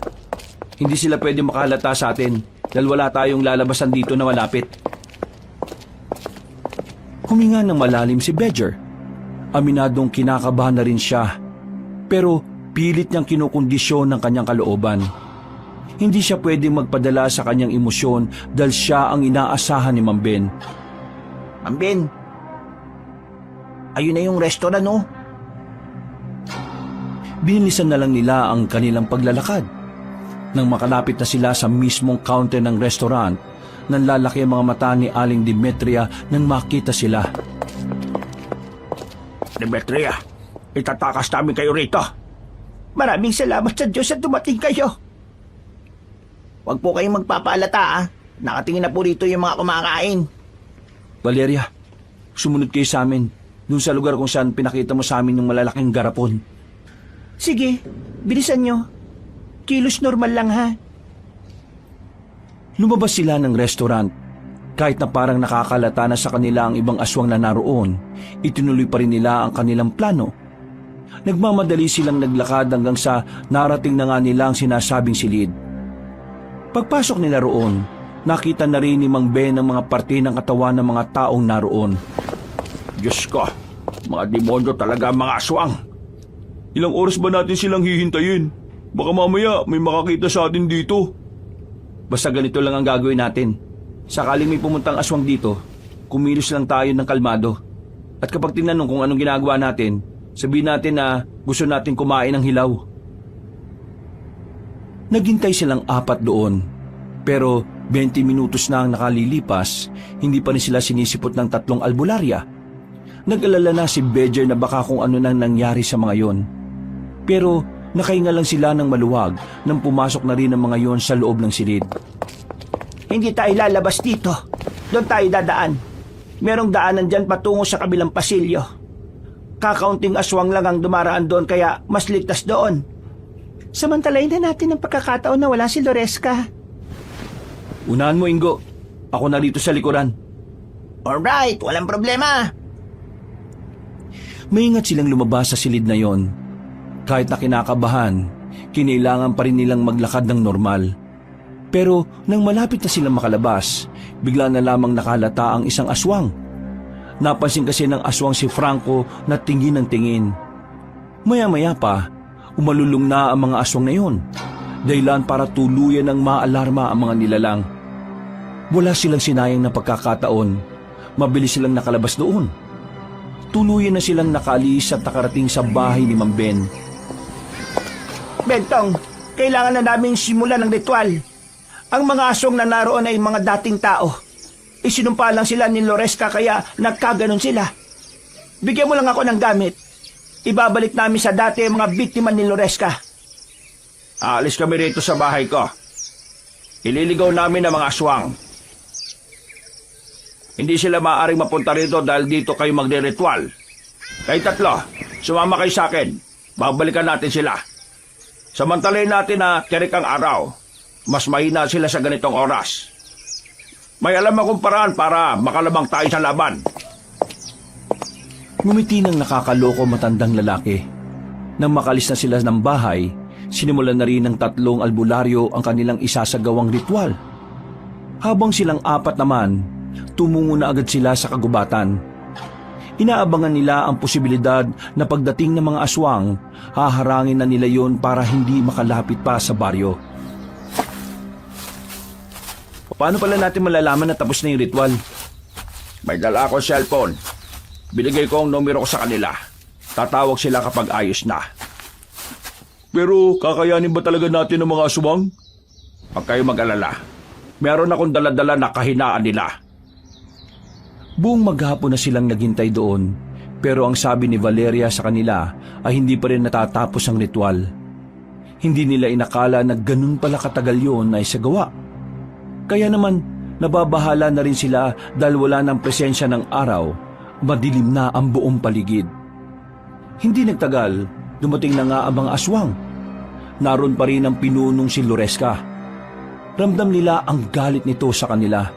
Hindi sila pwede makahalata sa atin dahil wala tayong lalabasan dito na malapit. Huminga ng malalim si Badger. Aminadong kinakabahan na rin siya. Pero pilit niyang kinukondisyon ng kanyang kalooban. Hindi siya pwedeng magpadala sa kanyang emosyon dahil siya ang inaasahan ni Mang Ben. Mang Ben, ayun na yung restaurant, no? Binilisan na lang nila ang kanilang paglalakad. Nang makalapit na sila sa mismong counter ng restaurant, nanlalaki ang mga mata ni Aling Demetria nang makita sila. Demetria, itatakas namin kayo rito. Maraming salamat sa Diyos at dumating kayo. Huwag po kayong magpapaalata, Nakatingin na po rito yung mga kumakain. Valeria, sumunod kayo sa amin. Doon sa lugar kung saan pinakita mo sa amin yung malalaking garapon. Sige, bilisan nyo. Kilos normal lang, ha? Lumabas sila ng restaurant. Kahit na parang nakakalata na sa kanila ang ibang aswang na naroon, itinuloy pa rin nila ang kanilang plano. Nagmamadali silang naglakad hanggang sa narating na nga nila ang sinasabing silid. Pagpasok nila roon, nakita na rin ni Mang Ben ang mga parte ng katawan ng mga taong naroon. Diyos ko, mga demonyo talaga ang mga aswang. Ilang oras ba natin silang hihintayin? Baka mamaya may makakita sa atin dito. Basta ganito lang ang gagawin natin. Sakaling may pumuntang aswang dito, kumilos lang tayo ng kalmado. At kapag tinanong kung anong ginagawa natin, sabihin natin na gusto natin kumain ng hilaw. Naghintay silang 4 doon. Pero 20 minutos na ang nakalilipas, hindi pa rin sila sinisipot ng 3 albularya. Nag-alala na si Badger na baka kung ano nang nangyari sa mga yon. Pero nakahinga lang sila ng maluwag nang pumasok na rin ang mga yon sa loob ng silid. Hindi tayo lalabas dito. Doon tayo dadaan. Merong daanan dyan patungo sa kabilang pasilyo. Kakaunting aswang lang ang dumaraan doon kaya mas ligtas doon. Samantalayin na natin ang pagkakataon na wala si Loresca. Unahan mo, Ingo. Ako na rito sa likuran. Alright, walang problema. Maingat silang lumabas sa silid na yon. Kahit na kinakabahan, kinailangan pa rin nilang maglakad ng normal. Pero nang malapit na silang makalabas, bigla na lamang nakalata ang isang aswang. Napansin kasi ng aswang si Franco na tingin ng tingin. Maya-maya pa, umalulong na ang mga aswang na yon. Dahilan para tuluyan ng maalarma ang mga nilalang. Wala silang sinayang na pagkakataon. Mabilis silang nakalabas doon. Tuluyan na silang nakaalis at nakarating sa bahay ni Mang Ben. Bentong, kailangan na namin simulan ng ritual. Ang mga aswang na naroon ay mga dating tao. Isinumpa lang sila ni Loresca kaya nagkaganon sila. Bigyan mo lang ako ng gamit. Ibabalik namin sa dati ang mga biktima ni Loresca. Aalis kami rito sa bahay ko. Ililigaw namin ang mga aswang. Hindi sila maaaring mapunta rito dahil dito kayo magre-ritual. Kayo 3, sumama kayo sa akin. Babalikan natin sila. Samantalayin natin na tirik ang araw. Mas mahina sila sa ganitong oras. May alam akong paraan para makalabang tayo sa laban. Ngumiti ng nakakaloko matandang lalaki. Nang makalis na sila ng bahay, sinimulan na rin ng 3 albularyo ang kanilang isasagawang ritual. Habang silang 4 naman, tumungo na agad sila sa kagubatan. Inaabangan nila ang posibilidad na pagdating ng mga aswang, haharangin na nila yon para hindi makalapit pa sa baryo. Paano pala natin malalaman na tapos na yung ritual? May dala akong cellphone. Binigay ko ang numero ko sa kanila. Tatawag sila kapag ayos na. Pero kakayanin ba talaga natin ang mga aswang? Huwag kayo mag-alala. Meron akong dala-dala na kahinaan nila. Buong maghapon na silang naghintay doon, pero ang sabi ni Valeria sa kanila ay hindi pa rin natatapos ang ritual. Hindi nila inakala na ganun pala katagal yun na isagawa. Kaya naman, nababahala na rin sila dahil wala ng presensya ng araw, madilim na ang buong paligid. Hindi nagtagal, dumating na nga ang mga aswang. Naroon pa rin ang pinunong si Loresca. Ramdam nila ang galit nito sa kanila.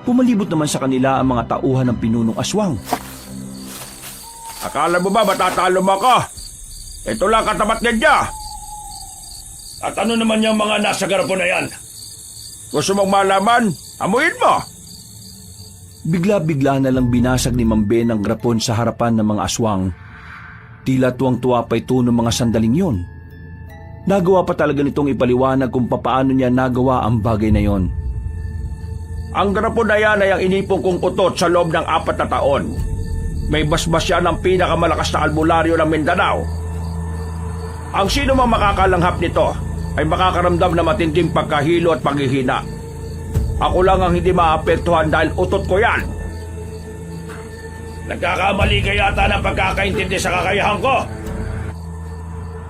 Pumalibot naman sa kanila ang mga tauhan ng pinunong aswang. Akala mo ba matatalo mo ako? Ito lang katapat ninyo. At ano naman yung mga nasa garapon na yan? Gusto mong malaman? Amuin mo! Bigla-bigla na lang binasag ni Mang Ben ang grapon sa harapan ng mga aswang. Tila tuwang-tuwa pa ito ng mga sandaling yon. Nagawa pa talaga nitong ipaliwanag kung papaano niya nagawa ang bagay na yon. Ang grapon na yan ay ang inipong kong utot sa loob ng 4 na taon. May basbas yan ng pinakamalakas na albularyo ng Mindanao. Ang sino mang makakalanghap nito ay makakaramdam na matinding pagkahilo at paghihina. Ako lang ang hindi maapektuhan dahil utot ko yan. Nagkakamali ka yata ng pagkakaintindi sa kakayahan ko.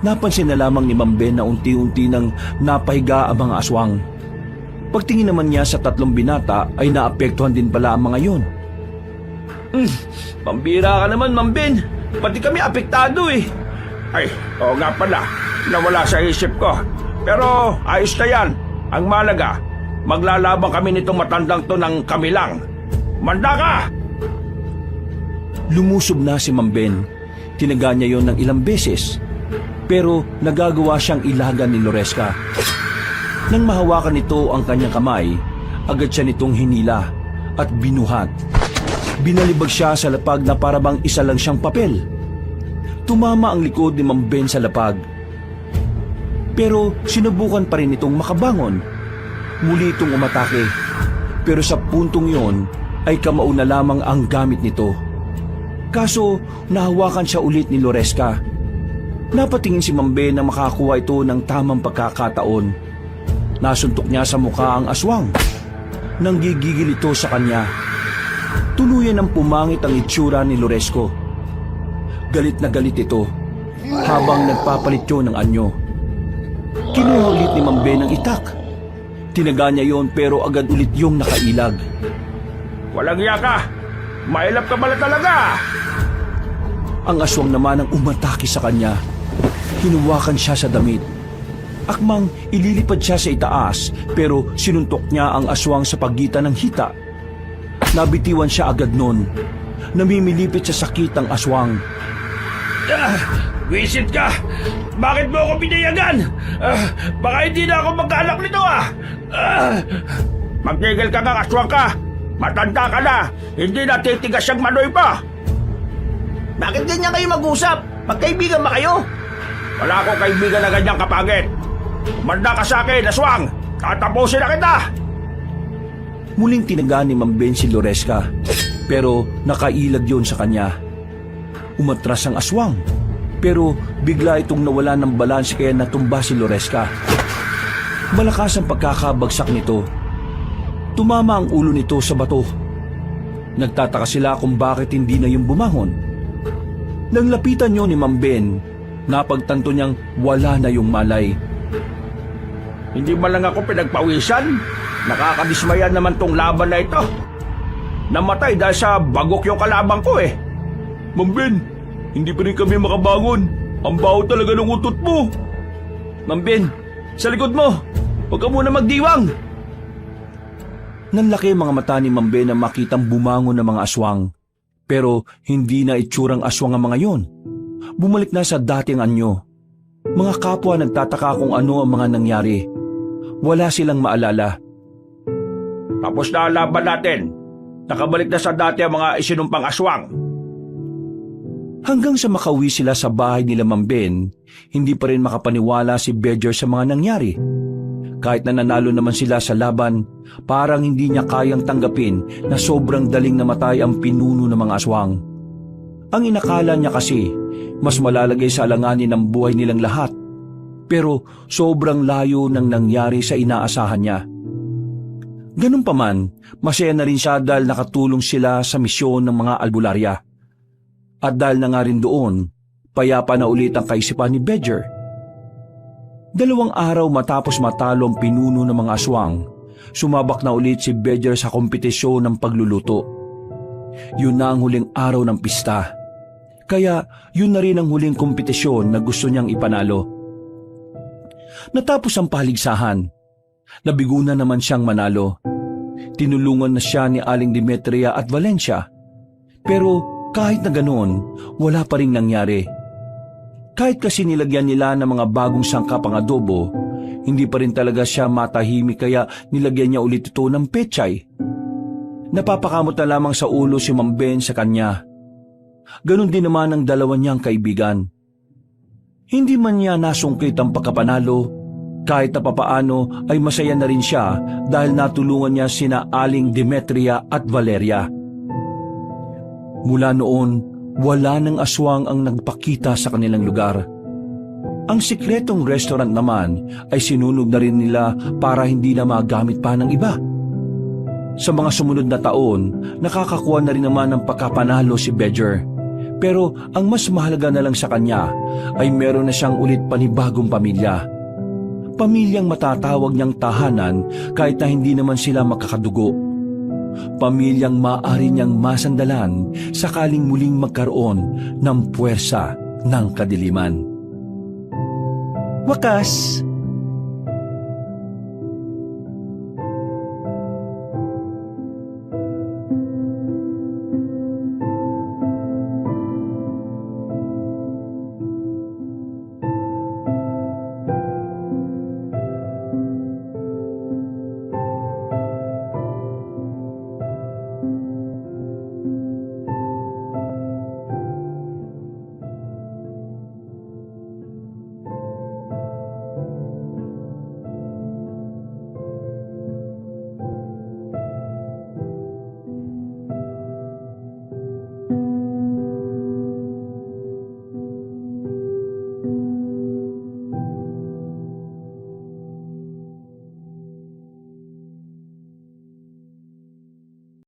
Napansin na lamang ni Mang Ben na unti-unti nang napahiga ang mga aswang. Pagtingin naman niya sa 3 binata ay naapektuhan din pala ang mga yon. Pambira ka naman, Mang Ben. Pati kami apektado eh. Ay, oo nga pala. Nawala sa isip ko. Pero ayos na yan. Ang malaga, maglalaban kami nitong matandang to ng kami lang. Manda ka! Lumusob na si Mang Ben. Tinaga niya yon ng ilang beses. Pero nagagawa siyang ilagan ni Loresca. Nang mahawakan nito ang kanyang kamay, agad siya nitong hinila at binuhat. Binalibag siya sa lapag na parabang isa lang siyang papel. Tumama ang likod ni Mang Ben sa lapag. Pero sinubukan pa rin itong makabangon. Muli itong umatake. Pero sa puntong yon ay kamao na lamang ang gamit nito. Kaso nahawakan siya ulit ni Loresca. Napatingin si Mang Ben na makakuha ito ng tamang pagkakataon. Nasuntok niya sa mukha ang aswang. Nanggigigil ito sa kanya. Tuluyan ng pumangit ang itsura ni Loresco. Galit na galit ito habang nagpapalit yun ng anyo. Kinuha ulit ni Mang Ben ang itak. Tinaga niya yon pero agad ulit yung nakailag. Walang iya ka! Mailap ka pala talaga! Ang aswang naman ang umatake sa kanya. Hinuwakan siya sa damit. Akmang ililipad siya sa itaas pero sinuntok niya ang aswang sa pagitan ng hita. Nabitiwan siya agad nun. Namimilipit sa sakit ang aswang. Wisit ka! Bakit mo ako pinayagan? Baka hindi na ako magkaanak nito Magtigil ka nga, aswang ka! Matanda ka na! Hindi na titigas ang manoy pa! Bakit ganyan kayo mag-usap? Magkaibigan ba kayo? Wala akong kaibigan na ganyang kapangit! Manda ka sa akin, aswang! Tatapusin na kita! Muling tinaga ni Mang Ben si Loresca, pero nakailag yon sa kanya. Umatras ang aswang, pero bigla itong nawala ng balanse kaya natumba si Loresca. Malakas ang pagkakabagsak nito. Tumama ang ulo nito sa bato. Nagtataka sila kung bakit hindi na yung bumangon. Nang lapitan niyo ni Mang Ben, napagtanto niyang wala na yung malay. Hindi man lang ako pinagpawisan. Nakakadismaya naman tong laban na ito. Namatay dahil sa bagok yung kalabang ko eh. Mang Ben, hindi pa rin kami makabangon. Ang baho talaga ng utot mo. Mang Ben, sa likod mo. Huwag ka muna magdiwang. Nanlaki ang mga mata ni Mang Ben na makitang bumangon ng mga aswang. Pero hindi na itsurang aswang ang mga yon. Bumalik na sa dating anyo. Mga kapwa nagtataka kung ano ang mga nangyari. Wala silang maalala. Tapos na ang laban natin. Nakabalik na sa dati ang mga isinumpang aswang. Hanggang sa makauwi sila sa bahay nila Mang Ben, hindi pa rin makapaniwala si Bedger sa mga nangyari. Kahit na nanalo naman sila sa laban, parang hindi niya kayang tanggapin na sobrang daling namatay ang pinuno ng mga aswang. Ang inakala niya kasi, mas malalagay sa alanganin ang buhay nilang lahat. Pero sobrang layo ng nangyari sa inaasahan niya. Ganun pa man, masaya na rin siya dahil nakatulong sila sa misyon ng mga albularya. At dahil na nga rin doon, payapa na ulit ang kaisipan ni Bedger. 2 araw matapos matalo ang pinuno ng mga aswang, sumabak na ulit si Bedger sa kompetisyon ng pagluluto. Yun na ang huling araw ng pista. Kaya yun na rin ang huling kompetisyon na gusto niyang ipanalo. Natapos ang paligsahan. Nabigo na naman siyang manalo. Tinulungan na siya ni Aling Demetria at Valencia. Pero kahit na ganoon, wala pa ring nangyari. Kahit kasi nilagyan nila ng mga bagong sangkap ang adobo, hindi pa rin talaga siya matahimik kaya nilagyan niya ulit ito ng pechay. Napapakamot na lamang sa ulo si Mang Ben sa kanya. Ganon din naman ang dalawa niyang kaibigan. Hindi man niya nasungkit ang pagkapanalo, kahit na papaano ay masaya na rin siya dahil natulungan niya sina Aling Demetria at Valeria. Mula noon, wala ng aswang ang nagpakita sa kanilang lugar. Ang sikretong restaurant naman ay sinunog na rin nila para hindi na magamit pa ng iba. Sa mga sumunod na taon, nakakakuha na rin naman ng pagkapanalo si Bedger. Pero ang mas mahalaga na lang sa kanya ay meron na siyang ulit panibagong pamilya. Pamilyang matatawag niyang tahanan kahit na hindi naman sila makakadugo. Pamilyang maaari niyang masandalan sakaling muling magkaroon ng puwersa ng kadiliman. Wakas,